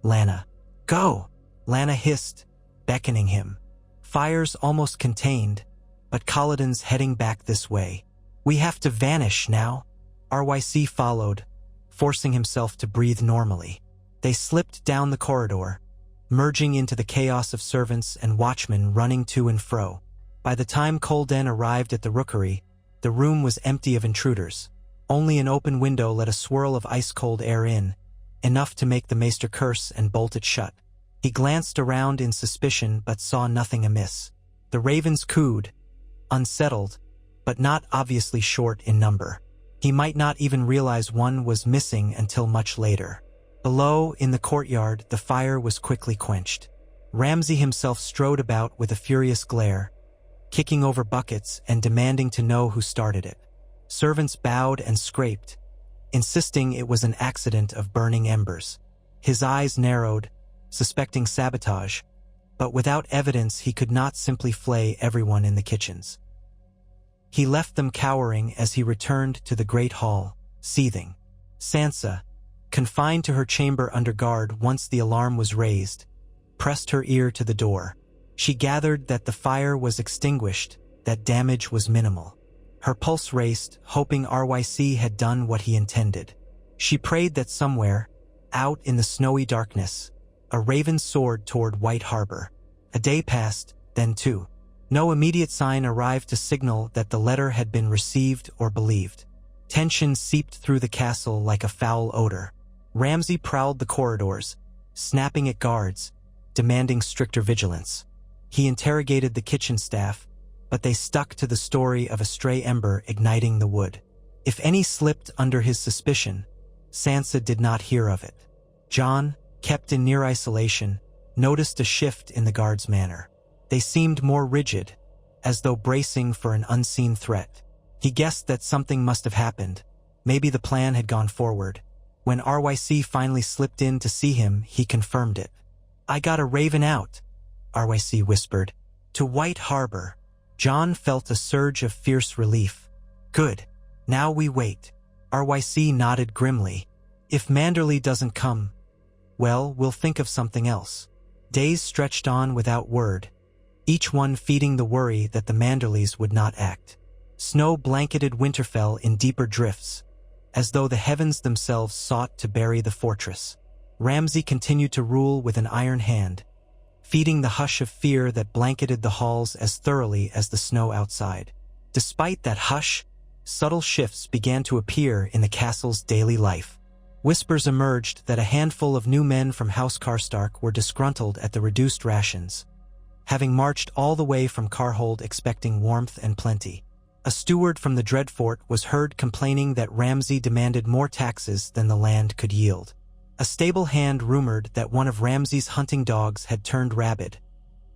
Lana. Go! Lana hissed, beckoning him. Fire's almost contained, but Kaladin's heading back this way. We have to vanish now. RYC followed, forcing himself to breathe normally. They slipped down the corridor, merging into the chaos of servants and watchmen running to and fro. By the time Colden arrived at the rookery, the room was empty of intruders. Only an open window let a swirl of ice-cold air in, enough to make the maester curse and bolt it shut. He glanced around in suspicion but saw nothing amiss. The ravens cooed, unsettled, but not obviously short in number. He might not even realize one was missing until much later. Below, in the courtyard, the fire was quickly quenched. Ramsay himself strode about with a furious glare, kicking over buckets and demanding to know who started it. Servants bowed and scraped, insisting it was an accident of burning embers. His eyes narrowed, suspecting sabotage, but without evidence he could not simply flay everyone in the kitchens. He left them cowering as he returned to the great hall, seething. Sansa, confined to her chamber under guard once the alarm was raised, pressed her ear to the door. She gathered that the fire was extinguished, that damage was minimal. Her pulse raced, hoping RYC had done what he intended. She prayed that somewhere, out in the snowy darkness, a raven soared toward White Harbor. A day passed, then two. No immediate sign arrived to signal that the letter had been received or believed. Tension seeped through the castle like a foul odor. Ramsay prowled the corridors, snapping at guards, demanding stricter vigilance. He interrogated the kitchen staff, but they stuck to the story of a stray ember igniting the wood. If any slipped under his suspicion, Sansa did not hear of it. Jon, kept in near isolation, noticed a shift in the guards' manner. They seemed more rigid, as though bracing for an unseen threat. He guessed that something must have happened. Maybe the plan had gone forward. When RYC finally slipped in to see him, he confirmed it. I got a raven out, RYC whispered. To White Harbor. Jon felt a surge of fierce relief. Good. Now we wait. RYC nodded grimly. If Manderley doesn't come, well, we'll think of something else. Days stretched on without word, each one feeding the worry that the Manderleys would not act. Snow blanketed Winterfell in deeper drifts, as though the heavens themselves sought to bury the fortress. Ramsay continued to rule with an iron hand, feeding the hush of fear that blanketed the halls as thoroughly as the snow outside. Despite that hush, subtle shifts began to appear in the castle's daily life. Whispers emerged that a handful of new men from House Karstark were disgruntled at the reduced rations, having marched all the way from Karhold expecting warmth and plenty. A steward from the Dreadfort was heard complaining that Ramsay demanded more taxes than the land could yield. A stable hand rumored that one of Ramsay's hunting dogs had turned rabid,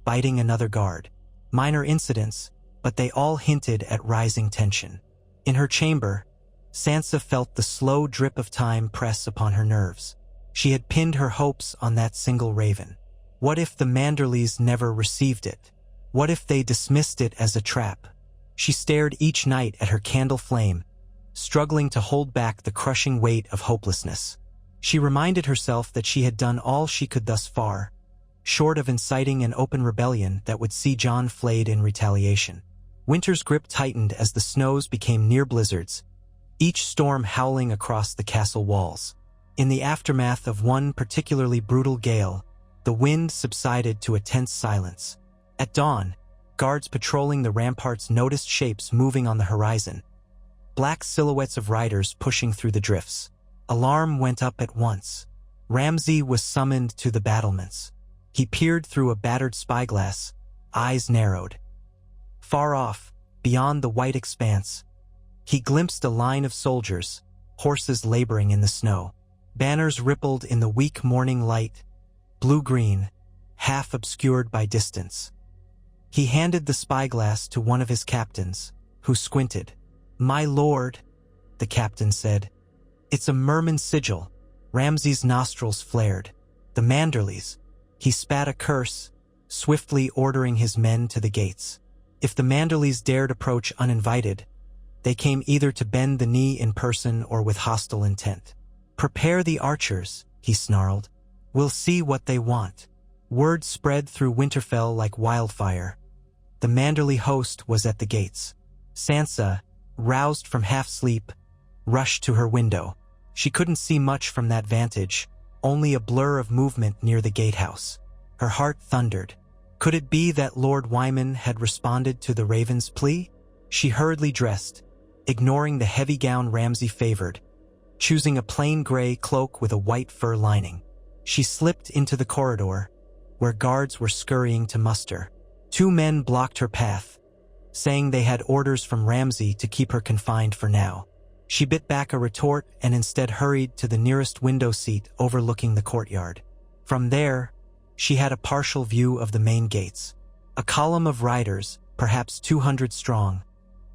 biting another guard. Minor incidents, but they all hinted at rising tension. In her chamber, Sansa felt the slow drip of time press upon her nerves. She had pinned her hopes on that single raven. What if the Manderleys never received it? What if they dismissed it as a trap? She stared each night at her candle flame, struggling to hold back the crushing weight of hopelessness. She reminded herself that she had done all she could thus far, short of inciting an open rebellion that would see Jon flayed in retaliation. Winter's grip tightened as the snows became near blizzards, each storm howling across the castle walls. In the aftermath of one particularly brutal gale, the wind subsided to a tense silence. At dawn, guards patrolling the ramparts noticed shapes moving on the horizon, black silhouettes of riders pushing through the drifts. Alarm went up at once. Ramsay was summoned to the battlements. He peered through a battered spyglass, eyes narrowed. Far off, beyond the white expanse, he glimpsed a line of soldiers, horses laboring in the snow. Banners rippled in the weak morning light, blue-green, half obscured by distance. He handed the spyglass to one of his captains, who squinted. "My lord," the captain said. "It's a Merman sigil." Ramsay's nostrils flared. The Manderleys. He spat a curse, swiftly ordering his men to the gates. If the Manderleys dared approach uninvited, they came either to bend the knee in person or with hostile intent. "Prepare the archers," he snarled. "We'll see what they want." Word spread through Winterfell like wildfire. The Manderley host was at the gates. Sansa, roused from half-sleep, rushed to her window. She couldn't see much from that vantage, only a blur of movement near the gatehouse. Her heart thundered. Could it be that Lord Wyman had responded to the Raven's plea? She hurriedly dressed, ignoring the heavy gown Ramsay favored, choosing a plain gray cloak with a white fur lining. She slipped into the corridor, where guards were scurrying to muster. 2 men blocked her path, saying they had orders from Ramsay to keep her confined for now. She bit back a retort and instead hurried to the nearest window seat overlooking the courtyard. From there, she had a partial view of the main gates. A column of riders, perhaps 200 strong,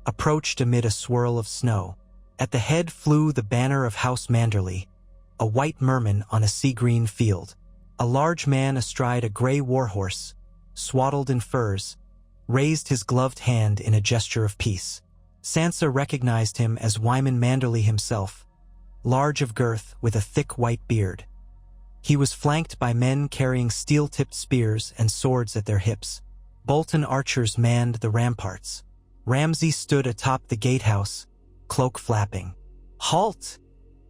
approached amid a swirl of snow. At the head flew the banner of House Manderley, a white merman on a sea-green field. A large man astride a gray warhorse, swaddled in furs, raised his gloved hand in a gesture of peace. Sansa recognized him as Wyman Manderley himself, large of girth with a thick white beard. He was flanked by men carrying steel-tipped spears and swords at their hips. Bolton archers manned the ramparts. Ramsay stood atop the gatehouse, cloak flapping. "Halt!"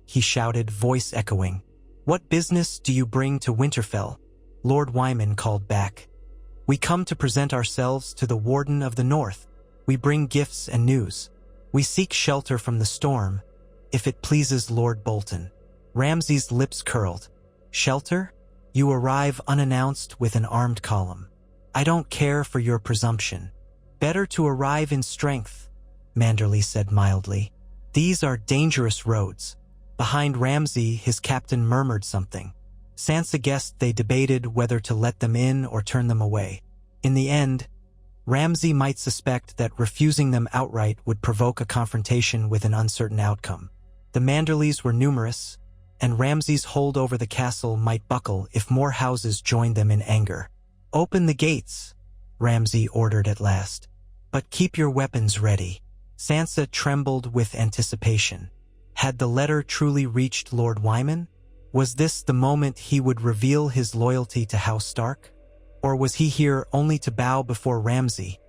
he shouted, voice echoing. "What business do you bring to Winterfell?" Lord Wyman called back. "We come to present ourselves to the Warden of the North. We bring gifts and news. We seek shelter from the storm, if it pleases Lord Bolton." Ramsay's lips curled. "Shelter? You arrive unannounced with an armed column. I don't care for your presumption. Better to arrive in strength," Manderley said mildly. "These are dangerous roads." Behind Ramsay, his captain murmured something. Sansa guessed they debated whether to let them in or turn them away. In the end, Ramsay might suspect that refusing them outright would provoke a confrontation with an uncertain outcome. The Manderleys were numerous, and Ramsay's hold over the castle might buckle if more houses joined them in anger. "Open the gates," Ramsay ordered at last. "But keep your weapons ready." Sansa trembled with anticipation. Had the letter truly reached Lord Wyman? Was this the moment he would reveal his loyalty to House Stark? Or was he here only to bow before Ramsay,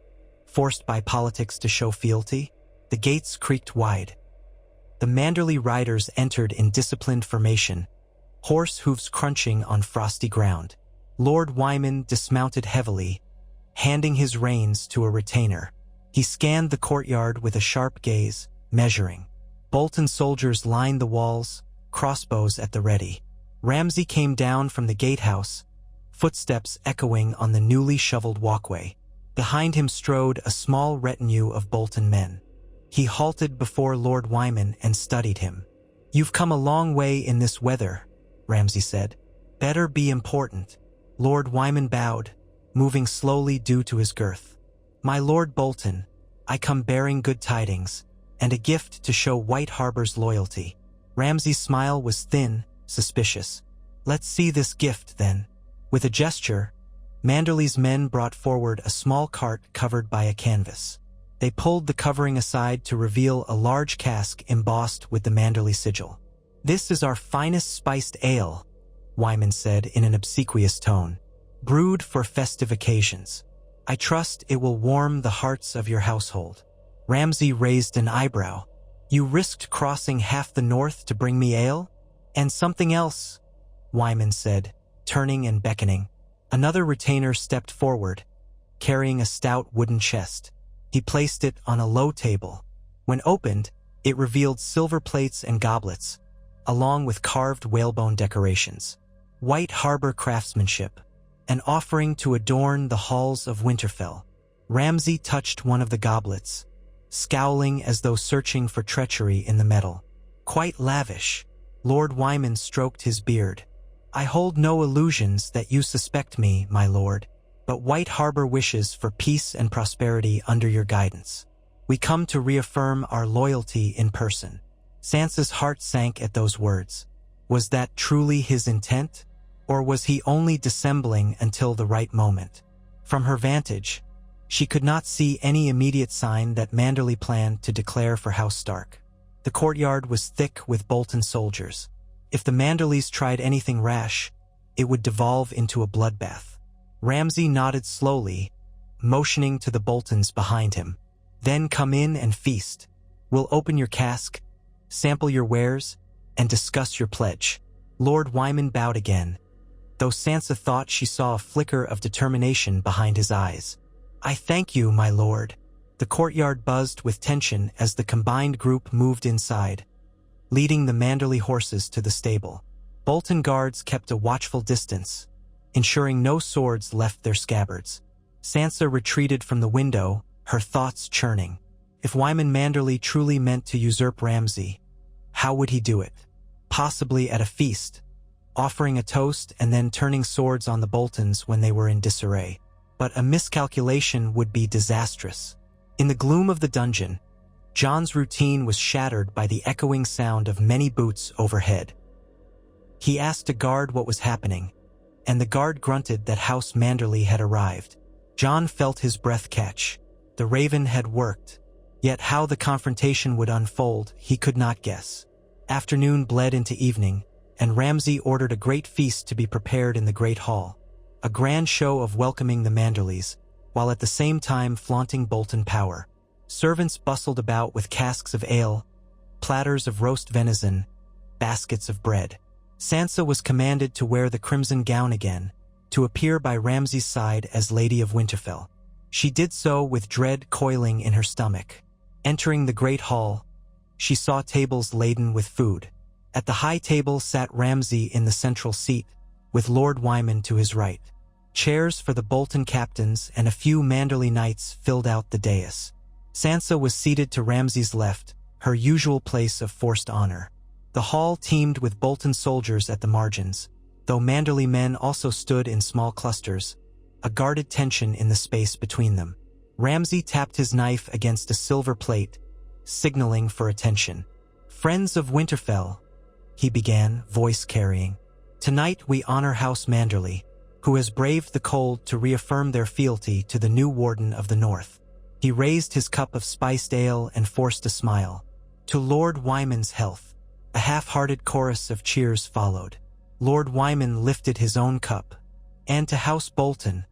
forced by politics to show fealty? The gates creaked wide. The Manderley riders entered in disciplined formation, horse hooves crunching on frosty ground. Lord Wyman dismounted heavily, handing his reins to a retainer. He scanned the courtyard with a sharp gaze, measuring. Bolton soldiers lined the walls, crossbows at the ready. Ramsay came down from the gatehouse, footsteps echoing on the newly shoveled walkway. Behind him strode a small retinue of Bolton men. He halted before Lord Wyman and studied him. "You've come a long way in this weather," Ramsay said. "Better be important." Lord Wyman bowed, moving slowly due to his girth. "My Lord Bolton, I come bearing good tidings, and a gift to show White Harbor's loyalty." Ramsay's smile was thin, suspicious. "Let's see this gift, then." With a gesture, Manderley's men brought forward a small cart covered by a canvas. They pulled the covering aside to reveal a large cask embossed with the Manderley sigil. "This is our finest spiced ale," Wyman said in an obsequious tone, "brewed for festive occasions. I trust it will warm the hearts of your household." Ramsay raised an eyebrow. "You risked crossing half the north to bring me ale? And something else," Wyman said, turning and beckoning. Another retainer stepped forward, carrying a stout wooden chest. He placed it on a low table. When opened, it revealed silver plates and goblets, along with carved whalebone decorations. White Harbor craftsmanship, an offering to adorn the halls of Winterfell. Ramsay touched one of the goblets, scowling as though searching for treachery in the metal. "Quite lavish." Lord Wyman stroked his beard. "I hold no illusions that you suspect me, my lord, but White Harbor wishes for peace and prosperity under your guidance. We come to reaffirm our loyalty in person." Sansa's heart sank at those words. Was that truly his intent? Or was he only dissembling until the right moment? From her vantage, she could not see any immediate sign that Manderley planned to declare for House Stark. The courtyard was thick with Bolton soldiers. If the Manderleys tried anything rash, it would devolve into a bloodbath. Ramsay nodded slowly, motioning to the Boltons behind him. "Then come in and feast. We'll open your cask, sample your wares, and discuss your pledge." Lord Wyman bowed again, though Sansa thought she saw a flicker of determination behind his eyes. "I thank you, my lord." The courtyard buzzed with tension as the combined group moved inside, leading the Manderley horses to the stable. Bolton guards kept a watchful distance, ensuring no swords left their scabbards. Sansa retreated from the window, her thoughts churning. If Wyman Manderley truly meant to usurp Ramsay, how would he do it? Possibly at a feast, offering a toast and then turning swords on the Boltons when they were in disarray. But a miscalculation would be disastrous. In the gloom of the dungeon, Jon's routine was shattered by the echoing sound of many boots overhead. He asked a guard what was happening, and the guard grunted that House Manderley had arrived. Jon felt his breath catch. The Raven had worked, yet how the confrontation would unfold, he could not guess. Afternoon bled into evening, and Ramsay ordered a great feast to be prepared in the Great Hall. A grand show of welcoming the Manderleys, while at the same time flaunting Bolton power. Servants bustled about with casks of ale, platters of roast venison, baskets of bread. Sansa was commanded to wear the crimson gown again, to appear by Ramsay's side as Lady of Winterfell. She did so with dread coiling in her stomach. Entering the great hall, she saw tables laden with food. At the high table sat Ramsay in the central seat, with Lord Wyman to his right. Chairs for the Bolton captains and a few Manderley knights filled out the dais. Sansa was seated to Ramsay's left, her usual place of forced honor. The hall teemed with Bolton soldiers at the margins, though Manderley men also stood in small clusters, a guarded tension in the space between them. Ramsay tapped his knife against a silver plate, signaling for attention. "Friends of Winterfell," he began, voice carrying. "Tonight we honor House Manderley, who has braved the cold to reaffirm their fealty to the new Warden of the North." He raised his cup of spiced ale and forced a smile. "To Lord Wyman's health." A half-hearted chorus of cheers followed. Lord Wyman lifted his own cup. "And to House Bolton,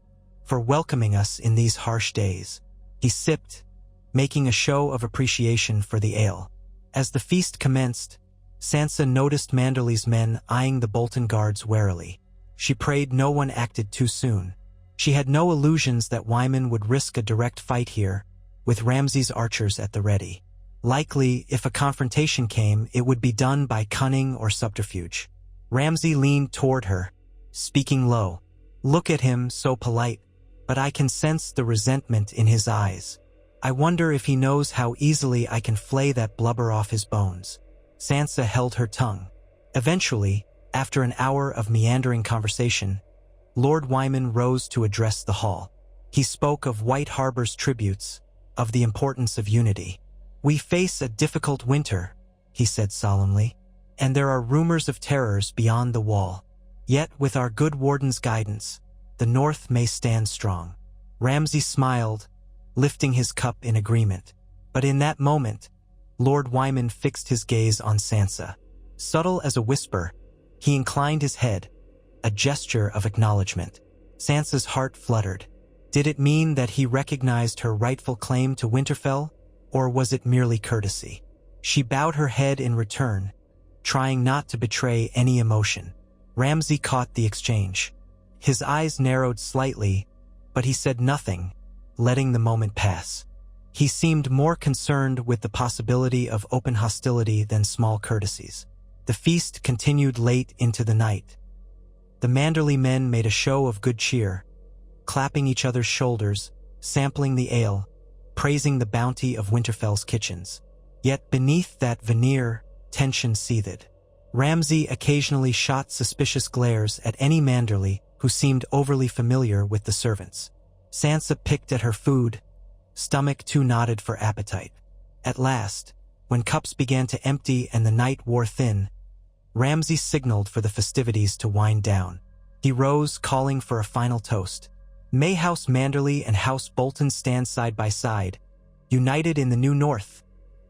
for welcoming us in these harsh days." He sipped, making a show of appreciation for the ale. As the feast commenced, Sansa noticed Manderley's men eyeing the Bolton guards warily. She prayed no one acted too soon. She had no illusions that Wyman would risk a direct fight here, with Ramsay's archers at the ready. Likely, if a confrontation came, it would be done by cunning or subterfuge. Ramsay leaned toward her, speaking low. Look at him, so polite, but I can sense the resentment in his eyes. I wonder if he knows how easily I can flay that blubber off his bones. Sansa held her tongue. Eventually, after an hour of meandering conversation, Lord Wyman rose to address the hall. He spoke of White Harbor's tributes, of the importance of unity. We face a difficult winter, he said solemnly, and there are rumors of terrors beyond the wall. Yet, with our good warden's guidance, the North may stand strong. Ramsay smiled, lifting his cup in agreement. But in that moment, Lord Wyman fixed his gaze on Sansa. Subtle as a whisper, he inclined his head, a gesture of acknowledgement. Sansa's heart fluttered. Did it mean that he recognized her rightful claim to Winterfell, or was it merely courtesy? She bowed her head in return, trying not to betray any emotion. Ramsay caught the exchange. His eyes narrowed slightly, but he said nothing, letting the moment pass. He seemed more concerned with the possibility of open hostility than small courtesies. The feast continued late into the night. The Manderley men made a show of good cheer, clapping each other's shoulders, sampling the ale, praising the bounty of Winterfell's kitchens. Yet beneath that veneer, tension seethed. Ramsay occasionally shot suspicious glares at any Manderley who seemed overly familiar with the servants. Sansa picked at her food, stomach too knotted for appetite. At last, when cups began to empty and the night wore thin, Ramsay signaled for the festivities to wind down. He rose, calling for a final toast. May House Manderley and House Bolton stand side by side, united in the new North,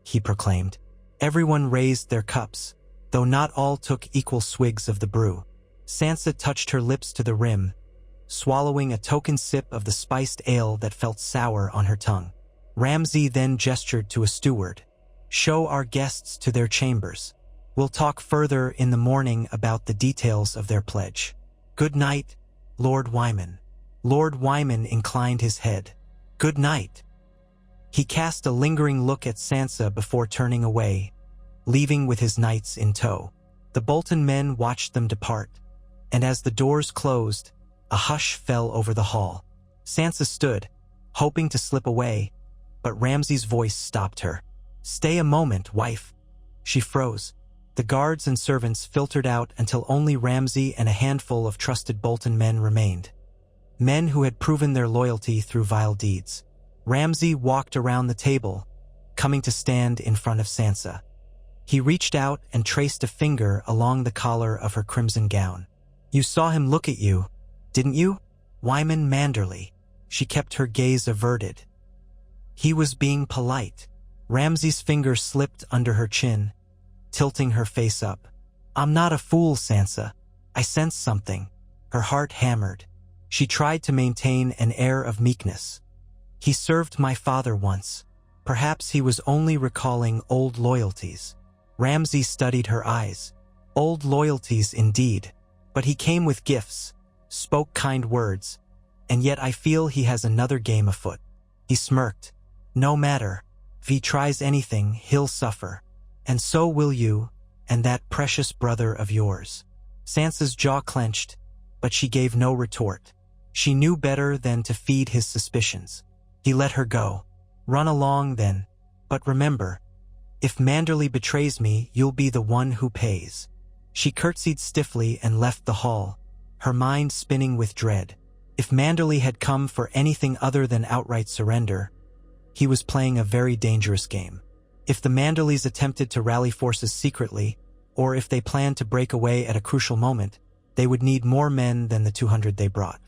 he proclaimed. Everyone raised their cups, though not all took equal swigs of the brew. Sansa touched her lips to the rim, swallowing a token sip of the spiced ale that felt sour on her tongue. Ramsay then gestured to a steward. Show our guests to their chambers. We'll talk further in the morning about the details of their pledge. Good night, Lord Wyman. Lord Wyman inclined his head. Good night. He cast a lingering look at Sansa before turning away, leaving with his knights in tow. The Bolton men watched them depart, and as the doors closed, a hush fell over the hall. Sansa stood, hoping to slip away, but Ramsay's voice stopped her. Stay a moment, wife. She froze. The guards and servants filtered out until only Ramsay and a handful of trusted Bolton men remained. Men who had proven their loyalty through vile deeds. Ramsay walked around the table, coming to stand in front of Sansa. He reached out and traced a finger along the collar of her crimson gown. You saw him look at you, didn't you? Wyman Manderley. She kept her gaze averted. He was being polite. Ramsay's finger slipped under her chin, tilting her face up. I'm not a fool, Sansa. I sensed something. Her heart hammered. She tried to maintain an air of meekness. He served my father once. Perhaps he was only recalling old loyalties. Ramsay studied her eyes. Old loyalties indeed. But he came with gifts, spoke kind words, and yet I feel he has another game afoot. He smirked. No matter. If he tries anything, he'll suffer. And so will you, and that precious brother of yours. Sansa's jaw clenched, but she gave no retort. She knew better than to feed his suspicions. He let her go. Run along then, but remember, if Manderley betrays me, you'll be the one who pays. She curtsied stiffly and left the hall, her mind spinning with dread. If Manderley had come for anything other than outright surrender, he was playing a very dangerous game. If the Manderleys attempted to rally forces secretly, or if they planned to break away at a crucial moment, they would need more men than the 200 they brought.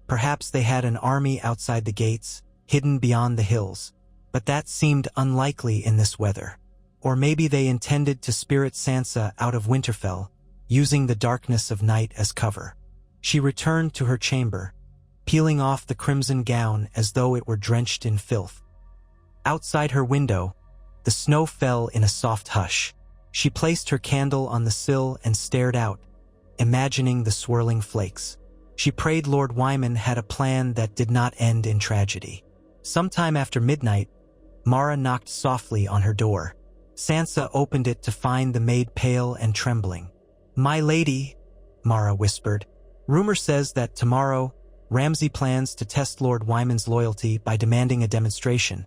Perhaps they had an army outside the gates, hidden beyond the hills, but that seemed unlikely in this weather. Or maybe they intended to spirit Sansa out of Winterfell, using the darkness of night as cover. She returned to her chamber, peeling off the crimson gown as though it were drenched in filth. Outside her window, the snow fell in a soft hush. She placed her candle on the sill and stared out, imagining the swirling flakes. She prayed Lord Wyman had a plan that did not end in tragedy. Sometime after midnight, Mara knocked softly on her door. Sansa opened it to find the maid pale and trembling. "My lady," Mara whispered, "rumor says that tomorrow Ramsay plans to test Lord Wyman's loyalty by demanding a demonstration,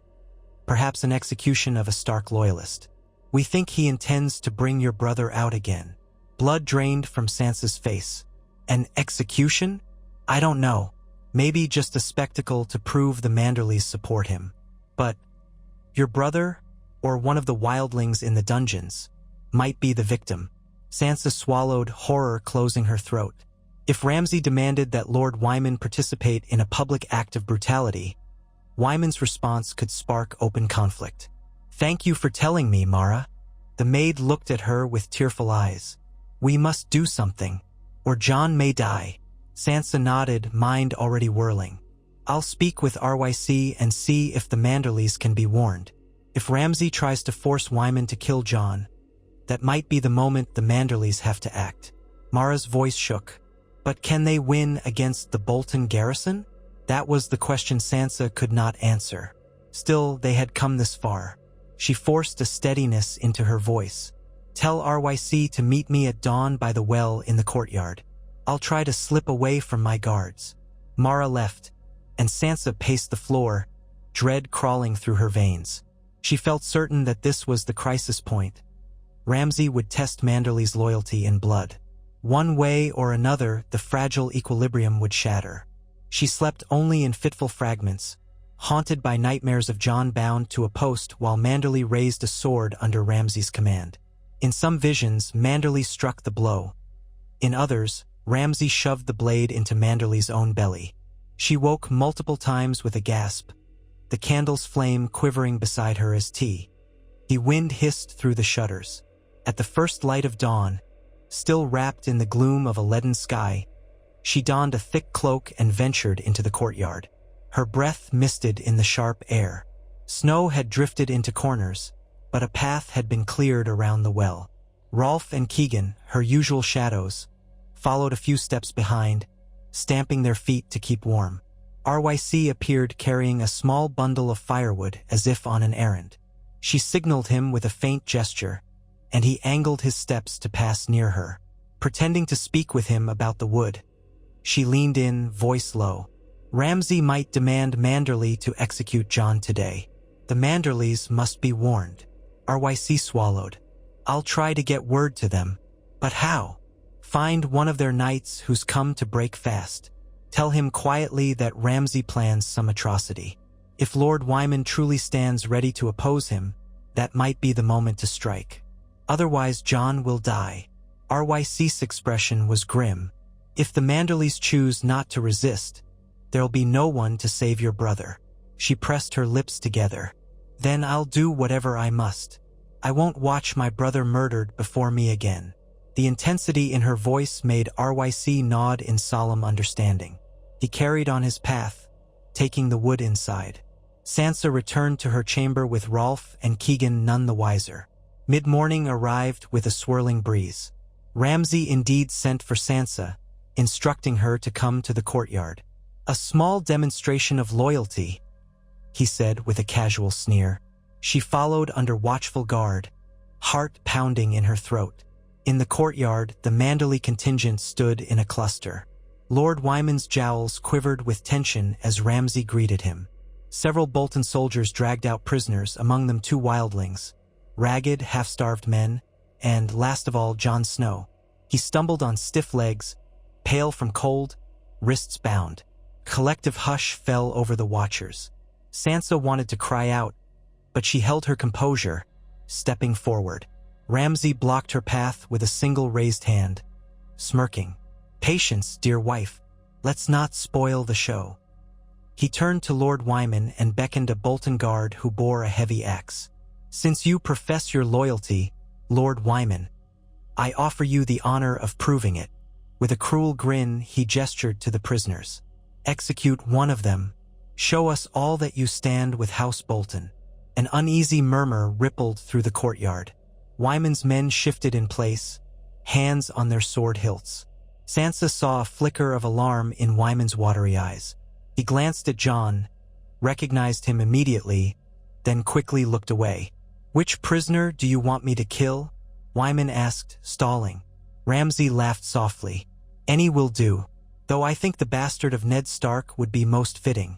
perhaps an execution of a Stark loyalist. We think he intends to bring your brother out again." Blood drained from Sansa's face. "An execution? I don't know. Maybe just a spectacle to prove the Manderleys support him. But your brother, or one of the wildlings in the dungeons, might be the victim." Sansa swallowed, horror closing her throat. If Ramsay demanded that Lord Wyman participate in a public act of brutality, Wyman's response could spark open conflict. "Thank you for telling me, Mara." The maid looked at her with tearful eyes. "We must do something, or Jon may die." Sansa nodded, mind already whirling. "I'll speak with RYC and see if the Manderleys can be warned. If Ramsay tries to force Wyman to kill Jon, that might be the moment the Manderleys have to act." Mara's voice shook. But can they win against the Bolton garrison? That was the question Sansa could not answer. Still, they had come this far. She forced a steadiness into her voice. "Tell RYC to meet me at dawn by the well in the courtyard. I'll try to slip away from my guards." Mara left, and Sansa paced the floor, dread crawling through her veins. She felt certain that this was the crisis point. Ramsay would test Manderley's loyalty in blood. One way or another, the fragile equilibrium would shatter. She slept only in fitful fragments, haunted by nightmares of Jon bound to a post while Manderley raised a sword under Ramsay's command. In some visions, Manderley struck the blow. In others, Ramsay shoved the blade into Manderley's own belly. She woke multiple times with a gasp, the candle's flame quivering beside her as tea. The wind hissed through the shutters. At the first light of dawn, still wrapped in the gloom of a leaden sky, she donned a thick cloak and ventured into the courtyard. Her breath misted in the sharp air. Snow had drifted into corners, but a path had been cleared around the well. Rolfe and Keegan, her usual shadows, followed a few steps behind, stamping their feet to keep warm. RYC appeared carrying a small bundle of firewood as if on an errand. She signaled him with a faint gesture, and he angled his steps to pass near her. Pretending to speak with him about the wood, she leaned in, voice low. "Ramsay might demand Manderley to execute Jon today. The Manderleys must be warned." RYC swallowed. "I'll try to get word to them. But how? Find one of their knights who's come to break fast. Tell him quietly that Ramsay plans some atrocity. If Lord Wyman truly stands ready to oppose him, that might be the moment to strike. Otherwise, Jon will die." RYC's expression was grim. "If the Manderleys choose not to resist, there'll be no one to save your brother." She pressed her lips together. "Then I'll do whatever I must. I won't watch my brother murdered before me again." The intensity in her voice made RYC nod in solemn understanding. He carried on his path, taking the wood inside. Sansa returned to her chamber with Rolfe and Keegan none the wiser. Mid-morning arrived with a swirling breeze. Ramsay indeed sent for Sansa, instructing her to come to the courtyard. "A small demonstration of loyalty," he said with a casual sneer. She followed under watchful guard, heart pounding in her throat. In the courtyard, the Manderley contingent stood in a cluster. Lord Wyman's jowls quivered with tension as Ramsay greeted him. Several Bolton soldiers dragged out prisoners, among them 2 wildlings, ragged, half-starved men, and, last of all, Jon Snow. He stumbled on stiff legs, pale from cold, wrists bound. Collective hush fell over the watchers. Sansa wanted to cry out, but she held her composure, stepping forward. Ramsay blocked her path with a single raised hand, smirking. "Patience, dear wife. Let's not spoil the show." He turned to Lord Wyman and beckoned a Bolton guard who bore a heavy axe. "Since you profess your loyalty, Lord Wyman, I offer you the honor of proving it." With a cruel grin, he gestured to the prisoners. "Execute one of them. Show us all that you stand with House Bolton." An uneasy murmur rippled through the courtyard. Wyman's men shifted in place, hands on their sword hilts. Sansa saw a flicker of alarm in Wyman's watery eyes. He glanced at Jon, recognized him immediately, then quickly looked away. "Which prisoner do you want me to kill?" Wyman asked, stalling. Ramsay laughed softly. "Any will do, though I think the bastard of Ned Stark would be most fitting.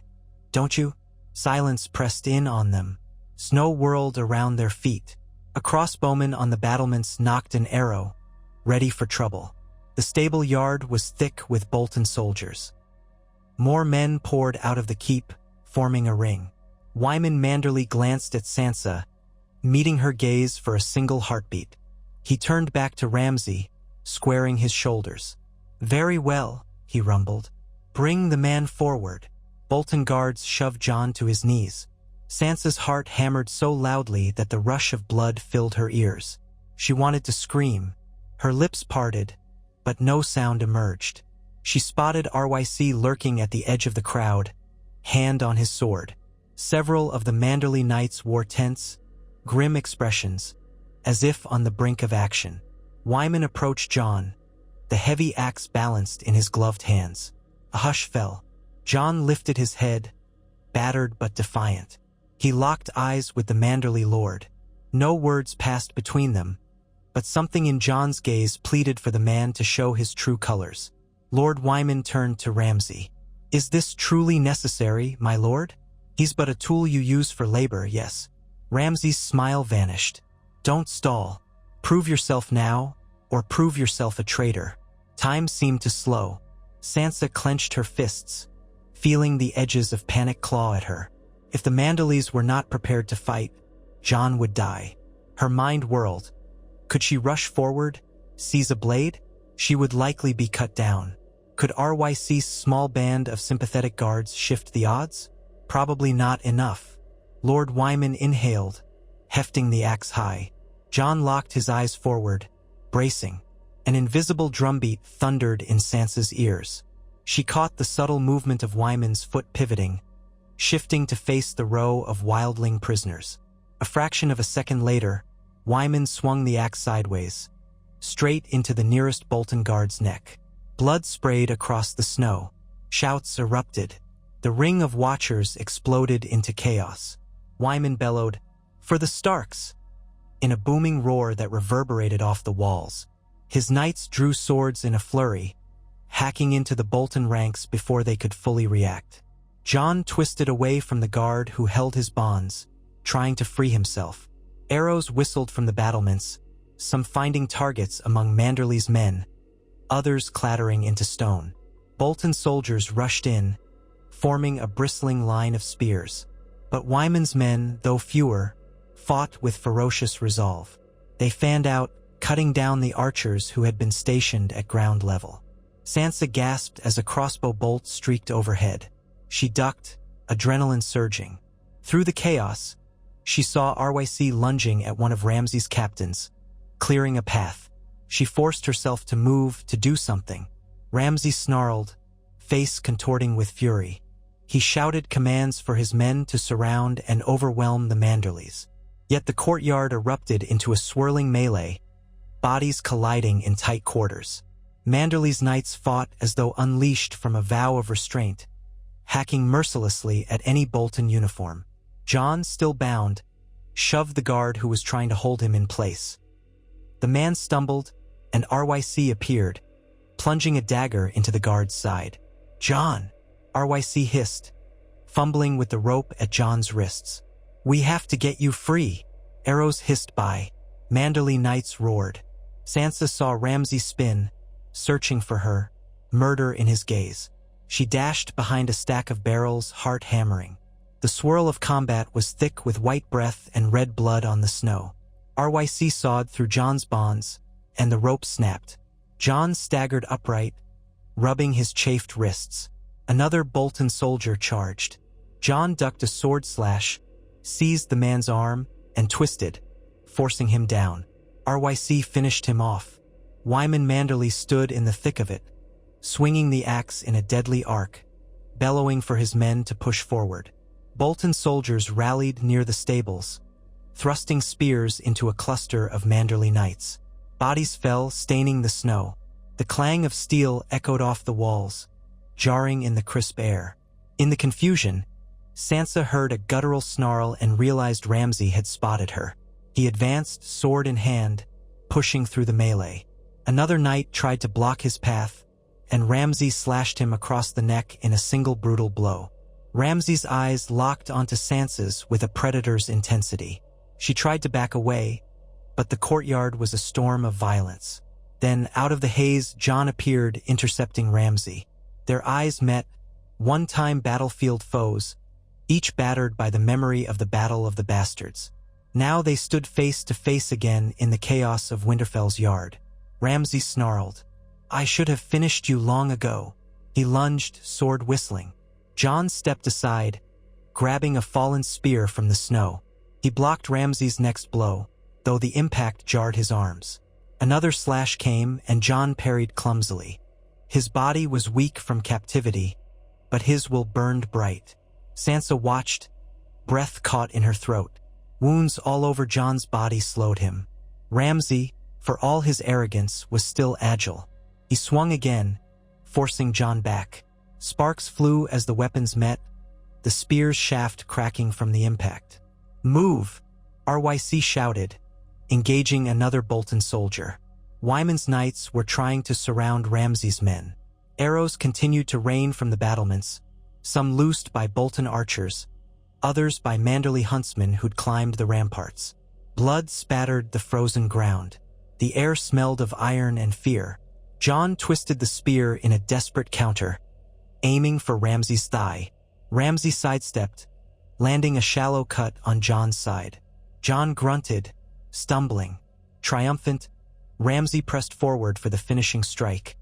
Don't you?" Silence pressed in on them. Snow whirled around their feet. A crossbowman on the battlements knocked an arrow, ready for trouble. The stable yard was thick with Bolton soldiers. More men poured out of the keep, forming a ring. Wyman manderly glanced at Sansa, meeting her gaze for a single heartbeat. He turned back to Ramsay, squaring his shoulders. "Very well," he rumbled. "Bring the man forward." Bolton guards shoved Jon to his knees. Sansa's heart hammered so loudly that the rush of blood filled her ears. She wanted to scream. Her lips parted, but no sound emerged. She spotted RYC lurking at the edge of the crowd, hand on his sword. Several of the Manderley knights wore tense, grim expressions, as if on the brink of action. Wyman approached Jon, the heavy axe balanced in his gloved hands. A hush fell. Jon lifted his head, battered but defiant. He locked eyes with the Manderley lord. No words passed between them, but something in Jon's gaze pleaded for the man to show his true colors. Lord Wyman turned to Ramsay. "Is this truly necessary, my lord? He's but a tool you use for labor, yes." Ramsay's smile vanished. "Don't stall. Prove yourself now, or prove yourself a traitor." Time seemed to slow. Sansa clenched her fists, feeling the edges of panic claw at her. If the Manderleys were not prepared to fight, Jon would die. Her mind whirled. Could she rush forward, seize a blade? She would likely be cut down. Could RYC's small band of sympathetic guards shift the odds? Probably not enough. Lord Wyman inhaled, hefting the axe high. Jon locked his eyes forward, bracing. An invisible drumbeat thundered in Sansa's ears. She caught the subtle movement of Wyman's foot pivoting, shifting to face the row of wildling prisoners. A fraction of a second later, Wyman swung the axe sideways, straight into the nearest Bolton guard's neck. Blood sprayed across the snow. Shouts erupted. The ring of watchers exploded into chaos. Wyman bellowed, "For the Starks!" in a booming roar that reverberated off the walls. His knights drew swords in a flurry, hacking into the Bolton ranks before they could fully react. Jon twisted away from the guard who held his bonds, trying to free himself. Arrows whistled from the battlements, some finding targets among Manderley's men, others clattering into stone. Bolton soldiers rushed in, forming a bristling line of spears. But Wyman's men, though fewer, fought with ferocious resolve. They fanned out, cutting down the archers who had been stationed at ground level. Sansa gasped as a crossbow bolt streaked overhead. She ducked, adrenaline surging. Through the chaos, she saw RYC lunging at one of Ramsay's captains, clearing a path. She forced herself to move, to do something. Ramsay snarled, face contorting with fury. He shouted commands for his men to surround and overwhelm the Manderleys. Yet the courtyard erupted into a swirling melee, bodies colliding in tight quarters. Manderley's knights fought as though unleashed from a vow of restraint, hacking mercilessly at any Bolton uniform. Jon, still bound, shoved the guard who was trying to hold him in place. The man stumbled, and RYC appeared, plunging a dagger into the guard's side. "Jon!" RYC hissed, fumbling with the rope at Jon's wrists. "We have to get you free." Arrows hissed by. Manderley knights roared. Sansa saw Ramsay spin, searching for her, murder in his gaze. She dashed behind a stack of barrels, heart hammering. The swirl of combat was thick with white breath and red blood on the snow. RYC sawed through Jon's bonds, and the rope snapped. Jon staggered upright, rubbing his chafed wrists. Another Bolton soldier charged. Jon ducked a sword slash, seized the man's arm, and twisted, forcing him down. RYC finished him off. Wyman Manderley stood in the thick of it, swinging the axe in a deadly arc, bellowing for his men to push forward. Bolton soldiers rallied near the stables, thrusting spears into a cluster of Manderley knights. Bodies fell, staining the snow. The clang of steel echoed off the walls, jarring in the crisp air. In the confusion, Sansa heard a guttural snarl and realized Ramsay had spotted her. He advanced, sword in hand, pushing through the melee. Another knight tried to block his path, and Ramsay slashed him across the neck in a single brutal blow. Ramsay's eyes locked onto Sansa's with a predator's intensity. She tried to back away, but the courtyard was a storm of violence. Then, out of the haze, Jon appeared, intercepting Ramsay. Their eyes met, one-time battlefield foes, each battered by the memory of the Battle of the Bastards. Now they stood face to face again in the chaos of Winterfell's yard. Ramsay snarled, "I should have finished you long ago." He lunged, sword whistling. Jon stepped aside, grabbing a fallen spear from the snow. He blocked Ramsay's next blow, though the impact jarred his arms. Another slash came, and Jon parried clumsily. His body was weak from captivity, but his will burned bright. Sansa watched, breath caught in her throat. Wounds all over Jon's body slowed him. Ramsay, for all his arrogance, was still agile. He swung again, forcing Jon back. Sparks flew as the weapons met, the spear's shaft cracking from the impact. "Move!" RYC shouted, engaging another Bolton soldier. Wyman's knights were trying to surround Ramsay's men. Arrows continued to rain from the battlements, some loosed by Bolton archers, others by Manderly huntsmen who'd climbed the ramparts. Blood spattered the frozen ground. The air smelled of iron and fear. Jon twisted the spear in a desperate counter, aiming for Ramsay's thigh. Ramsay sidestepped, landing a shallow cut on Jon's side. Jon grunted, stumbling. Triumphant, Ramsay pressed forward for the finishing strike,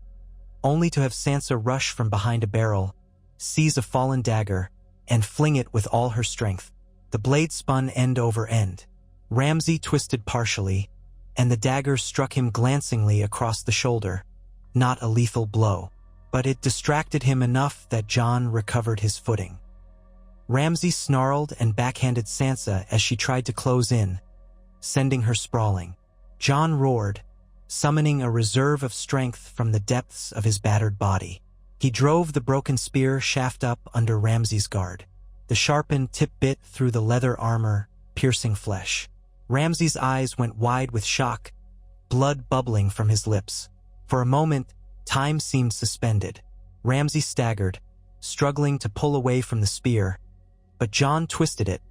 only to have Sansa rush from behind a barrel, seize a fallen dagger, and fling it with all her strength. The blade spun end over end. Ramsay twisted partially, and the dagger struck him glancingly across the shoulder. Not a lethal blow, but it distracted him enough that Jon recovered his footing. Ramsay snarled and backhanded Sansa as she tried to close in, sending her sprawling. Jon roared, summoning a reserve of strength from the depths of his battered body. He drove the broken spear shaft up under Ramsay's guard. The sharpened tip bit through the leather armor, piercing flesh. Ramsay's eyes went wide with shock, blood bubbling from his lips. For a moment, time seemed suspended. Ramsay staggered, struggling to pull away from the spear, but Jon twisted it,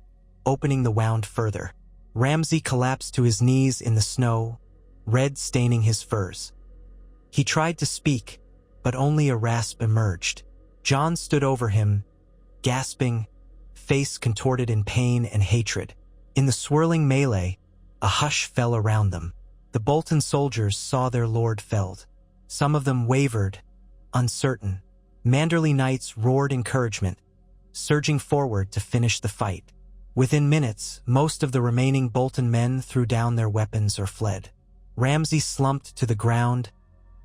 opening the wound further. Ramsay collapsed to his knees in the snow, red staining his furs. He tried to speak, but only a rasp emerged. Jon stood over him, gasping, face contorted in pain and hatred. In the swirling melee, a hush fell around them. The Bolton soldiers saw their lord felled. Some of them wavered, uncertain. Manderly knights roared encouragement, surging forward to finish the fight. Within minutes, most of the remaining Bolton men threw down their weapons or fled. Ramsay slumped to the ground,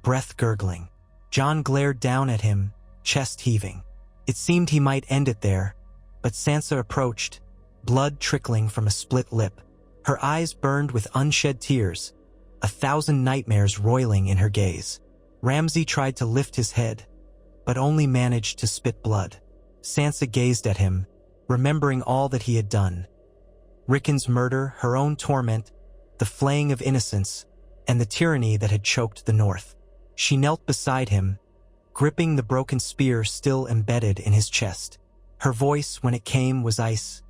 breath gurgling. Jon glared down at him, chest heaving. It seemed he might end it there, but Sansa approached, blood trickling from a split lip. Her eyes burned with unshed tears, 1,000 nightmares roiling in her gaze. Ramsay tried to lift his head, but only managed to spit blood. Sansa gazed at him, remembering all that he had done. Rickon's murder, her own torment, the flaying of innocents, and the tyranny that had choked the North. She knelt beside him, gripping the broken spear still embedded in his chest. Her voice, when it came, was ice.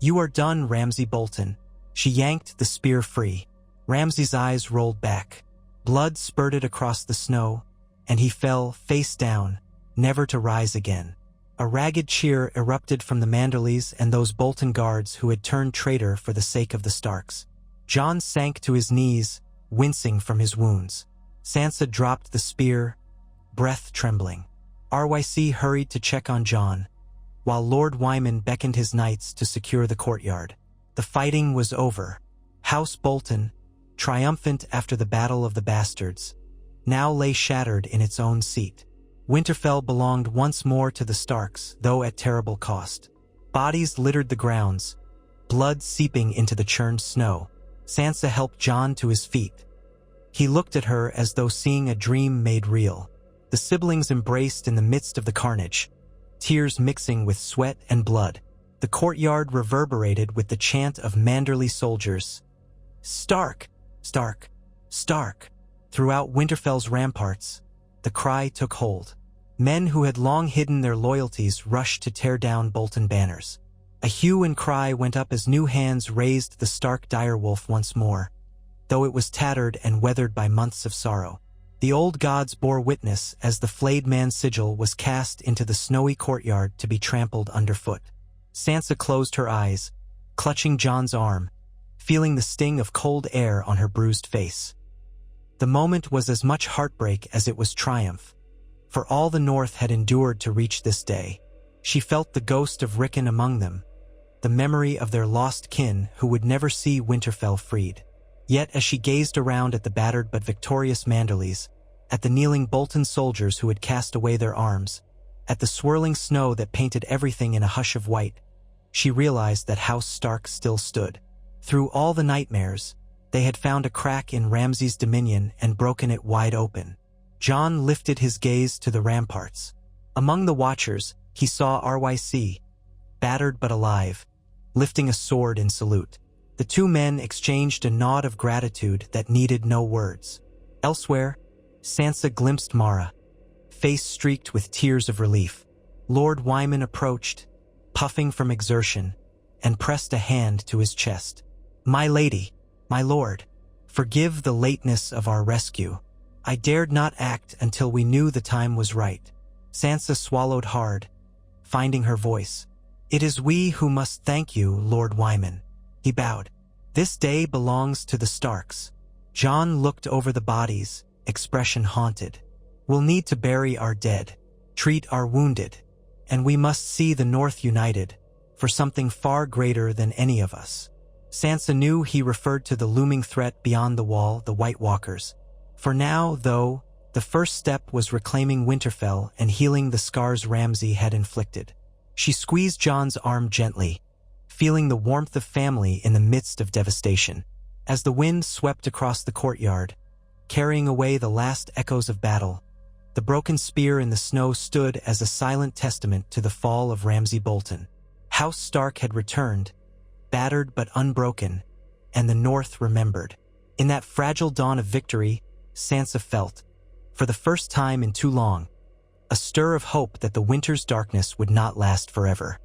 "You are done, Ramsay Bolton." She yanked the spear free. Ramsay's eyes rolled back. Blood spurted across the snow, and he fell face down, never to rise again. A ragged cheer erupted from the Manderleys and those Bolton guards who had turned traitor for the sake of the Starks. Jon sank to his knees, wincing from his wounds. Sansa dropped the spear, breath trembling. RYC hurried to check on Jon, while Lord Wyman beckoned his knights to secure the courtyard. The fighting was over. House Bolton, triumphant after the Battle of the Bastards, now lay shattered in its own seat. Winterfell belonged once more to the Starks, though at terrible cost. Bodies littered the grounds, blood seeping into the churned snow. Sansa helped Jon to his feet. He looked at her as though seeing a dream made real. The siblings embraced in the midst of the carnage, tears mixing with sweat and blood. The courtyard reverberated with the chant of Manderly soldiers, "Stark! Stark! Stark!" Throughout Winterfell's ramparts, the cry took hold. Men who had long hidden their loyalties rushed to tear down Bolton banners. A hue and cry went up as new hands raised the Stark direwolf once more, though it was tattered and weathered by months of sorrow. The old gods bore witness as the flayed man's sigil was cast into the snowy courtyard to be trampled underfoot. Sansa closed her eyes, clutching Jon's arm, feeling the sting of cold air on her bruised face. The moment was as much heartbreak as it was triumph. For all the North had endured to reach this day, she felt the ghost of Rickon among them, the memory of their lost kin who would never see Winterfell freed. Yet as she gazed around at the battered but victorious Manderleys, at the kneeling Bolton soldiers who had cast away their arms, at the swirling snow that painted everything in a hush of white, she realized that House Stark still stood. Through all the nightmares, they had found a crack in Ramsay's dominion and broken it wide open. Jon lifted his gaze to the ramparts. Among the watchers, he saw RYC, battered but alive, lifting a sword in salute. The two men exchanged a nod of gratitude that needed no words. Elsewhere, Sansa glimpsed Mara, face streaked with tears of relief. Lord Wyman approached, puffing from exertion, and pressed a hand to his chest. "My lady, my lord, forgive the lateness of our rescue. I dared not act until we knew the time was right." Sansa swallowed hard, finding her voice. "It is we who must thank you, Lord Wyman." He bowed. "This day belongs to the Starks." Jon looked over the bodies, expression haunted. "We'll need to bury our dead, treat our wounded, and we must see the North united for something far greater than any of us." Sansa knew he referred to the looming threat beyond the wall, the White Walkers. For now, though, the first step was reclaiming Winterfell and healing the scars Ramsay had inflicted. She squeezed Jon's arm gently, feeling the warmth of family in the midst of devastation. As the wind swept across the courtyard, carrying away the last echoes of battle, the broken spear in the snow stood as a silent testament to the fall of Ramsay Bolton. House Stark had returned, battered but unbroken, and the North remembered. In that fragile dawn of victory, Sansa felt, for the first time in too long, a stir of hope that the winter's darkness would not last forever.